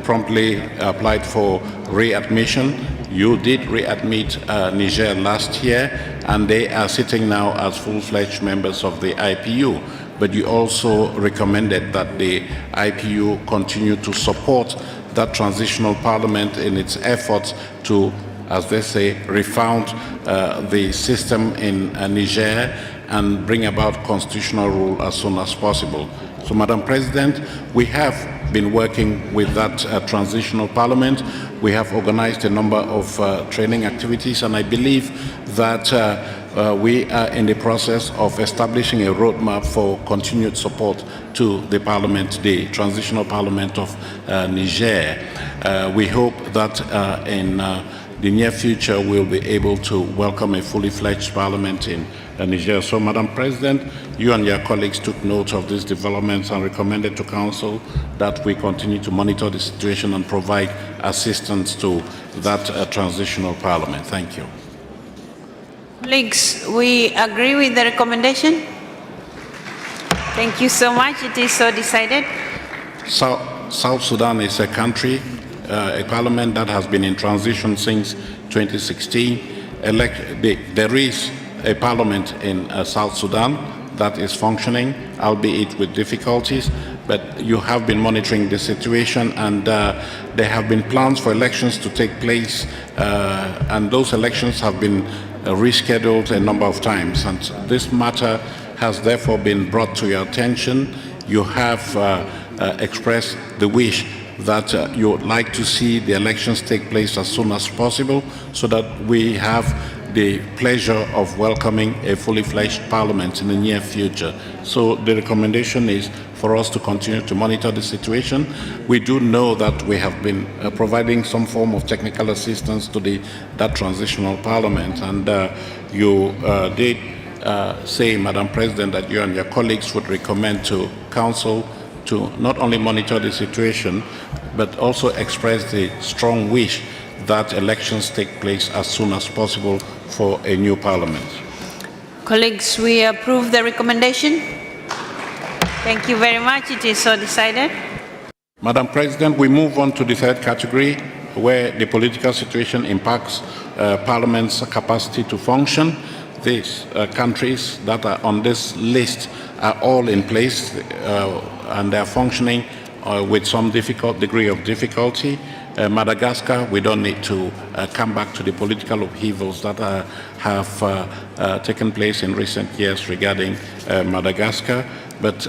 promptly applied for readmission. You did readmit Niger last year, and they are sitting now as full-fledged members of the IPU. But you also recommended that the IPU continue to support that transitional parliament in its efforts to, as they say, refound the system in Niger and bring about constitutional rule as soon as possible. So, Madam President, we have been working with that transitional parliament. We have organized a number of training activities, and I believe that we are in the process of establishing a roadmap for continued support to the parliament, the transitional parliament of Niger. We hope that in the near future we'll be able to welcome a fully fledged parliament in Niger. So, Madam President, you and your colleagues took note of these developments and recommended to Council that we continue to monitor the situation and provide assistance to that transitional parliament. Thank you. Colleagues, we agree with the recommendation. Thank you so much. It is so decided. South Sudan is a country, a parliament that has been in transition since 2016. There is a parliament in South Sudan that is functioning, albeit with difficulties, but you have been monitoring the situation, and there have been plans for elections to take place, and those elections have been rescheduled a number of times, and this matter has therefore been brought to your attention. You have expressed the wish that you would like to see the elections take place as soon as possible so that we have the pleasure of welcoming a fully fledged parliament in the near future. So the recommendation is for us to continue to monitor the situation. We do know that we have been providing some form of technical assistance to that transitional parliament, and you did say, Madam President, that you and your colleagues would recommend to Council to not only monitor the situation, but also express the strong wish that elections take place as soon as possible for a new parliament. Colleagues, we approve the recommendation. Thank you very much. It is so decided. Madam President, we move on to the third category, where the political situation impacts Parliament's capacity to function. These countries that are on this list are all in place and they are functioning with some degree of difficulty. Madagascar, we don't need to come back to the political upheavals that have taken place in recent years regarding Madagascar, but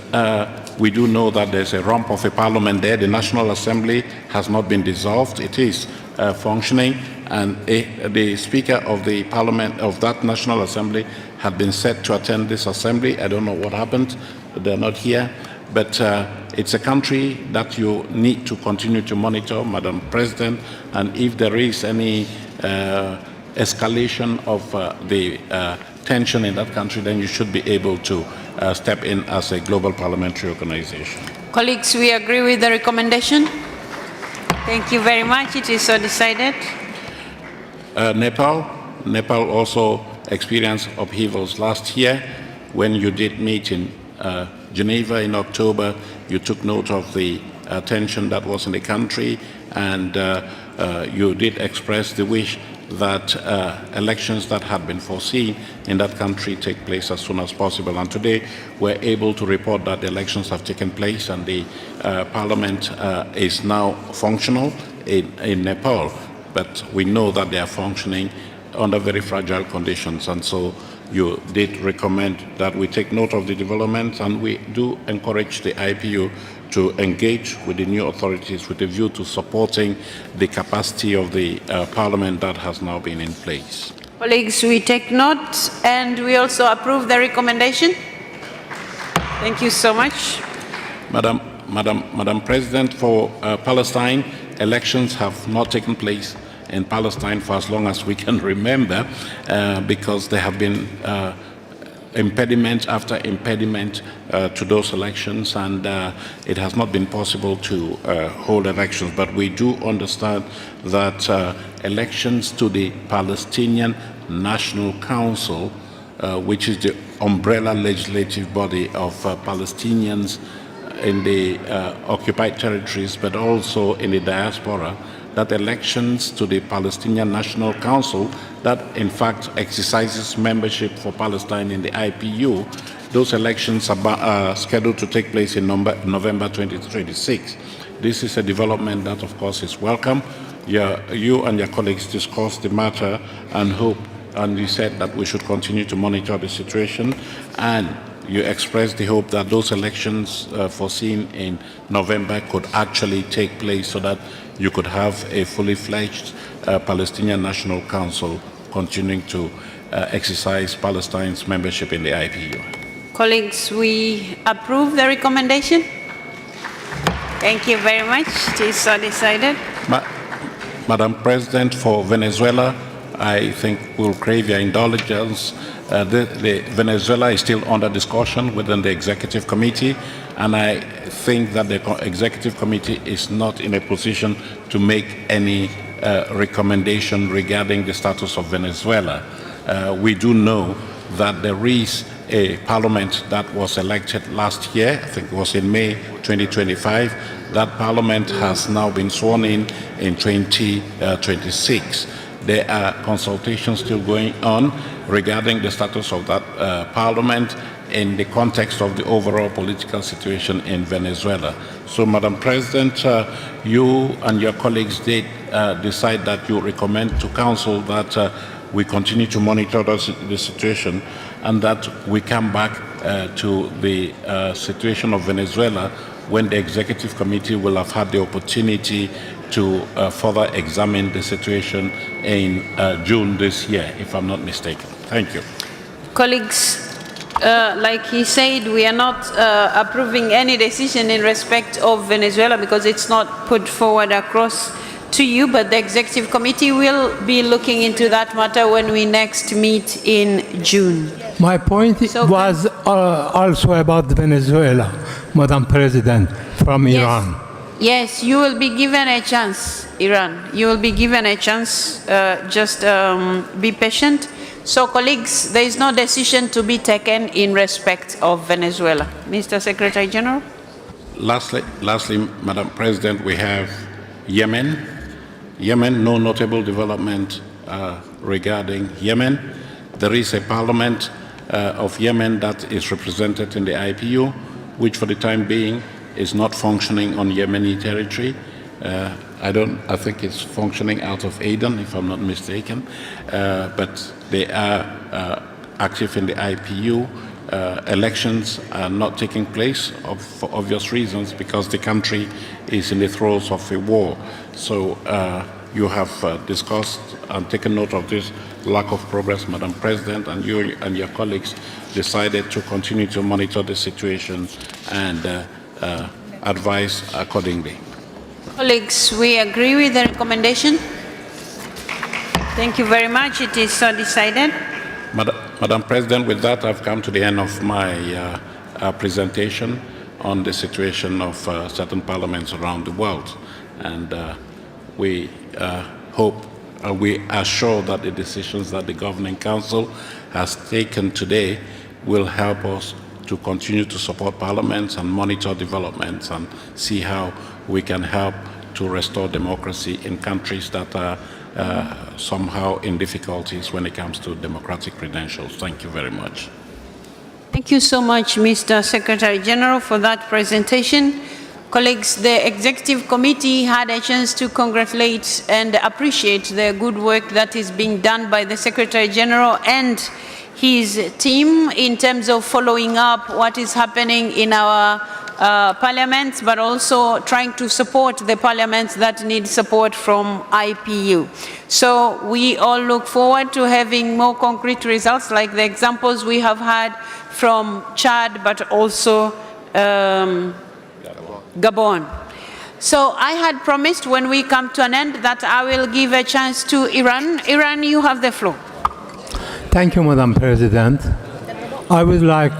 we do know that there's a rump of a parliament there. The National Assembly has not been dissolved. It is functioning, and the Speaker of the Parliament of that National Assembly had been set to attend this assembly. I don't know what happened. They're not here. But it's a country that you need to continue to monitor, Madam President, and if there is any escalation of the tension in that country, then you should be able to step in as a global parliamentary organization. Colleagues, we agree with the recommendation. Thank you very much. It is so decided. Nepal also experienced upheavals last year. When you did meet in Geneva in October, you took note of the tension that was in the country, and you did express the wish that elections that had been foreseen in that country take place as soon as possible. And today we're able to report that the elections have taken place and the parliament is now functional in Nepal. But we know that they are functioning under very fragile conditions, and so you did recommend that we take note of the developments, and we do encourage the IPU to engage with the new authorities with a view to supporting the capacity of the parliament that has now been in place. Colleagues, we take note and we also approve the recommendation. Thank you so much. Madam President, for Palestine, elections have not taken place in Palestine for as long as we can remember, because there have been impediment after impediment to those elections, and it has not been possible to hold elections. But we do understand that elections to the Palestinian National Council, which is the umbrella legislative body of Palestinians in the occupied territories, but also in the diaspora, that elections to the Palestinian National Council, that in fact exercises membership for Palestine in the IPU, those elections are scheduled to take place in November 2026. This is a development that, of course, is welcome. You and your colleagues discussed the matter and you said that we should continue to monitor the situation, and you expressed the hope that those elections foreseen in November could actually take place so that you could have a fully fledged Palestinian National Council continuing to exercise Palestine's membership in the IPU. Colleagues, we approve the recommendation. Thank you very much. It is so decided. Madam President, for Venezuela, I think we'll crave your indulgence. The Venezuela is still under discussion within the Executive Committee, and I think that the Executive Committee is not in a position to make any recommendation regarding the status of Venezuela. We do know that there is a parliament that was elected last year, I think it was in May 2025. That parliament has now been sworn in 2026. There are consultations still going on regarding the status of that parliament in the context of the overall political situation in Venezuela. So, Madam President, you and your colleagues did decide that you recommend to Council that we continue to monitor the situation and that we come back to the situation of Venezuela when the Executive Committee will have had the opportunity to further examine the situation in June this year, if I'm not mistaken. Thank you. Colleagues, like he said, we are not approving any decision in respect of Venezuela because it's not put forward across to you, but the Executive Committee will be looking into that matter when we next meet in June. My point was also about Venezuela, Madam President, from Iran. Yes, you will be given a chance, Iran. You will be given a chance. Just be patient. So, colleagues, there is no decision to be taken in respect of Venezuela. Mr. Secretary General. Lastly, Madam President, we have Yemen. Yemen, no notable development regarding Yemen. There is a parliament of Yemen that is represented in the IPU, which for the time being is not functioning on Yemeni territory. I think it's functioning out of Aden, if I'm not mistaken. But they are active in the IPU. Elections are not taking place for obvious reasons because the country is in the throes of a war. So you have discussed and taken note of this lack of progress, Madam President, and you and your colleagues decided to continue to monitor the situation and advise accordingly. Colleagues, we agree with the recommendation. Thank you very much. It is so decided. Madam President, with that, I've come to the end of my presentation on the situation of certain parliaments around the world. And we hope, we are sure that the decisions that the Governing Council has taken today will help us to continue to support parliaments and monitor developments and see how we can help to restore democracy in countries that are somehow in difficulties when it comes to democratic credentials. Thank you very much. Thank you so much, Mr. Secretary General, for that presentation. Colleagues, the Executive Committee had a chance to congratulate and appreciate the good work that is being done by the Secretary General and his team in terms of following up what is happening in our parliaments, but also trying to support the parliaments that need support from IPU. So we all look forward to having more concrete results like the examples we have had from Chad, but also Gabon. So I had promised when we come to an end that I will give a chance to Iran. Iran, you have the floor. Thank you, Madam President. I would like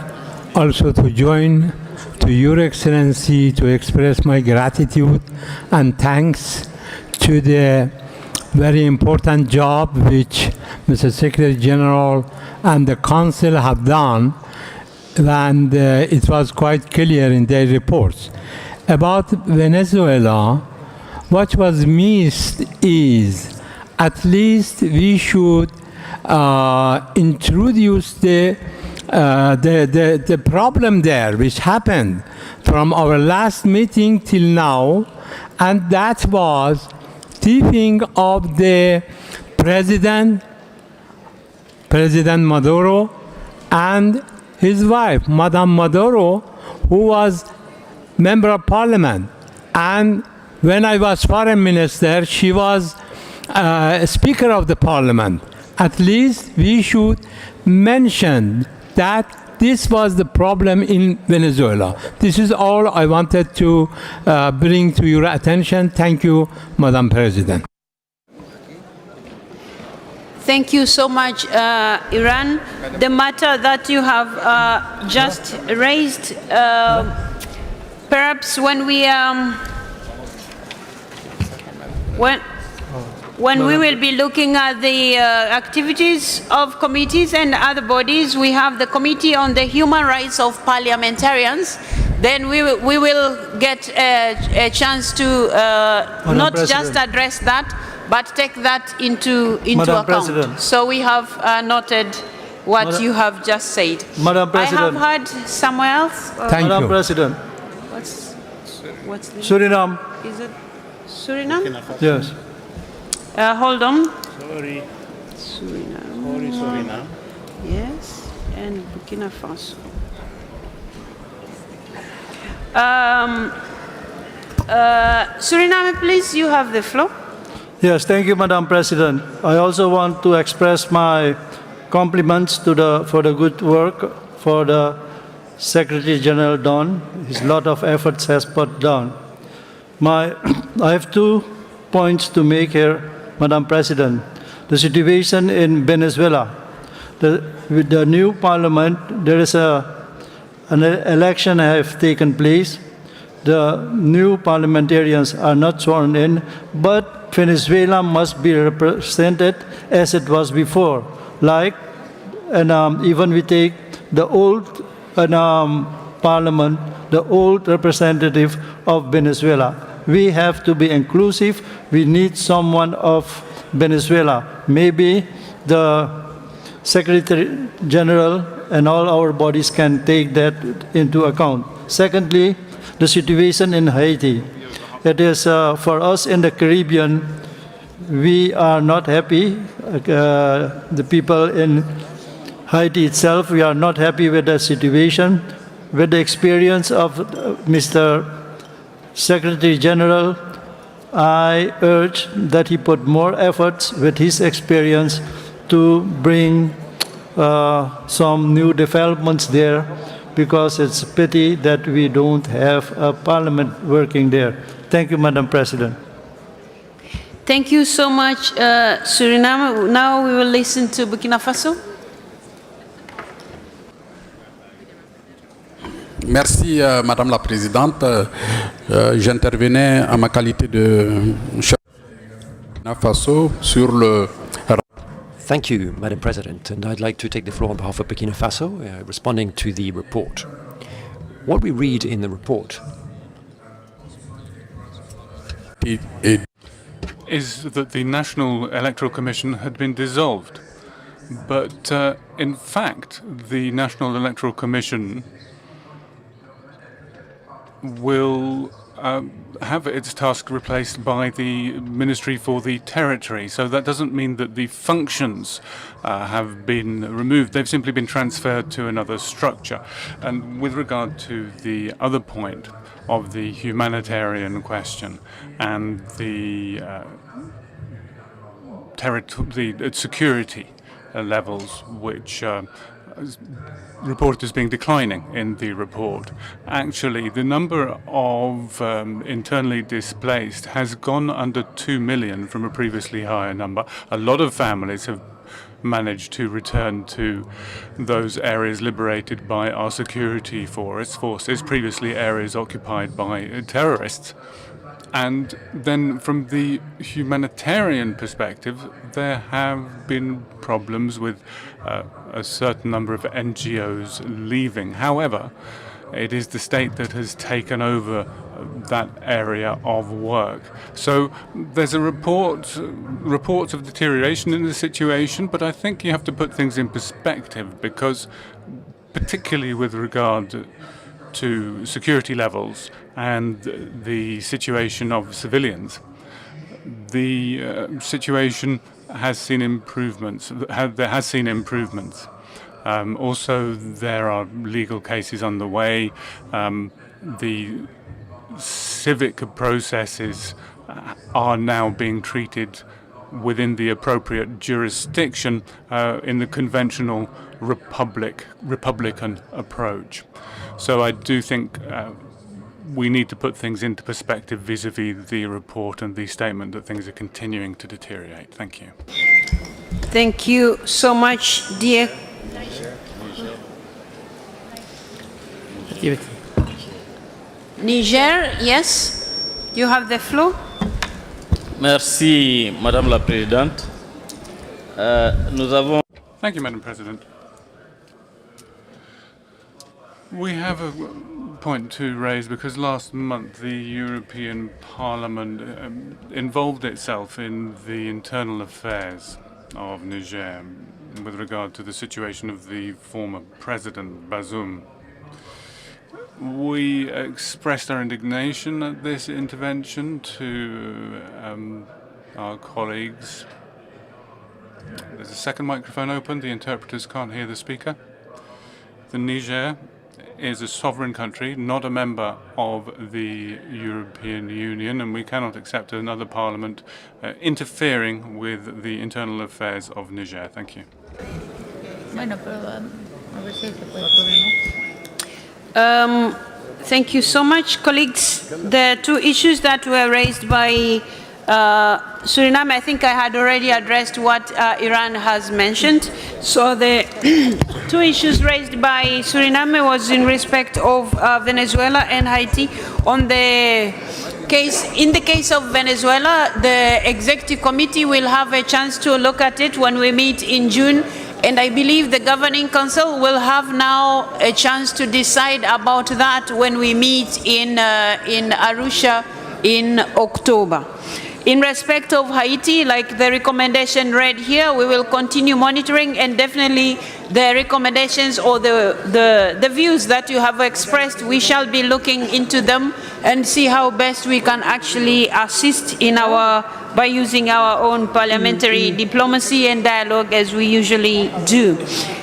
also to join to Your Excellency to express my gratitude and thanks to the very important job which Mr. Secretary General and the Council have done, and it was quite clear in their reports. About Venezuela, what was missed is at least we should introduce the problem there which happened from our last meeting till now, and that was tipping of the President Maduro and his wife, Madame Maduro, who was Member of Parliament. And when I was Foreign Minister, she was Speaker of the Parliament. At least we should mention that this was the problem in Venezuela. This is all I wanted to bring to your attention. Thank you, Madam President. Thank you so much, Iran. The matter that you have just raised, perhaps when we will be looking at the activities of committees and other bodies, we have the Committee on the Human Rights of Parliamentarians. Then we will get a chance to not just address that, but take that into account. President. So we have noted what you have just said. Madam President. I have heard somewhere else. Thank Madam you. President. What's the Suriname. Is it Suriname? Yes. Hold on. Sorry. Suriname. Suriname. Yes, and Burkina Faso. Suriname, please, you have the floor. Yes, thank you, Madam President. I also want to express my compliments for the good work for the Secretary General done. His lot of efforts has put down. I have 2 points to make here, Madam President. The situation in Venezuela. With the new parliament, there is an election have taken place. The new parliamentarians are not sworn in, but Venezuela must be represented as it was before. Like, and even we take the old parliament, the old representative of Venezuela. We have to be inclusive. We need someone of Venezuela. Maybe the Secretary General and all our bodies can take that into account. Secondly, the situation in Haiti. It is for us in the Caribbean, we are not happy. The people in Haiti itself, we are not happy with the situation. With the experience of Mr. Secretary General, I urge that he put more efforts with his experience to bring some new developments there. because it's a pity that we don't have a parliament working there. Thank you, Madam President. Thank you so much, Suriname. Now we will listen to Burkina Faso. Merci, Madame la Présidente. J'intervenais en ma qualité de chef de Burkina Faso sur le. Thank you, Madam President, and I'd like to take the floor on behalf of Burkina Faso, responding to the report. What we read in the report is that the National Electoral Commission had been dissolved. But in fact, the National Electoral Commission will have its task replaced by the Ministry for the Territory. So that doesn't mean that the functions have been removed. They've simply been transferred to another structure. And with regard to the other point of the humanitarian question and the security levels, which reported as being declining in the report. Actually, the number of internally displaced has gone under 2 million from a previously higher number. A lot of families have managed to return to those areas liberated by our security forces, previously areas occupied by terrorists. And then from the humanitarian perspective, there have been problems with a certain number of NGOs leaving. However, it is the state that has taken over that area of work. So there's reports of deterioration in the situation, but I think you have to put things in perspective, because particularly with regard to security levels and the situation of civilians, the situation has seen improvements. Also, there are legal cases underway. The civic processes are now being treated within the appropriate jurisdiction in the conventional Republican approach. So I do think we need to put things into perspective vis-à-vis the report and the statement that things are continuing to deteriorate. Thank you. Thank you so much, dear. Niger, yes, you have the floor. Merci, Madame la Présidente. Thank you, Madam President. We have a point to raise because last month the European Parliament involved itself in the internal affairs of Niger with regard to the situation of the former President Bazoum. We expressed our indignation at this intervention to our colleagues. There's a second microphone open. The interpreters can't hear the speaker. The Niger is a sovereign country, not a member of the European Union, and we cannot accept another parliament interfering with the internal affairs of Niger. Thank you. Thank you so much, colleagues. The two issues that were raised by Suriname, I think I had already addressed what Iran has mentioned. So the two issues raised by Suriname was in respect of Venezuela and Haiti. In the case of Venezuela, the executive committee will have a chance to look at it when we meet in June. And I believe the Governing Council will have now a chance to decide about that when we meet in Arusha in October. In respect of Haiti, like the recommendation read here, we will continue monitoring, and definitely the recommendations or the views that you have expressed, we shall be looking into them and see how best we can actually assist in by using our own parliamentary diplomacy and dialogue as we usually do.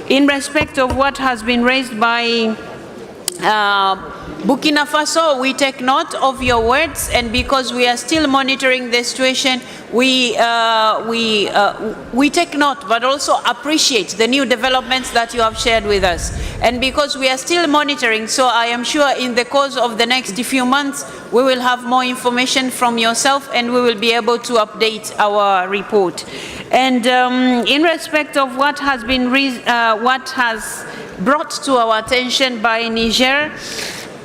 In respect of what has been raised by Burkina Faso, we take note of your words, and because we are still monitoring the situation, we take note, but also appreciate the new developments that you have shared with us. And because we are still monitoring, so I am sure in the course of the next few months, we will have more information from yourself, and we will be able to update our report. And in respect of what has been what has brought to our attention by Niger,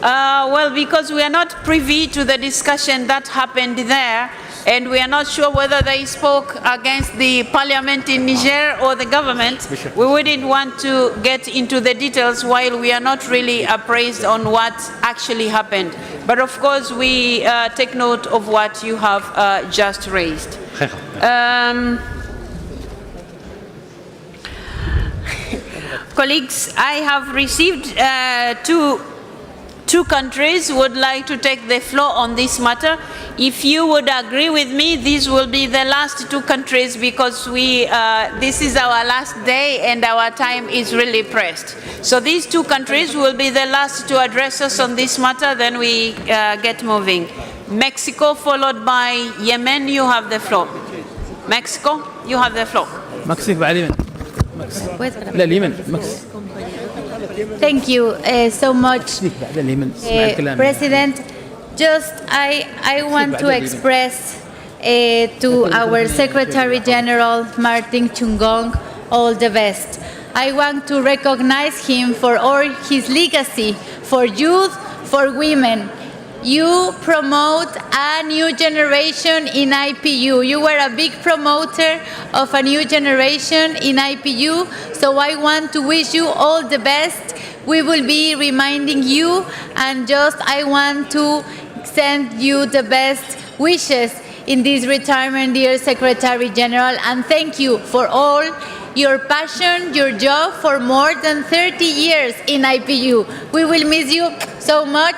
well, because we are not privy to the discussion that happened there, and we are not sure whether they spoke against the parliament in Niger or the government, we wouldn't want to get into the details while we are not really appraised on what actually happened. But of course, we take note of what you have just raised. Colleagues, I have received two countries who would like to take the floor on this matter. If you would agree with me, these will be the last two countries, because this is our last day and our time is really pressed. So these two countries will be the last to address us on this matter, then we get moving. Mexico, followed by Yemen. You have the floor. Mexico, you have the floor. Thank you so much, President. Just I want to express to our Secretary General Martin Chungong all the best. I want to recognize him for all his legacy for youth, for women. You promote a new generation in IPU. You were a big promoter of a new generation in IPU, so I want to wish you all the best. We will be reminding you, and just I want to send you the best wishes in this retirement, dear Secretary General, and thank you for all your passion, your job for more than 30 years in IPU. We will miss you so much.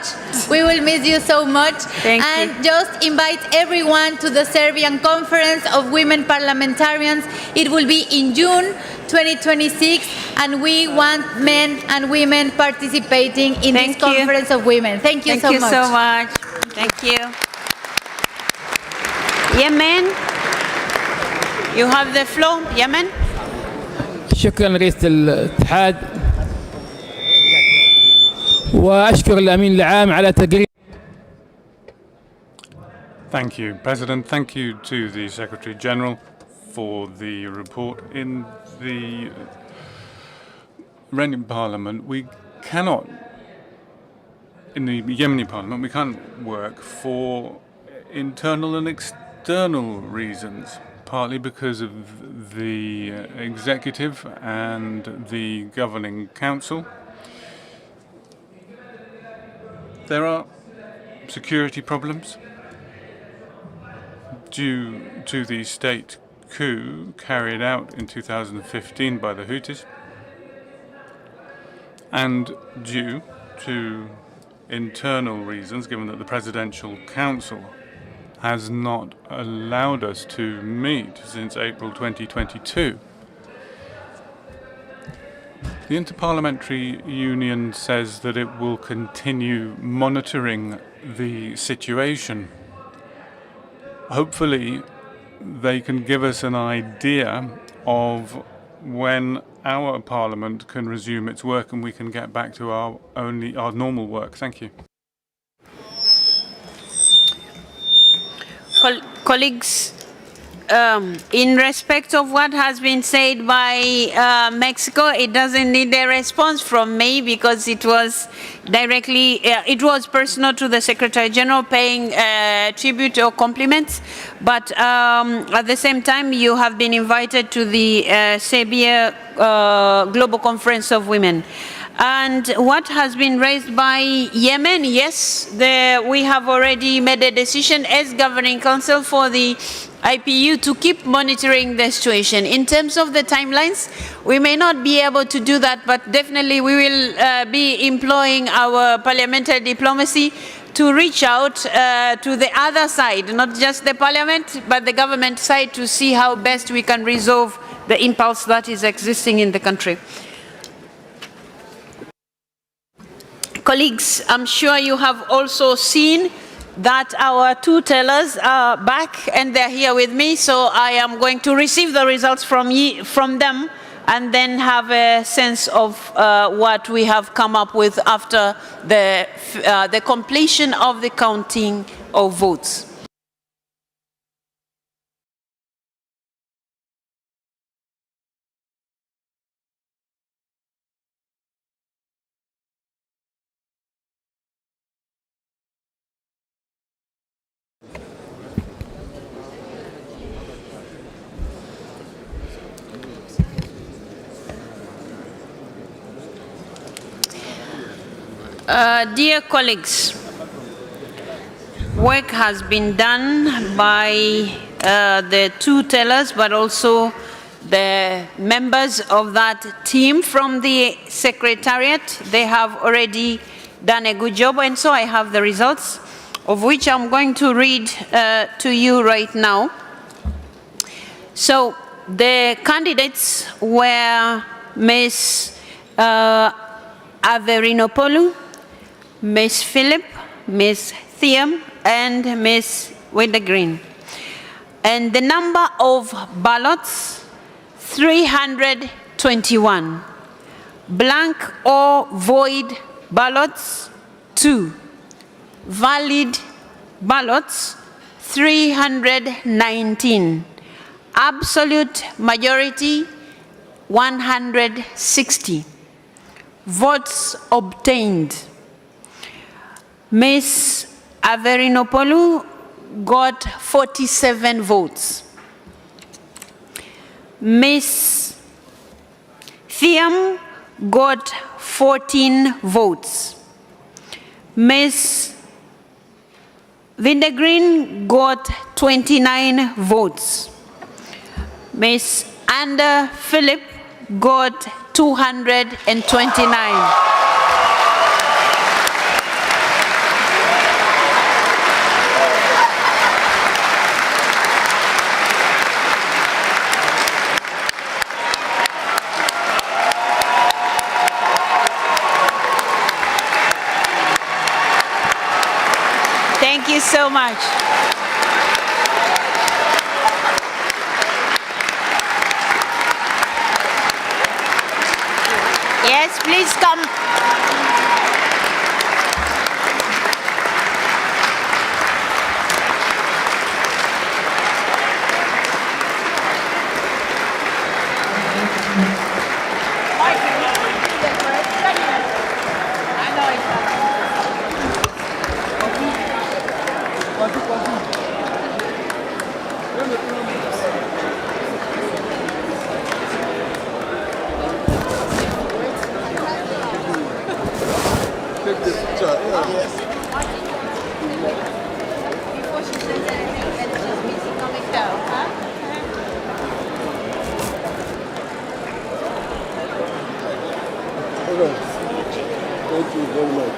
We will miss you so much. Thank and you. Just invite everyone to the Serbian Conference of Women Parliamentarians. It will be in June 2026, and we want men and women participating in this Conference of Women. Thank you so much. Thank you so much. Thank you. Yemen, you have the floor. Yemen. شكرا لرئيس الاتحاد واشكر الامين العام على تقرير. Thank you, President. Thank you to the Secretary General for the report. In the Iranian Parliament, we cannot, in the Yemeni Parliament, we can't work for internal and external reasons, partly because of the executive and the governing council. There are security problems due to the state coup carried out in 2015 by the Houthis, and due to internal reasons, given that the Presidential Council has not allowed us to meet since April 2022. The Interparliamentary Union says that it will continue monitoring the situation. Hopefully, they can give us an idea of when our Parliament can resume its work and we can get back to our normal work. Thank you. Colleagues, in respect of what has been said by Mexico, it doesn't need a response from me because it was directly, it was personal to the Secretary General paying tribute or compliments. But at the same time, you have been invited to the Serbia Global Conference of Women. And what has been raised by Yemen, yes, we have already made a decision as Governing Council for the IPU to keep monitoring the situation. In terms of the timelines, we may not be able to do that, but definitely we will be employing our parliamentary diplomacy to reach out to the other side, not just the parliament, but the government side, to see how best we can resolve the impulse that is existing in the country. Colleagues, I'm sure you have also seen that our two tellers are back and they're here with me, so I am going to receive the results from them and then have a sense of what we have come up with after the completion of the counting of votes. Dear colleagues, work has been done by the two tellers, but also the members of that team from the Secretariat. They have already done a good job, and so I have the results, of which I'm going to read to you right now. So the candidates were Ms. Averinopoulou, Ms. Philip, Ms. Thiam, and Ms. Wintergreen. And the number of ballots, 321. Blank or void ballots, 2. Valid ballots, 319. Absolute majority, 160. Votes obtained. Ms. Averinopoulou got 47 votes. Ms. Thiam got 14 votes. Ms. Wintergreen got 29 votes. Ms. Ander Philip got 229. Thank you so much. Yes, please come. Thank you very much.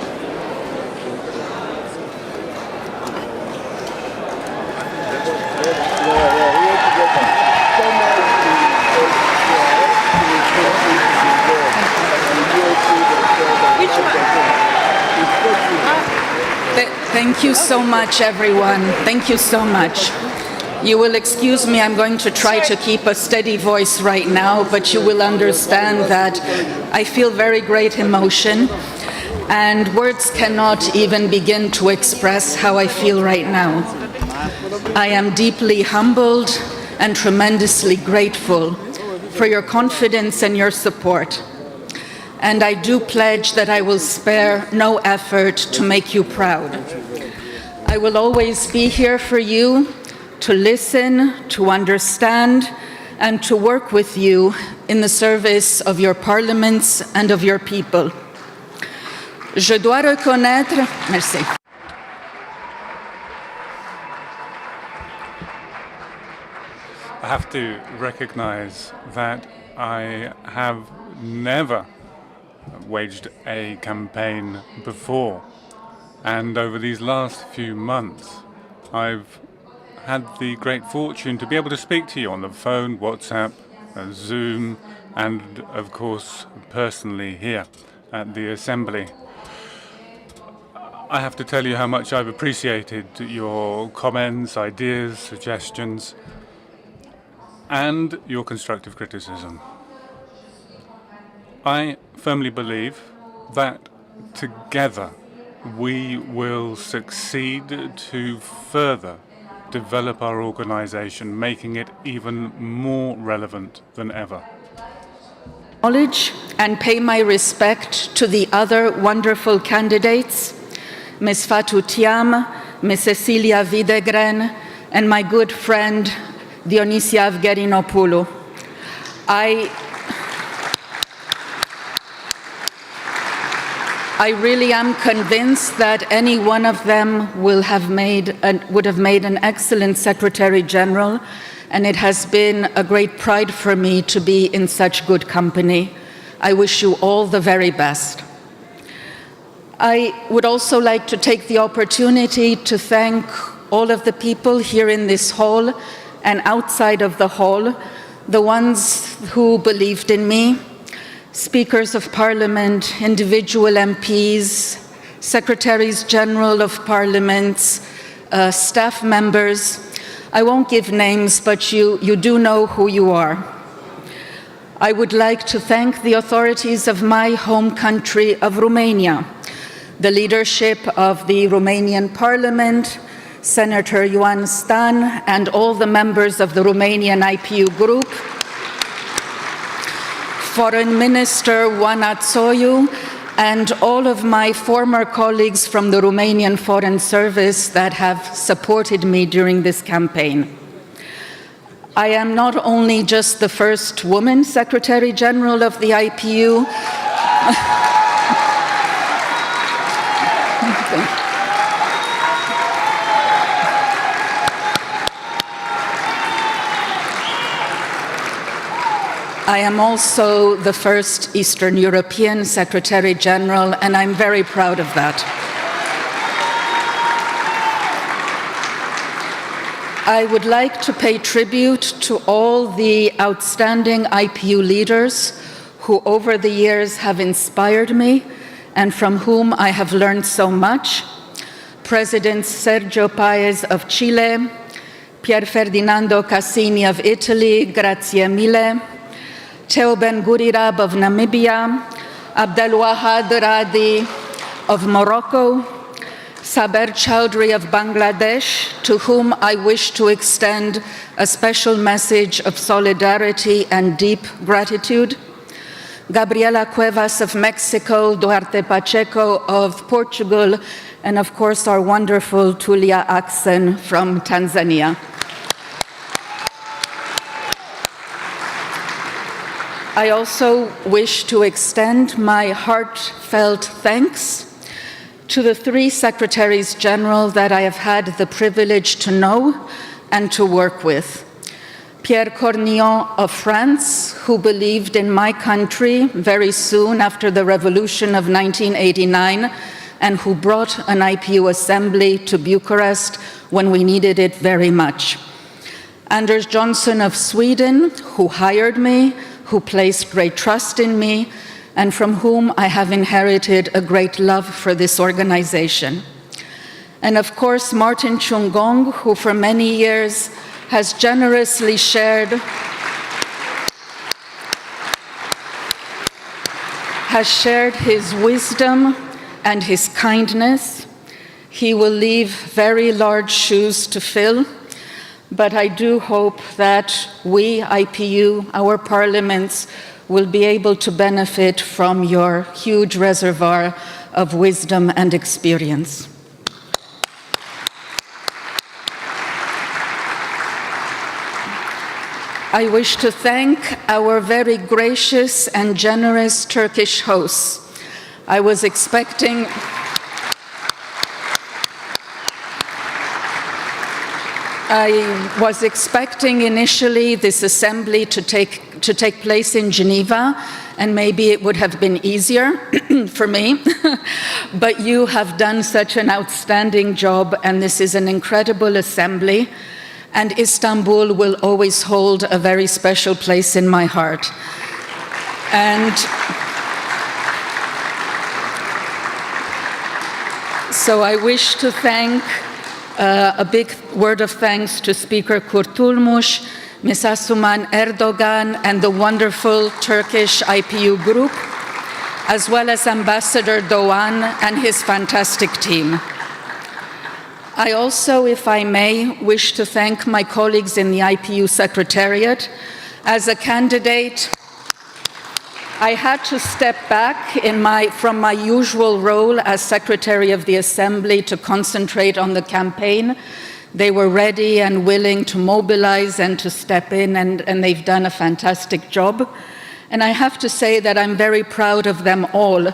Thank you so much, everyone. Thank you so much. You will excuse me, I'm going to try to keep a steady voice right now, but you will understand that I feel very great emotion, and words cannot even begin to express how I feel right now. I am deeply humbled and tremendously grateful for your confidence and your support. And I do pledge that I will spare no effort to make you proud. I will always be here for you, to listen, to understand, and to work with you in the service of your parliaments and of your people. Je dois reconnaître, merci. I have to recognize that I have never waged a campaign before, and over these last few months I've had the great fortune to be able to speak to you on the phone, WhatsApp, Zoom, and of course personally here at the Assembly. I have to tell you how much I've appreciated your comments, ideas, suggestions, and your constructive criticism. I firmly believe that together we will succeed to further develop our organization, making it even more relevant than ever. Acknowledge and pay my respect to the other wonderful candidates, Ms. Fatou Thiam, Ms. Cecilia Videgren, and my good friend Dionysia Avgerinopoulou. I really am convinced that any one of them would have made an excellent Secretary General, and it has been a great pride for me to be in such good company. I wish you all the very best. I would also like to take the opportunity to thank all of the people here in this hall and outside of the hall, the ones who believed in me, Speakers of Parliament, individual MPs, Secretaries General of Parliaments, staff members. I won't give names, but you do know who you are. I would like to thank the authorities of my home country of Romania, the leadership of the Romanian Parliament, Senator Ioan Stan, and all the members of the Romanian IPU group, Foreign Minister Oana Tsoiu, and all of my former colleagues from the Romanian Foreign Service that have supported me during this campaign. I am not only just the first woman Secretary General of the IPU, I am also the first Eastern European Secretary General, and I'm very proud of that. I would like to pay tribute to all the outstanding IPU leaders who over the years have inspired me and from whom I have learned so much. President Sergio Paez of Chile, Pier Ferdinando Cassini of Italy, grazie mille, Teo Ben Gurirab of Namibia, Abdelwahad Radi of Morocco, Saber Chowdhury of Bangladesh, to whom I wish to extend a special message of solidarity and deep gratitude, Gabriela Cuevas of Mexico, Duarte Pacheco of Portugal, and of course our wonderful Tulia Axen from Tanzania. I also wish to extend my heartfelt thanks to the three Secretaries General that I have had the privilege to know and to work with. Pierre Cornillon of France, who believed in my country very soon after the revolution of 1989, and who brought an IPU Assembly to Bucharest when we needed it very much. Anders Johnson of Sweden, who hired me, who placed great trust in me, and from whom I have inherited a great love for this organization. And of course, Martin Chungong, who for many years has generously shared his wisdom and his kindness. He will leave very large shoes to fill, but I do hope that we, IPU, our parliaments, will be able to benefit from your huge reservoir of wisdom and experience. I wish to thank our very gracious and generous Turkish hosts. I was expecting initially this assembly to take place in Geneva, and maybe it would have been easier for me, but you have done such an outstanding job, and this is an incredible assembly, and Istanbul will always hold a very special place in my heart. And So I wish to thank a big word of thanks to Speaker Kurtulmuş, Ms. Asuman Erdogan, and the wonderful Turkish IPU group, as well as Ambassador Doğan and his fantastic team. I also, if I may, wish to thank my colleagues in the IPU Secretariat. As a candidate, I had to step back from my usual role as Secretary of the Assembly to concentrate on the campaign. They were ready and willing to mobilize and to step in, and they've done a fantastic job. And I have to say that I'm very proud of them all,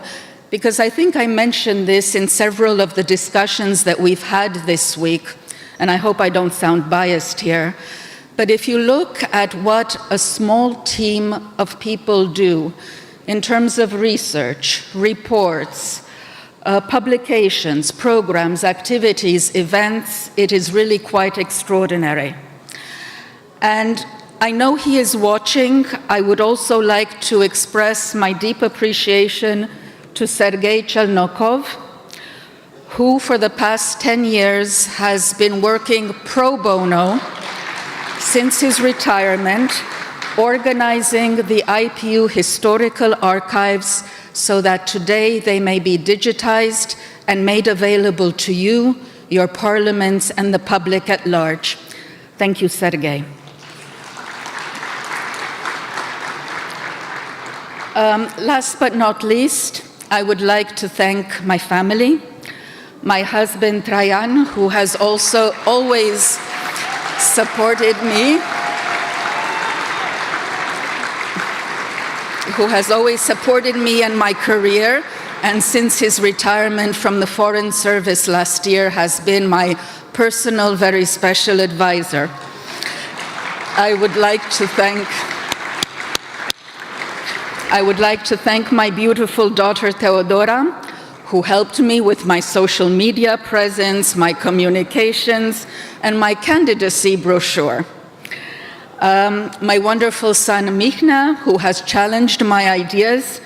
because I think I mentioned this in several of the discussions that we've had this week, and I hope I don't sound biased here. But if you look at what a small team of people do in terms of research, reports, publications, programs, activities, events, it is really quite extraordinary. And I know he is watching. I would also like to express my deep appreciation to Sergei Chelnokov, who for the past 10 years has been working pro bono since his retirement, organizing the IPU historical archives so that today they may be digitized and made available to you, your parliaments, and the public at large. Thank you, Sergei. Last but not least, I would like to thank my family, my husband Trajan, who has also always supported me, and my career, and since his retirement from the Foreign Service last year has been my personal, very special advisor. I would like to thank my beautiful daughter Theodora, who helped me with my social media presence, my communications, and my candidacy brochure. My wonderful son Michna, who has challenged my ideas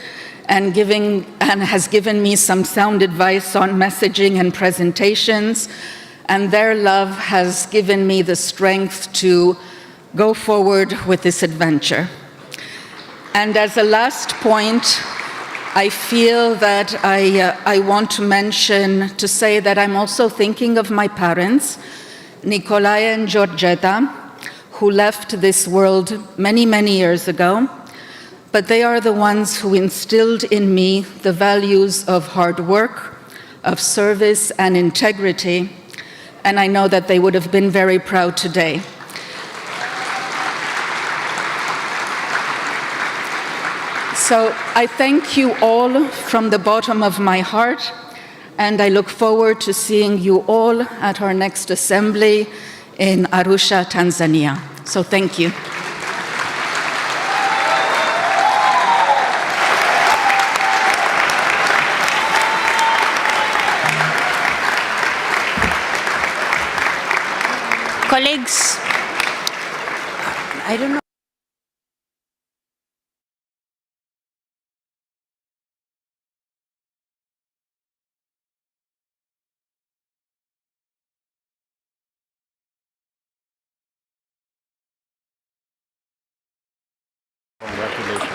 and has given me some sound advice on messaging and presentations, and their love has given me the strength to go forward with this adventure. And as a last point, I feel that I want to say that I'm also thinking of my parents, Nicolae and Georgeta, who left this world many, many years ago, but they are the ones who instilled in me the values of hard work, of service and integrity, and I know that they would have been very proud today. So I thank you all from the bottom of my heart, and I look forward to seeing you all at our next assembly in Arusha, Tanzania. So thank you. Colleagues, I don't know.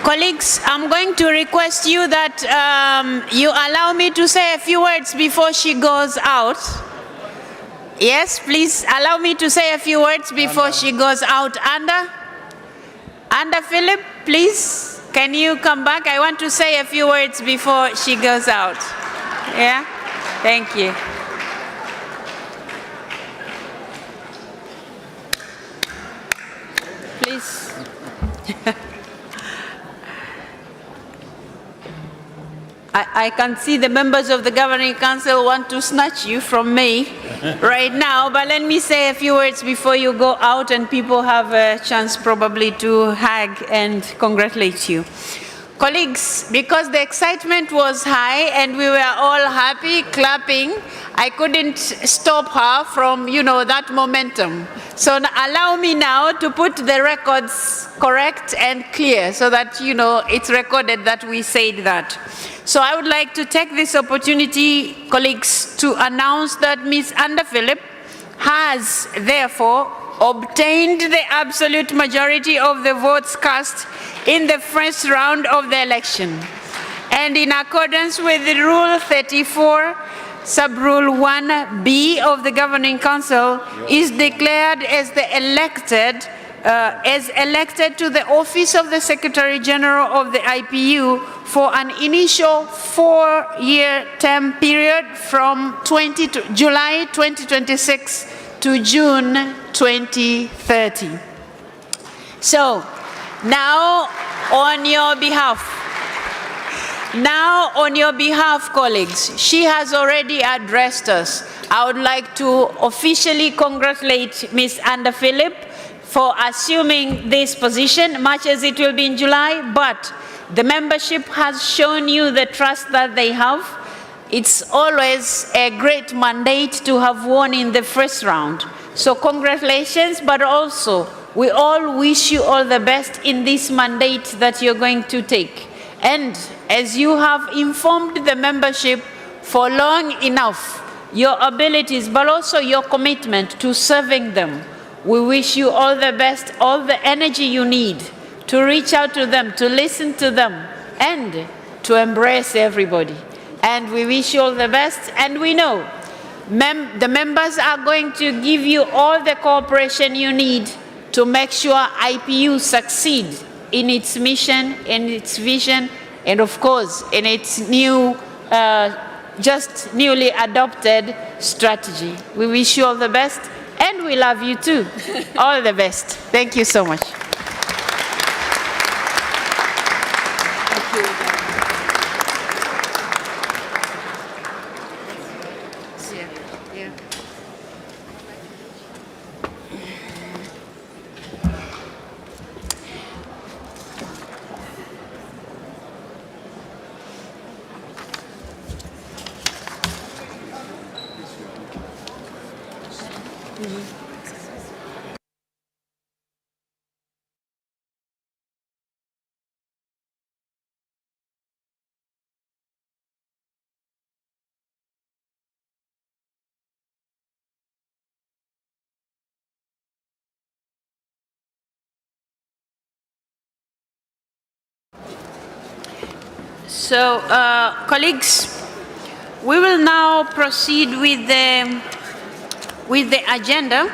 Colleagues, I'm going to request you that you allow me to say a few words before she goes out. Yes, please allow me to say a few words before she goes out. Anda Philip, please, can you come back? I want to say a few words before she goes out. Yeah? Thank you. Please. I can see the members of the Governing Council want to snatch you from me right now, but let me say a few words before you go out and people have a chance probably to hug and congratulate you. Colleagues, because the excitement was high and we were all happy, clapping, I couldn't stop her from, that momentum. So allow me now to put the records correct and clear so that, it's recorded that we said that. So I would like to take this opportunity, colleagues, to announce that Ms. Anda Philip has therefore obtained the absolute majority of the votes cast in the first round of the election. And in accordance with the Rule 34, Sub-Rule 1B of the Governing Council, is declared as elected to the office of the Secretary General of the IPU for an initial 4-year term period from July 2026 to June 2030. So, now on your behalf, colleagues, she has already addressed us. I would like to officially congratulate Ms. Anda Philip for assuming this position, much as it will be in July, but the membership has shown you the trust that they have. It's always a great mandate to have won in the first round. So congratulations, but also we all wish you all the best in this mandate that you're going to take. And as you have informed the membership for long enough, your abilities, but also your commitment to serving them, we wish you all the best, all the energy you need to reach out to them, to listen to them, and to embrace everybody. And we wish you all the best, and we know the members are going to give you all the cooperation you need to make sure IPU succeed in its mission, in its vision, and of course, in its just newly adopted strategy. We wish you all the best, and we love you too. All the best. Thank you so much. So, colleagues, we will now proceed with the agenda.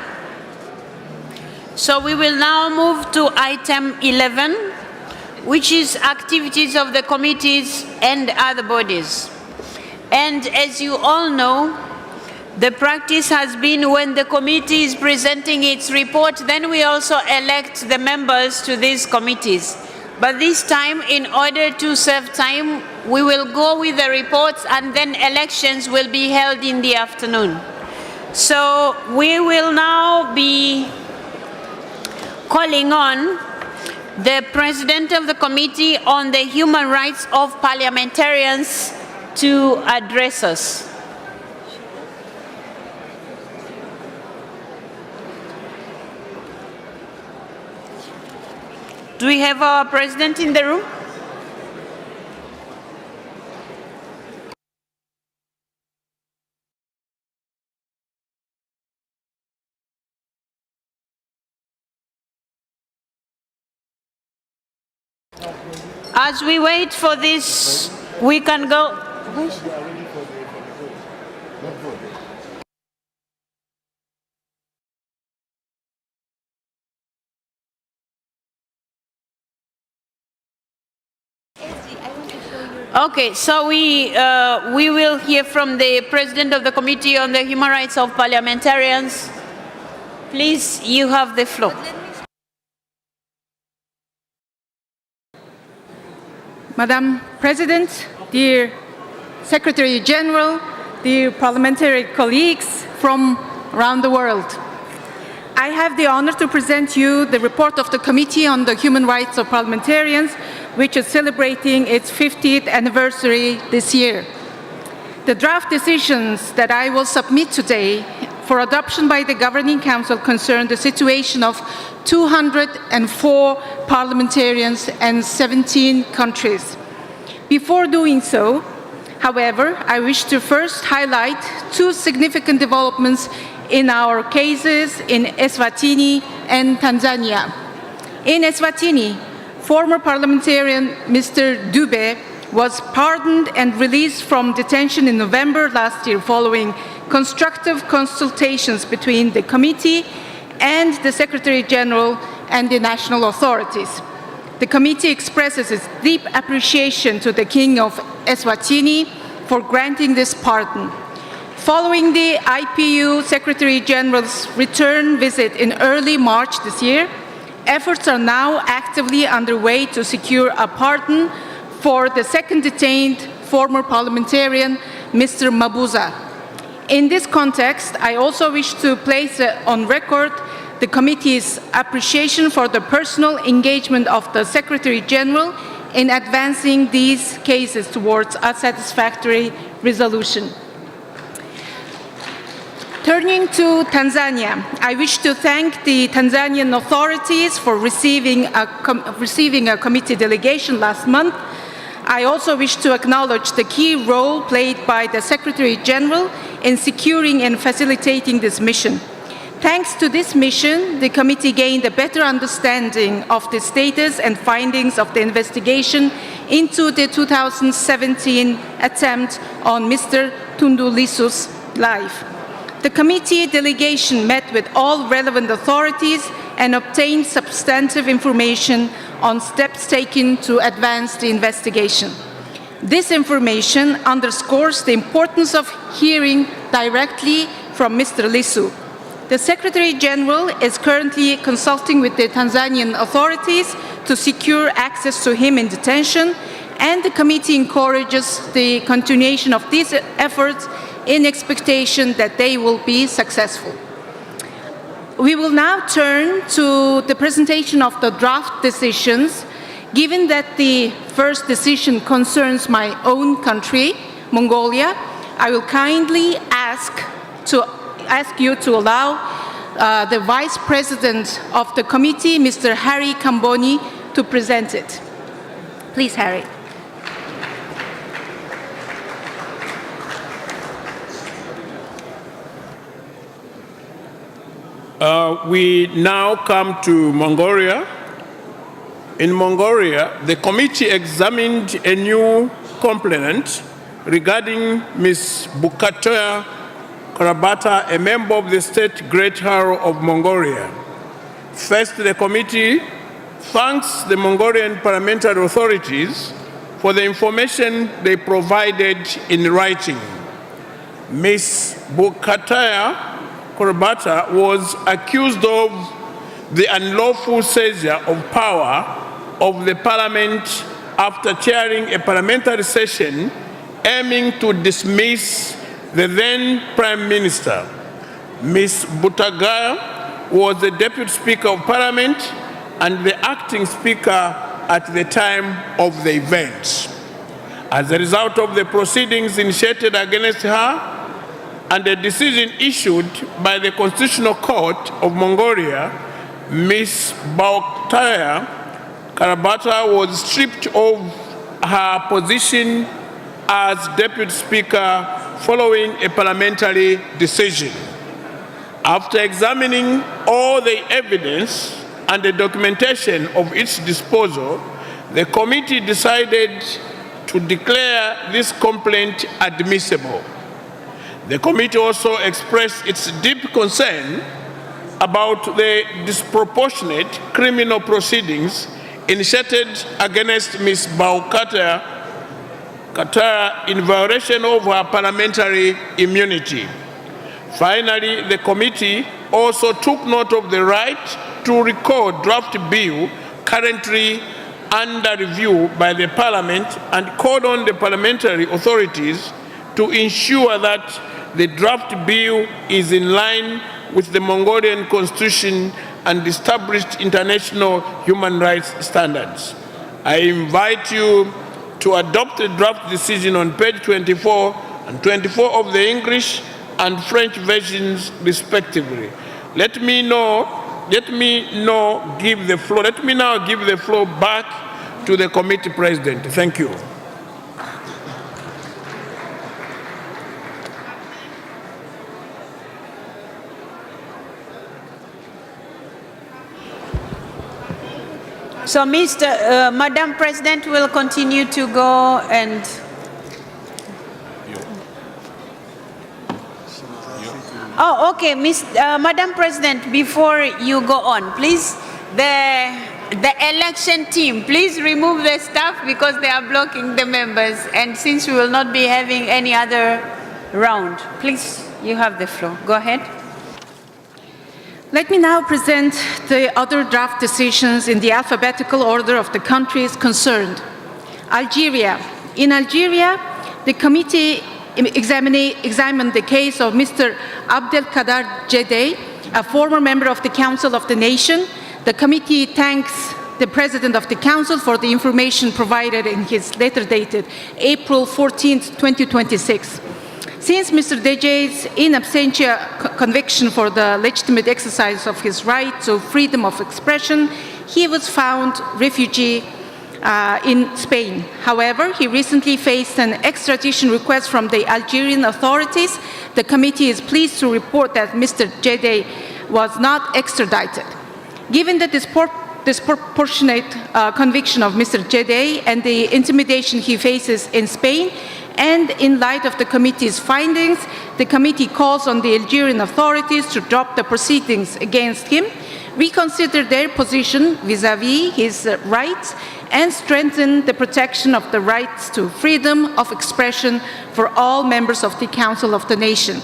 So we will now move to item 11, which is activities of the committees and other bodies. And as you all know, the practice has been when the committee is presenting its report, then we also elect the members to these committees. But this time, in order to save time, we will go with the reports and then elections will be held in the afternoon. So we will now be calling on the President of the Committee on the Human Rights of Parliamentarians to address us. Do we have our President in the room? As we wait for this, we can go. Okay, so we will hear from the President of the Committee on the Human Rights of Parliamentarians. Please, you have the floor. Madam President, dear Secretary General, dear parliamentary colleagues from around the world, I have the honor to present you the report of the Committee on the Human Rights of Parliamentarians, which is celebrating its 50th anniversary this year. The draft decisions that I will submit today for adoption by the Governing Council concern the situation of 204 parliamentarians and 17 countries. Before doing so, however, I wish to first highlight two significant developments in our cases in Eswatini and Tanzania. In Eswatini, former parliamentarian Mr. Dube was pardoned and released from detention in November last year following constructive consultations between the committee and the Secretary General and the national authorities. The committee expresses its deep appreciation to the King of Eswatini for granting this pardon. Following the IPU Secretary General's return visit in early March this year, efforts are now actively underway to secure a pardon for the second detained former parliamentarian, Mr. Mabuza. In this context, I also wish to place on record the committee's appreciation for the personal engagement of the Secretary General in advancing these cases towards a satisfactory resolution. Turning to Tanzania, I wish to thank the Tanzanian authorities for receiving a committee delegation last month. I also wish to acknowledge the key role played by the Secretary General in securing and facilitating this mission. Thanks to this mission, the committee gained a better understanding of the status and findings of the investigation into the 2017 attempt on Mr. Tundu Lissu's life. The committee delegation met with all relevant authorities and obtained substantive information on steps taken to advance the investigation. This information underscores the importance of hearing directly from Mr. Lissu. The Secretary General is currently consulting with the Tanzanian authorities to secure access to him in detention, and the committee encourages the continuation of these efforts in expectation that they will be successful. We will now turn to the presentation of the draft decisions. Given that the first decision concerns my own country, Mongolia, I will kindly ask you to allow the Vice President of the committee, Mr. Harry Kamboni, to present it. Please, Harry. We now come to Mongolia. In Mongolia, the committee examined a new complaint regarding Ms. Bukatoya Karabata, a member of the State Great Haro of Mongolia. First, the committee thanks the Mongolian parliamentary authorities for the information they provided in writing. Ms. Bukatoya Karabata was accused of the unlawful seizure of power of the parliament after chairing a parliamentary session aiming to dismiss the then Prime Minister. Ms. Butagaya was the Deputy Speaker of Parliament and the acting Speaker at the time of the event. As a result of the proceedings initiated against her and a decision issued by the Constitutional Court of Mongolia, Ms. Bukatoya Karabata was stripped of her position as Deputy Speaker following a parliamentary decision. After examining all the evidence and the documentation of its disposal, the committee decided to declare this complaint admissible. The committee also expressed its deep concern about the disproportionate criminal proceedings initiated against Ms. Bukatoya in violation of her parliamentary immunity. Finally, the committee also took note of the right to recall draft bill currently under review by the Parliament and called on the parliamentary authorities to ensure that the draft bill is in line with the Mongolian Constitution and established international human rights standards. I invite you to adopt the draft decision on page 24 and 24 of the English and French versions respectively. Let me now give the floor back to the committee president. Thank you. So, Madam President will continue to go and... Oh, okay, Madam President, before you go on, please, the election team, please remove the staff because they are blocking the members. And since we will not be having any other round, please, you have the floor. Go ahead. Let me now present the other draft decisions in the alphabetical order of the countries concerned. Algeria. In Algeria, the committee examined the case of Mr. Abdelkader Jedeh, a former member of the Council of the Nation. The committee thanks the President of the Council for the information provided in his letter dated April 14, 2026. Since Mr. Jedeh's in absentia conviction for the legitimate exercise of his right to freedom of expression, he was found refugee in Spain. However, he recently faced an extradition request from the Algerian authorities. The committee is pleased to report that Mr. Jedeh was not extradited. Given the disproportionate conviction of Mr. Jedeh and the intimidation he faces in Spain, and in light of the committee's findings, the committee calls on the Algerian authorities to drop the proceedings against him, reconsider their position vis-à-vis his rights, and strengthen the protection of the rights to freedom of expression for all members of the Council of the Nation.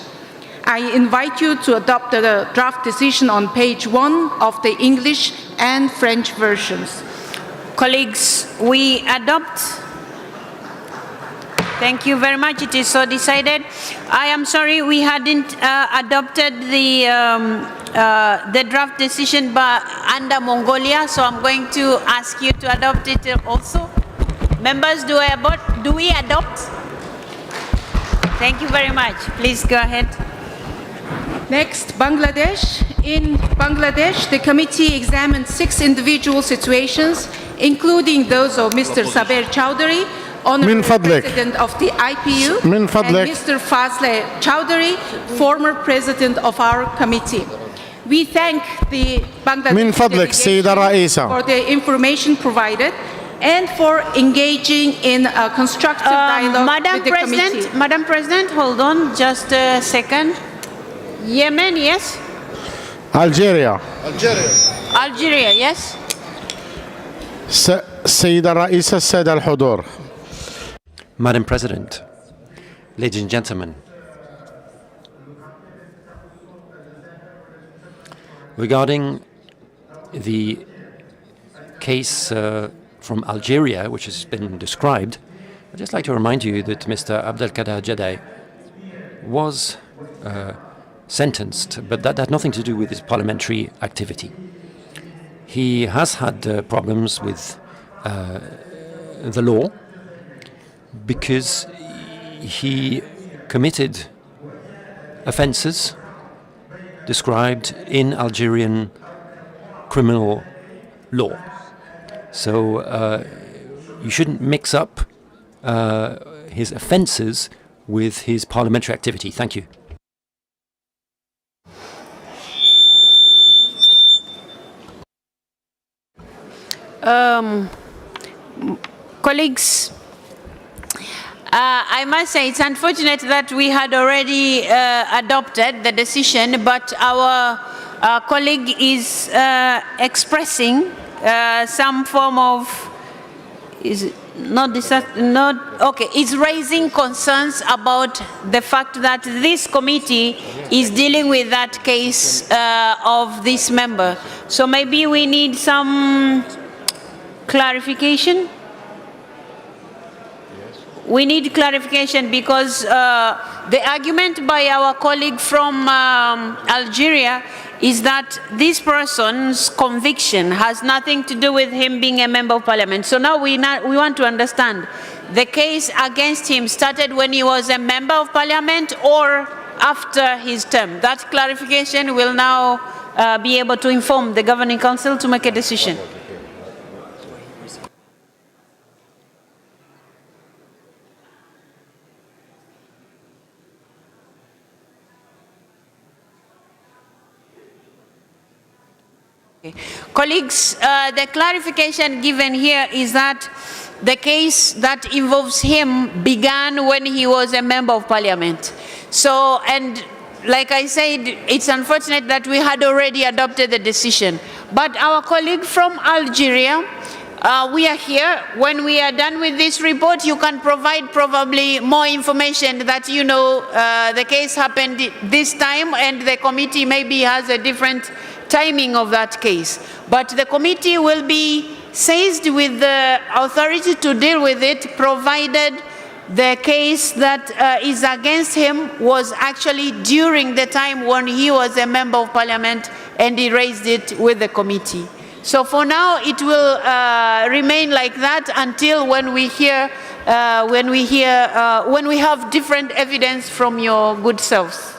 I invite you to adopt the draft decision on page 1 of the English and French versions. Colleagues, we adopt. Thank you very much. It is so decided. I am sorry we hadn't adopted the draft decision under Mongolia, so I'm going to ask you to adopt it also. Members, do we adopt? Thank you very much. Please go ahead. Next, Bangladesh. In Bangladesh, the committee examined 6 individual situations, including those of Mr. Saber Chowdhury, Honorary President of the IPU, and Mr. Fazle Chowdhury, former President of our committee. We thank the Bangladesh delegation for the information provided and for engaging in a constructive dialogue with the committee. Madam President, hold on just a second. Yemen, yes? Algeria. Algeria, yes? السيدة الرئيسة السادة الحضور. Madam President, ladies and gentlemen, regarding the case from Algeria, which has been described, I'd just like to remind you that Mr. Abdelkader Jedeh was sentenced, but that had nothing to do with his parliamentary activity. He has had problems with the law because he committed offences described in Algerian criminal law. So you shouldn't mix up his offences with his parliamentary activity. Thank you. Colleagues, I must say it's unfortunate that we had already adopted the decision, but our colleague is expressing some form of is raising concerns about the fact that this committee is dealing with that case of this member. So maybe we need some clarification. We need clarification because the argument by our colleague from Algeria is that this person's conviction has nothing to do with him being a member of parliament. So now we want to understand, the case against him started when he was a member of parliament or after his term. That clarification will now be able to inform the Governing Council to make a decision. Colleagues, the clarification given here is that the case that involves him began when he was a member of parliament. So, and like I said, it's unfortunate that we had already adopted the decision. But our colleague from Algeria, we are here. When we are done with this report, you can provide probably more information that, you know, the case happened this time and the committee maybe has a different timing of that case. But the committee will be seized with the authority to deal with it, provided the case that is against him was actually during the time when he was a member of parliament and he raised it with the committee. So for now, it will remain like that until when we have different evidence from your good selves.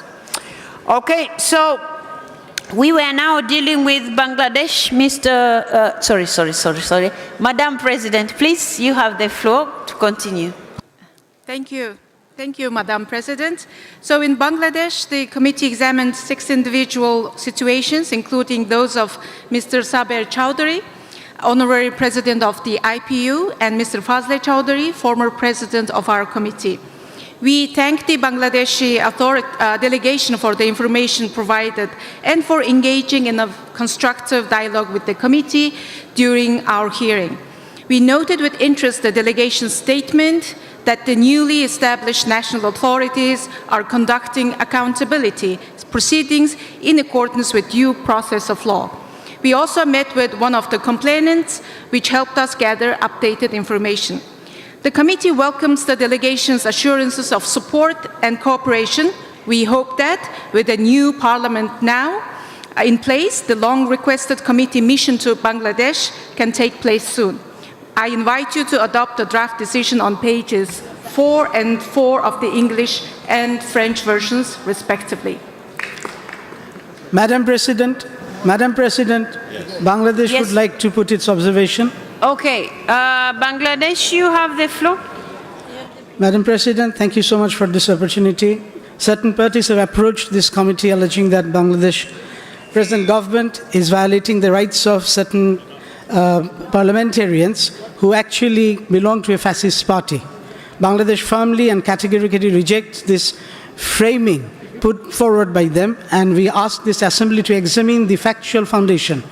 Okay, so we were now dealing with Bangladesh. Sorry. Madam President, please, you have the floor to continue. Thank you. Thank you, Madam President. So in Bangladesh, the committee examined 6 individual situations, including those of Mr. Saber Chowdhury, Honorary President of the IPU, and Mr. Fazle Chowdhury, former President of our committee. We thank the Bangladeshi delegation for the information provided and for engaging in a constructive dialogue with the committee during our hearing. We noted with interest the delegation's statement that the newly established national authorities are conducting accountability proceedings in accordance with due process of law. We also met with one of the complainants, which helped us gather updated information. The committee welcomes the delegation's assurances of support and cooperation. We hope that with the new parliament now in place, the long-requested committee mission to Bangladesh can take place soon. I invite you to adopt the draft decision on pages 4 and 4 of the English and French versions, respectively. Madam President, yes. Bangladesh would like to put its observation. Okay, Bangladesh, you have the floor. Madam President, thank you so much for this opportunity. Certain parties have approached this committee alleging that Bangladesh present government is violating the rights of certain parliamentarians who actually belong to a fascist party. Bangladesh firmly and categorically rejects this framing put forward by them, and we ask this assembly to examine the factual foundation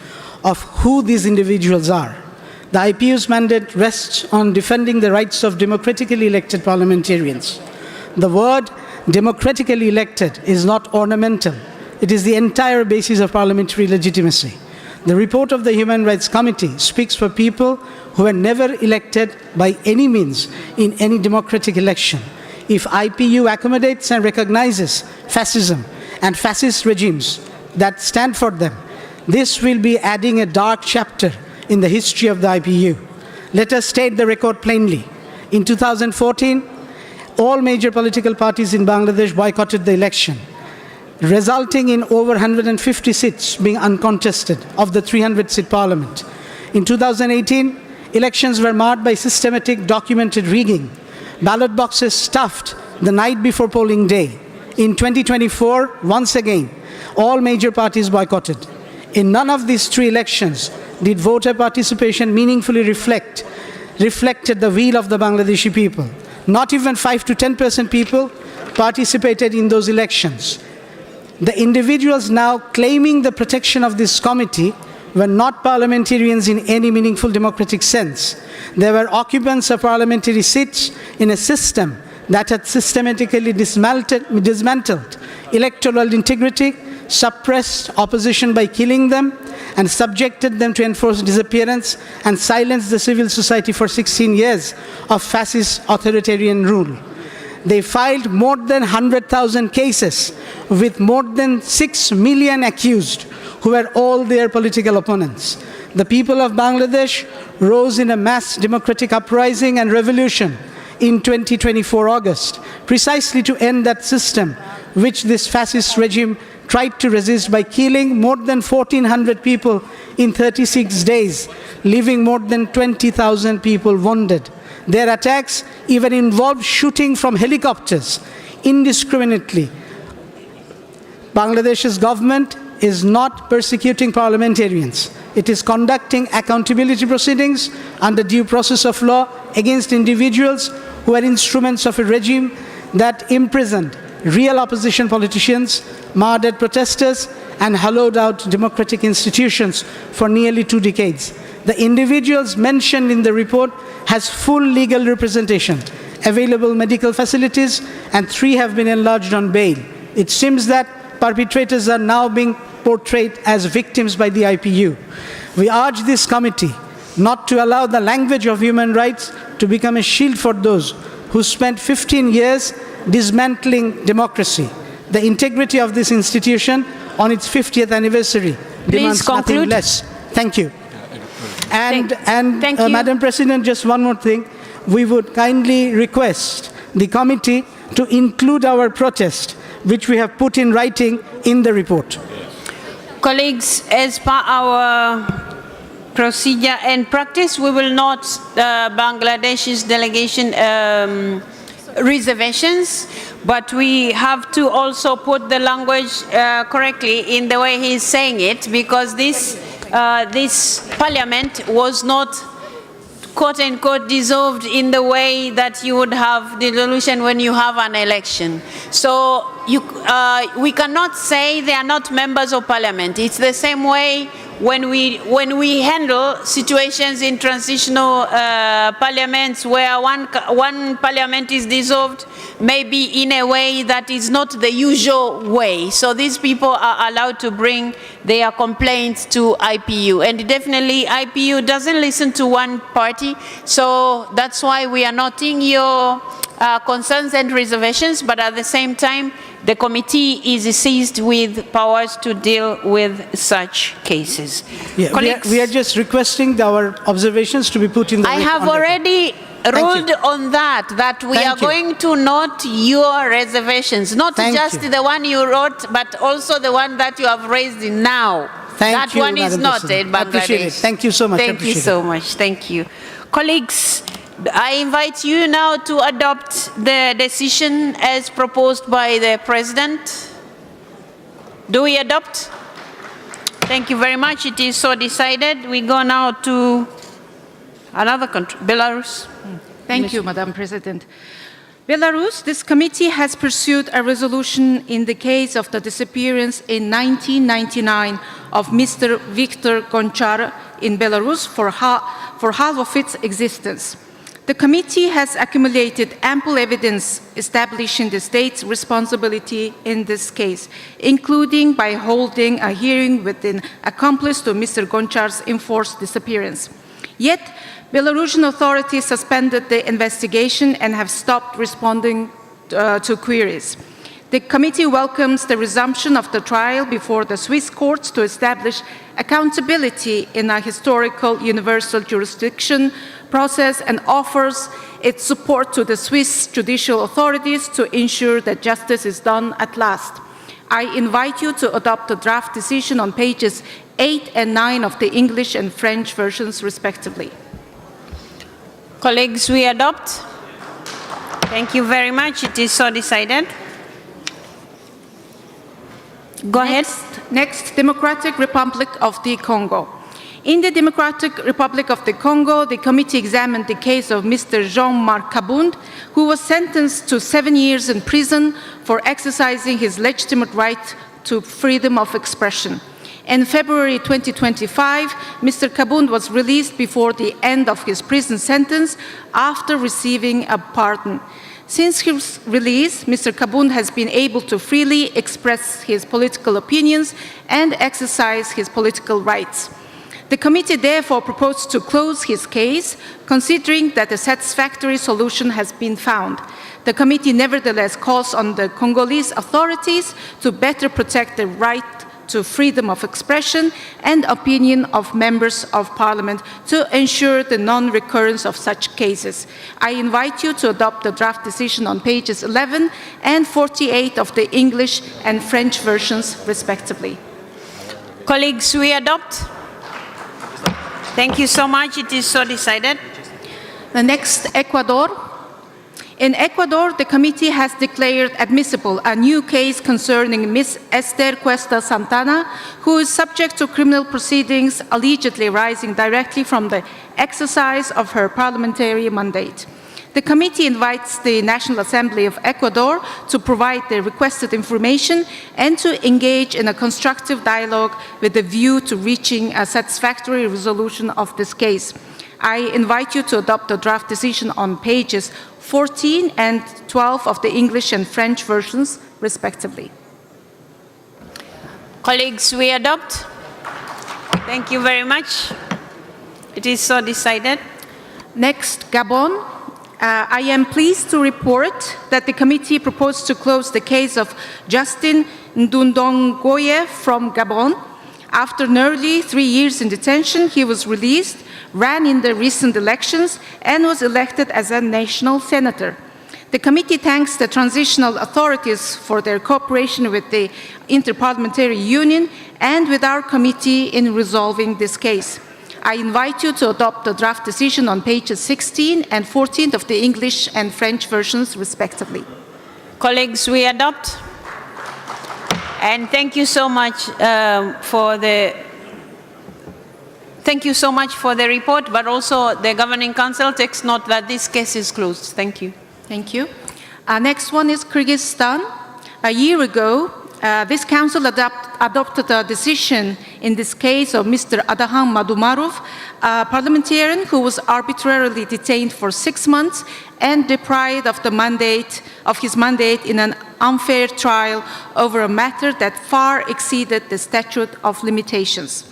of who these individuals are. The IPU's mandate rests on defending the rights of democratically elected parliamentarians. The word democratically elected is not ornamental. It is the entire basis of parliamentary legitimacy. The report of the Human Rights Committee speaks for people who were never elected by any means in any democratic election. If IPU accommodates and recognizes fascism and fascist regimes that stand for them, this will be adding a dark chapter in the history of the IPU. Let us state the record plainly. In 2014, all major political parties in Bangladesh boycotted the election, resulting in over 150 seats being uncontested of the 300-seat parliament. In 2018, elections were marred by systematic documented rigging, ballot boxes stuffed the night before polling day. In 2024, once again, all major parties boycotted. In none of these 3 elections did voter participation meaningfully reflected the will of the Bangladeshi people. Not even 5 to 10% people participated in those elections. The individuals now claiming the protection of this committee were not parliamentarians in any meaningful democratic sense. They were occupants of parliamentary seats in a system that had systematically dismantled electoral integrity, suppressed opposition by killing them, and subjected them to enforced disappearance and silenced the civil society for 16 years of fascist authoritarian rule. They filed more than 100,000 cases with more than 6 million accused who were all their political opponents. The people of Bangladesh rose in a mass democratic uprising and revolution in 2024 August, precisely to end that system which this fascist regime tried to resist by killing more than 1,400 people in 36 days, leaving more than 20,000 people wounded. Their attacks even involved shooting from helicopters indiscriminately. Bangladesh's government is not persecuting parliamentarians. It is conducting accountability proceedings under due process of law against individuals who are instruments of a regime that imprisoned real opposition politicians, murdered protesters, and hollowed out democratic institutions for nearly 2 decades. The individuals mentioned in the report has full legal representation, available medical facilities, and 3 have been enlarged on bail. It seems that perpetrators are now being portrayed as victims by the IPU. We urge this committee not to allow the language of human rights to become a shield for those who spent 15 years dismantling democracy. The integrity of this institution on its 50th anniversary demands nothing less. Thank you. And Thank you. Madam President, just one more thing. We would kindly request the committee to include our protest, which we have put in writing in the report. Colleagues, as per our procedure and practice, we will not Bangladesh's delegation reservations, but we have to also put the language correctly in the way he's saying it, because this parliament was not quote-unquote dissolved in the way that you would have dissolution when you have an election. So we cannot say they are not members of parliament. It's the same way when we handle situations in transitional parliaments where one parliament is dissolved, maybe in a way that is not the usual way. So these people are allowed to bring their complaints to IPU. And definitely IPU doesn't listen to one party. So that's why we are noting your concerns and reservations, but at the same time, the committee is seized with powers to deal with such cases. Yeah, we are just requesting our observations to be put in the I have already ruled on that we are going to note your reservations, not just the one you wrote, but also the one that you have raised now. That one is noted, Bangladesh. Appreciate it. Thank you so much. Thank you so much. Thank you. Colleagues, I invite you now to adopt the decision as proposed by the President. Do we adopt? Thank you very much. It is so decided. We go now to another country, Belarus. Thank you, Madam President. Belarus, this committee has pursued a resolution in the case of the disappearance in 1999 of Mr. Viktor Gonchar in Belarus for half of its existence. The committee has accumulated ample evidence establishing the state's responsibility in this case, including by holding a hearing with an accomplice to Mr. Gonchar's enforced disappearance. Yet, Belarusian authorities suspended the investigation and have stopped responding to queries. The committee welcomes the resumption of the trial before the Swiss courts to establish accountability in a historical universal jurisdiction process and offers its support to the Swiss judicial authorities to ensure that justice is done at last. I invite you to adopt the draft decision on pages 8 and 9 of the English and French versions, respectively. Colleagues, we adopt. Thank you very much. It is so decided. Go ahead. Next, Democratic Republic of the Congo. In the Democratic Republic of the Congo, the committee examined the case of Mr. Jean-Marc Kabund, who was sentenced to 7 years in prison for exercising his legitimate right to freedom of expression. In February 2025, Mr. Kabund was released before the end of his prison sentence after receiving a pardon. Since his release, Mr. Kabund has been able to freely express his political opinions and exercise his political rights. The committee therefore proposed to close his case, considering that a satisfactory solution has been found. The committee nevertheless calls on the Congolese authorities to better protect the right to freedom of expression and opinion of members of parliament to ensure the non-recurrence of such cases. I invite you to adopt the draft decision on pages 11 and 48 of the English and French versions, respectively. Colleagues, we adopt. Thank you so much. It is so decided. The next, Ecuador. In Ecuador, the committee has declared admissible a new case concerning Ms. Esther Cuesta Santana, who is subject to criminal proceedings allegedly arising directly from the exercise of her parliamentary mandate. The committee invites the National Assembly of Ecuador to provide the requested information and to engage in a constructive dialogue with a view to reaching a satisfactory resolution of this case. I invite you to adopt a draft decision on pages 14 and 12 of the English and French versions, respectively. Colleagues, we adopt. Thank you very much. It is so decided. Next, Gabon. I am pleased to report that the committee proposed to close the case of Justin Ndundongoye from Gabon. After nearly 3 years in detention, he was released, ran in the recent elections, and was elected as a national senator. The committee thanks the transitional authorities for their cooperation with the Interparliamentary Union and with our committee in resolving this case. I invite you to adopt the draft decision on pages 16 and 14 of the English and French versions, respectively. Colleagues, we adopt. And thank you so much for the report, but also the Governing Council takes note that this case is closed. Thank you. Thank you. Next one is Kyrgyzstan. A year ago, this council adopted a decision in this case of Mr. Adahan Madumarov, a parliamentarian who was arbitrarily detained for 6 months and deprived of his mandate in an unfair trial over a matter that far exceeded the statute of limitations.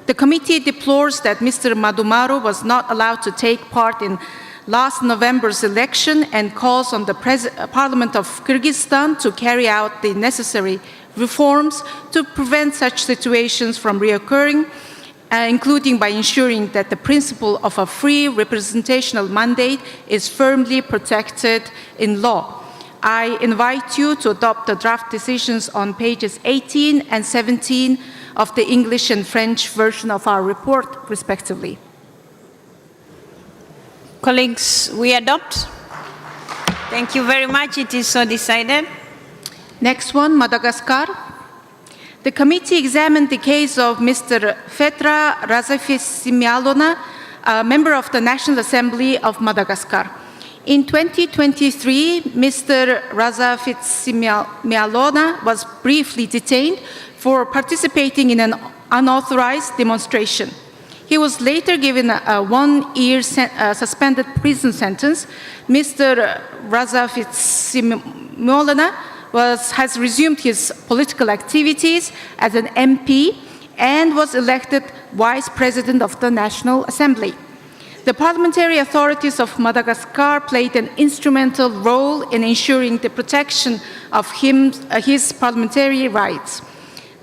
The committee deplores that Mr. Madumarov was not allowed to take part in last November's election and calls on the Parliament of Kyrgyzstan to carry out the necessary reforms to prevent such situations from reoccurring, including by ensuring that the principle of a free representational mandate is firmly protected in law. I invite you to adopt the draft decisions on pages 18 and 17 of the English and French version of our report, respectively. Colleagues, we adopt. Thank you very much. It is so decided. Next one, Madagascar. The committee examined the case of Mr. Fetra Razafisimialona, a member of the National Assembly of Madagascar. In 2023, Mr. Razafisimialona was briefly detained for participating in an unauthorized demonstration. He was later given a 1-year suspended prison sentence. Mr. Razafisimialona has resumed his political activities as an MP and was elected Vice President of the National Assembly. The parliamentary authorities of Madagascar played an instrumental role in ensuring the protection of his parliamentary rights.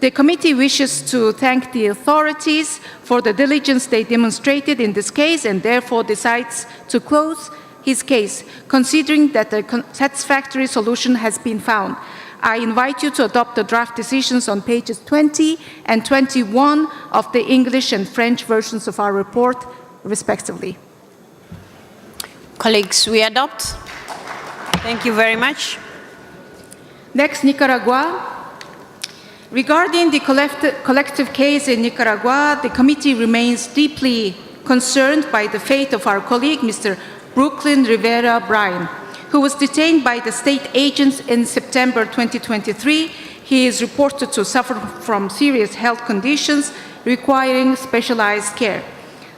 The committee wishes to thank the authorities for the diligence they demonstrated in this case and therefore decides to close his case, considering that a satisfactory solution has been found. I invite you to adopt the draft decisions on pages 20 and 21 of the English and French versions of our report, respectively. Colleagues, we adopt. Thank you very much. Next, Nicaragua. Regarding the collective case in Nicaragua, the committee remains deeply concerned by the fate of our colleague, Mr. Brooklyn Rivera Bryan, who was detained by the state agents in September 2023. He is reported to suffer from serious health conditions requiring specialized care.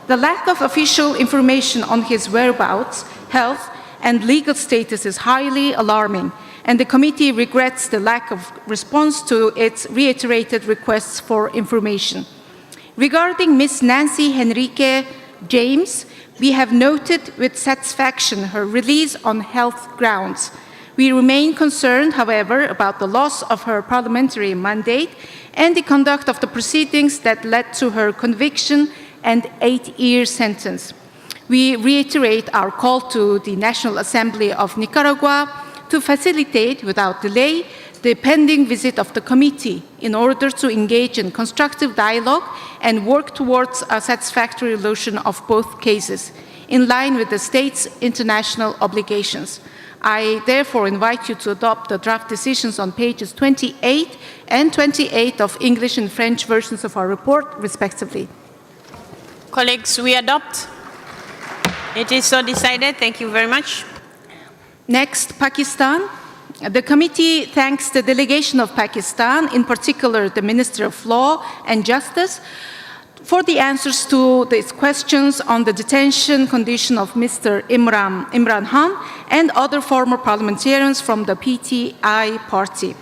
The lack of official information on his whereabouts, health, and legal status is highly alarming, and the committee regrets the lack of response to its reiterated requests for information. Regarding Ms. Nancy Henrique James, we have noted with satisfaction her release on health grounds. We remain concerned, however, about the loss of her parliamentary mandate and the conduct of the proceedings that led to her conviction and 8-year sentence. We reiterate our call to the National Assembly of Nicaragua to facilitate, without delay, the pending visit of the committee in order to engage in constructive dialogue and work towards a satisfactory resolution of both cases, in line with the state's international obligations. I therefore invite you to adopt the draft decisions on pages 28 and 28 of English and French versions of our report, respectively. Colleagues, we adopt. It is so decided. Thank you very much. Next, Pakistan. The committee thanks the delegation of Pakistan, in particular the Minister of Law and Justice, for the answers to these questions on the detention condition of Mr. Imran Khan and other former parliamentarians from the PTI party.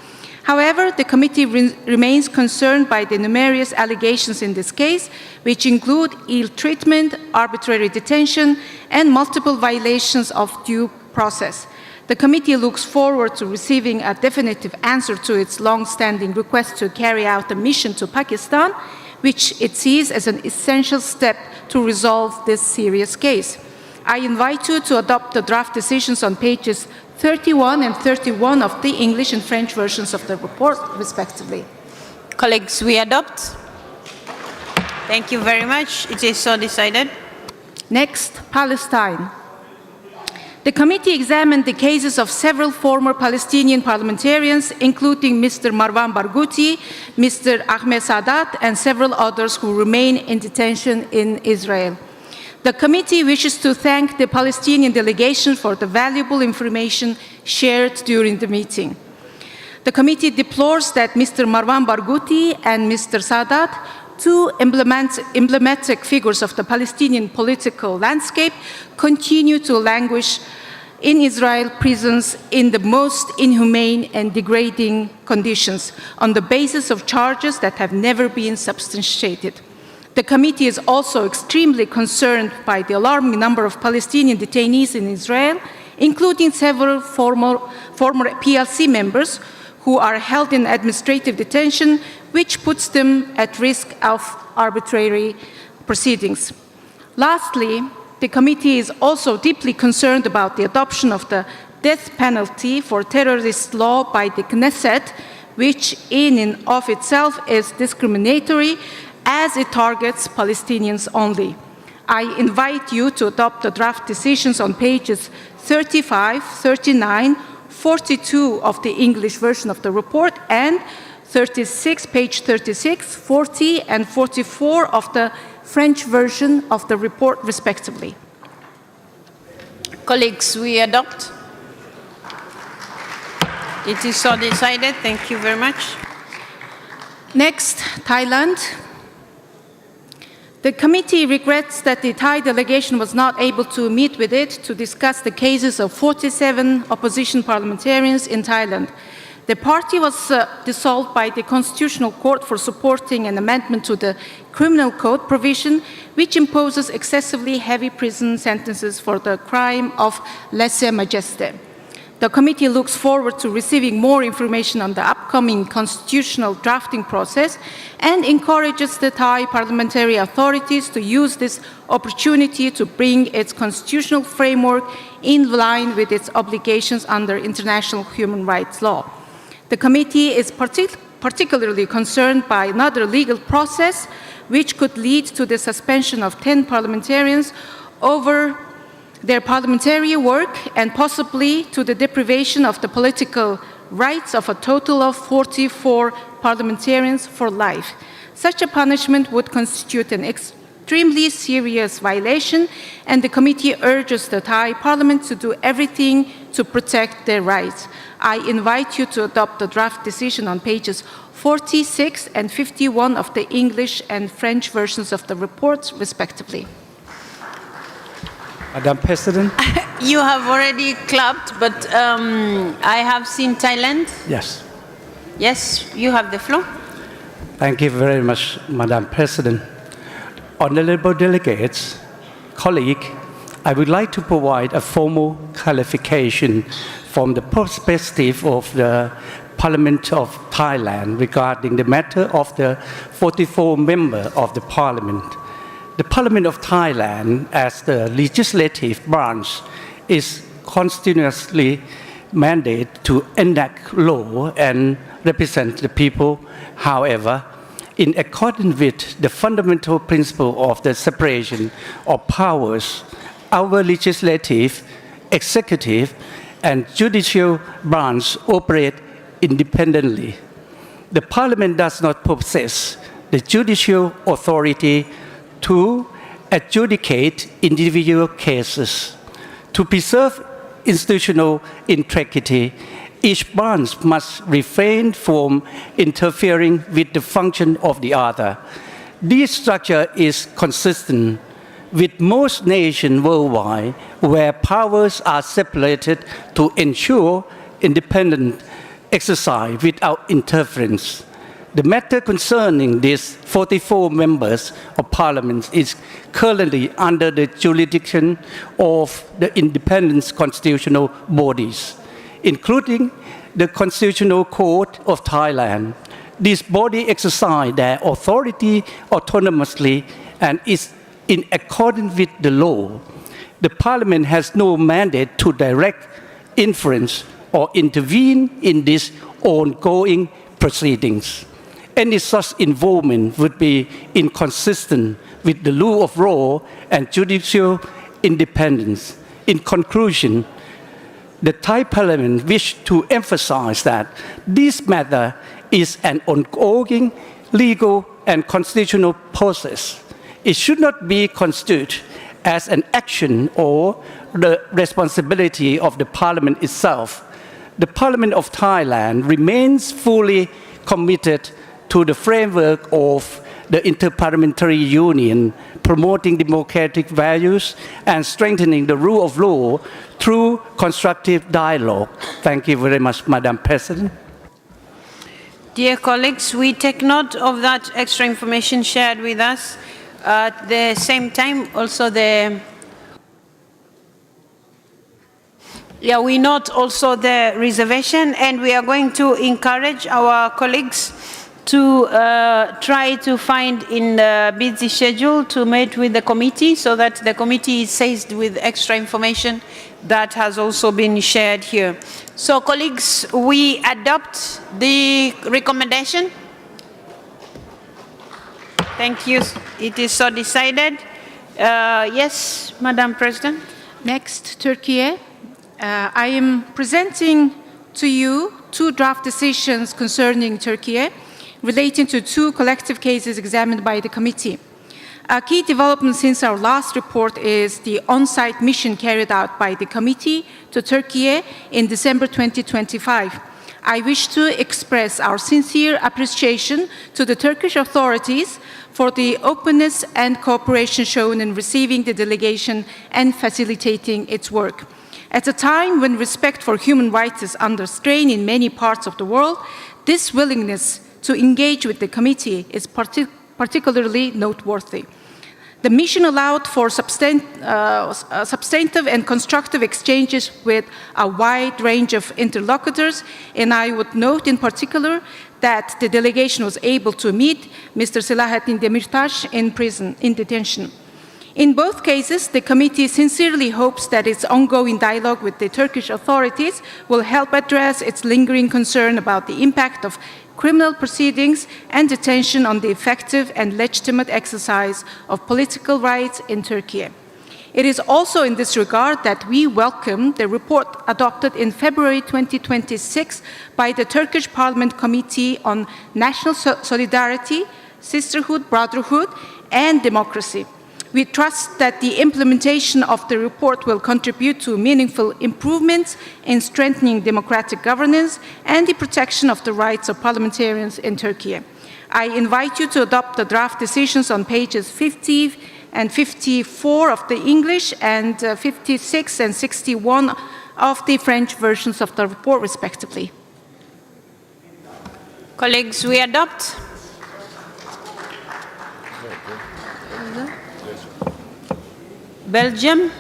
However, the committee remains concerned by the numerous allegations in this case, which include ill treatment, arbitrary detention, and multiple violations of due process. The committee looks forward to receiving a definitive answer to its long-standing request to carry out a mission to Pakistan, which it sees as an essential step to resolve this serious case. I invite you to adopt the draft decisions on pages 31 and 31 of the English and French versions of the report, respectively. Colleagues, we adopt. Thank you very much. It is so decided. Next, Palestine. The committee examined the cases of several former Palestinian parliamentarians, including Mr. Marwan Barghouti, Mr. Ahmed Sadat, and several others who remain in detention in Israel. The committee wishes to thank the Palestinian delegation for the valuable information shared during the meeting. The committee deplores that Mr. Marwan Barghouti and Mr. Sadat, two emblematic figures of the Palestinian political landscape, continue to languish in Israel prisons in the most inhumane and degrading conditions on the basis of charges that have never been substantiated. The committee is also extremely concerned by the alarming number of Palestinian detainees in Israel, including several former PLC members who are held in administrative detention, which puts them at risk of arbitrary proceedings. Lastly, the committee is also deeply concerned about the adoption of the death penalty for terrorist law by the Knesset, which in and of itself is discriminatory as it targets Palestinians only. I invite you to adopt the draft decisions on pages 35, 39, 42 of the English version of the report, and 36, page 36, 40, and 44 of the French version of the report, respectively. Colleagues, we adopt. It is so decided. Thank you very much. Next, Thailand. The committee regrets that the Thai delegation was not able to meet with it to discuss the cases of 47 opposition parliamentarians in Thailand. The party was dissolved by the Constitutional Court for supporting an amendment to the Criminal Code provision, which imposes excessively heavy prison sentences for the crime of lèse-majesté. The committee looks forward to receiving more information on the upcoming constitutional drafting process and encourages the Thai parliamentary authorities to use this opportunity to bring its constitutional framework in line with its obligations under international human rights law. The committee is particularly concerned by another legal process which could lead to the suspension of 10 parliamentarians over their parliamentary work and possibly to the deprivation of the political rights of a total of 44 parliamentarians for life. Such a punishment would constitute an extremely serious violation, and the committee urges the Thai parliament to do everything to protect their rights. I invite you to adopt the draft decision on pages 46 and 51 of the English and French versions of the report, respectively. Madam President. You have already clapped, but I have seen Thailand. Yes. Yes, you have the floor. Thank you very much, Madam President. Honorable delegates, colleagues, I would like to provide a formal clarification from the perspective of the Parliament of Thailand regarding the matter of the 44 members of the Parliament. The Parliament of Thailand, as the legislative branch, is continuously mandated to enact law and represent the people. However, in accordance with the fundamental principle of the separation of powers, our legislative, executive, and judicial branch operate independently. The Parliament does not possess the judicial authority to adjudicate individual cases. To preserve institutional integrity, each branch must refrain from interfering with the function of the other. This structure is consistent with most nations worldwide where powers are separated to ensure independent exercise without interference. The matter concerning these 44 members of Parliament is currently under the jurisdiction of the independent constitutional bodies, including the Constitutional Court of Thailand. This body exercises their authority autonomously and is in accordance with the law. The Parliament has no mandate to direct, influence, or intervene in these ongoing proceedings. Any such involvement would be inconsistent with the rule of law and judicial independence. In conclusion, the Thai Parliament wishes to emphasize that this matter is an ongoing legal and constitutional process. It should not be construed as an action or the responsibility of the Parliament itself. The Parliament of Thailand remains fully committed to the framework of the Interparliamentary Union, promoting democratic values and strengthening the rule of law through constructive dialogue. Thank you very much, Madam President. Dear colleagues, we take note of that extra information shared with us. At the same time, also we note also the reservation, and we are going to encourage our colleagues to try to find in the busy schedule to meet with the committee so that the committee is seized with extra information that has also been shared here. So colleagues, we adopt the recommendation. Thank you. It is so decided. Yes, Madam President. Next, Turkiye. I am presenting to you two draft decisions concerning Turkiye, relating to two collective cases examined by the committee. A key development since our last report is the on-site mission carried out by the committee to Turkey in December 2025. I wish to express our sincere appreciation to the Turkish authorities for the openness and cooperation shown in receiving the delegation and facilitating its work. At a time when respect for human rights is under strain in many parts of the world, this willingness to engage with the committee is particularly noteworthy. The mission allowed for substantive and constructive exchanges with a wide range of interlocutors, and I would note in particular that the delegation was able to meet Mr. Selahattin Demirtas in prison, in detention. In both cases, the committee sincerely hopes that its ongoing dialogue with the Turkish authorities will help address its lingering concern about the impact of criminal proceedings and detention on the effective and legitimate exercise of political rights in Turkey. It is also in this regard that we welcome the report adopted in February 2026 by the Turkish Parliament Committee on National Solidarity, Sisterhood, Brotherhood, and Democracy. We trust that the implementation of the report will contribute to meaningful improvements in strengthening democratic governance and the protection of the rights of parliamentarians in Turkey. I invite you to adopt the draft decisions on pages 50 and 54 of the English and 56 and 61 of the French versions of the report, respectively. Colleagues, we adopt. Belgium.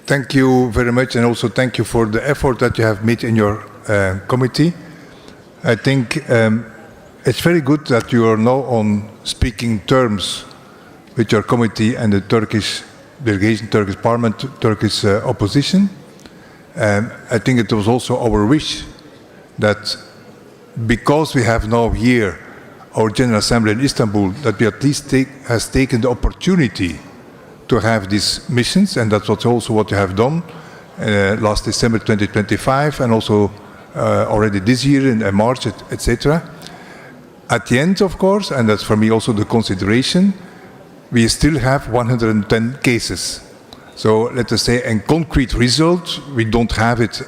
Thank you very much, and also thank you for the effort that you have made in your committee. I think it's very good that you are now on speaking terms with your committee and the Turkish delegation, Turkish Parliament, Turkish opposition. I think it was also our wish that because we have now here our General Assembly in Istanbul, that we at least has taken the opportunity to have these missions, and that's also what you have done last December 2025, and also already this year in March, etc. At the end, of course, and that's for me also the consideration, we still have 110 cases. So let us say a concrete result, we don't have it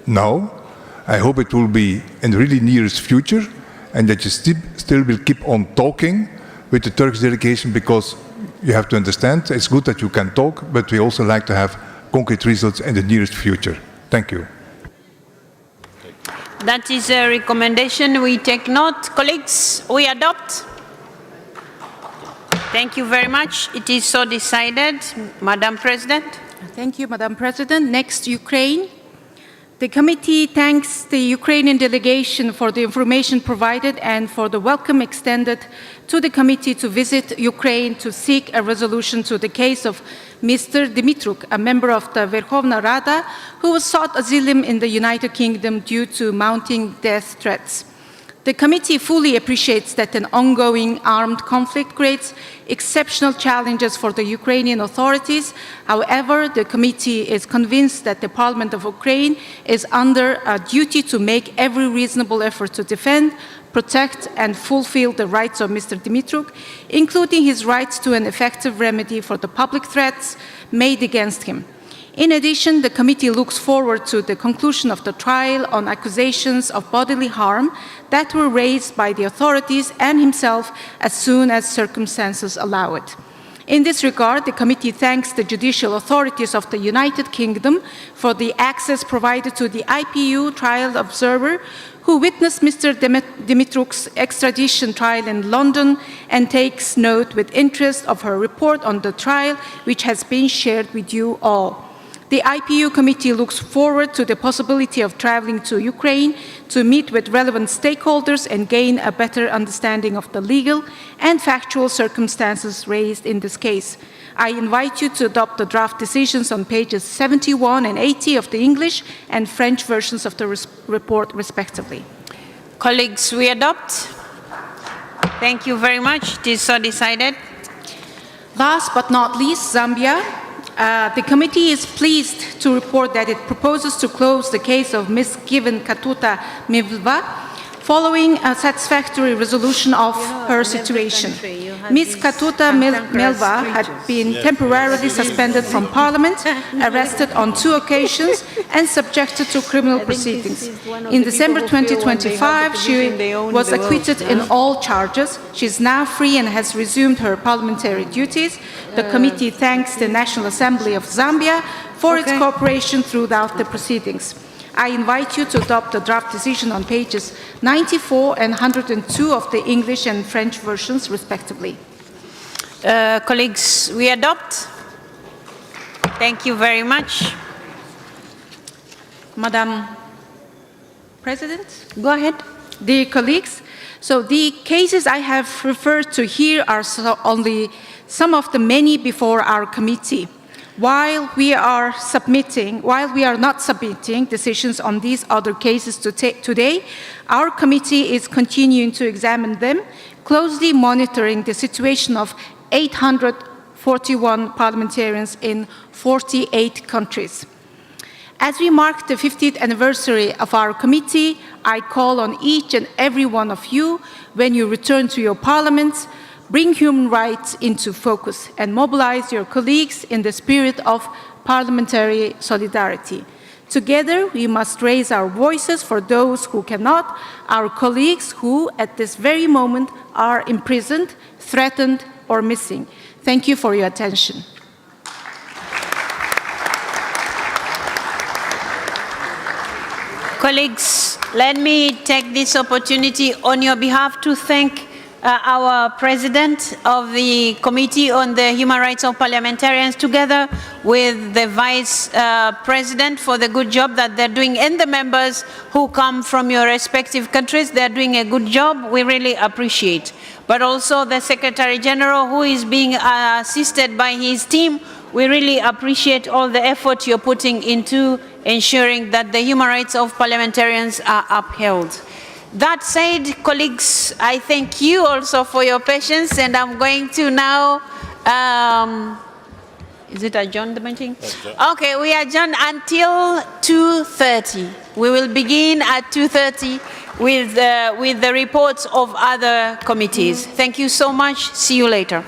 now. I hope it will be in the really nearest future, and that you still will keep on talking with the Turkish delegation, because you have to understand, it's good that you can talk, but we also like to have concrete results in the nearest future. Thank you. That is a recommendation. We take note. Colleagues, we adopt. Thank you very much. It is so decided. Madam President. Thank you, Madam President. Next, Ukraine. The committee thanks the Ukrainian delegation for the information provided and for the welcome extended to the committee to visit Ukraine to seek a resolution to the case of Mr. Dimitruk, a member of the Verkhovna Rada, who was sought asylum in the United Kingdom due to mounting death threats. The committee fully appreciates that an ongoing armed conflict creates exceptional challenges for the Ukrainian authorities. However, the committee is convinced that the Parliament of Ukraine is under a duty to make every reasonable effort to defend, protect, and fulfill the rights of Mr. Dimitruk, including his rights to an effective remedy for the public threats made against him. In addition, the committee looks forward to the conclusion of the trial on accusations of bodily harm that were raised by the authorities and himself as soon as circumstances allow it. In this regard, the committee thanks the judicial authorities of the United Kingdom for the access provided to the IPU trial observer who witnessed Mr. Dimitruk's extradition trial in London and takes note with interest of her report on the trial, which has been shared with you all. The IPU committee looks forward to the possibility of traveling to Ukraine to meet with relevant stakeholders and gain a better understanding of the legal and factual circumstances raised in this case. I invite you to adopt the draft decisions on pages 71 and 80 of the English and French versions of the report, respectively. Colleagues, we adopt. Thank you very much. It is so decided. Last but not least, Zambia. The committee is pleased to report that it proposes to close the case of Ms. Given Katuta Milva following a satisfactory resolution of her situation. Ms. Katuta Milva had been temporarily suspended from Parliament, arrested on 2 occasions, and subjected to criminal proceedings. In December 2025, she was acquitted in all charges. She is now free and has resumed her parliamentary duties. The committee thanks the National Assembly of Zambia for its cooperation throughout the proceedings. I invite you to adopt the draft decision on pages 94 and 102 of the English and French versions, respectively. Colleagues, we adopt. Thank you very much. Madam President? Go ahead. Dear colleagues, so the cases I have referred to here are only some of the many before our committee. While we are not submitting decisions on these other cases today, our committee is continuing to examine them, closely monitoring the situation of 841 parliamentarians in 48 countries. As we mark the 50th anniversary of our committee, I call on each and every one of you, when you return to your parliaments, bring human rights into focus and mobilize your colleagues in the spirit of parliamentary solidarity. Together, we must raise our voices for those who cannot, our colleagues who, at this very moment, are imprisoned, threatened, or missing. Thank you for your attention. Colleagues, let me take this opportunity on your behalf to thank our President of the Committee on the Human Rights of Parliamentarians, together with the Vice President, for the good job that they're doing, and the members who come from your respective countries. They're doing a good job. We really appreciate. But also the Secretary General, who is being assisted by his team. We really appreciate all the effort you're putting into ensuring that the human rights of parliamentarians are upheld. That said, colleagues, I thank you also for your patience, and I'm going to now Is it adjourned, the meeting? Okay, we adjourn until 2:30. We will begin at 2:30 with the reports of other committees. Thank you so much. See you later.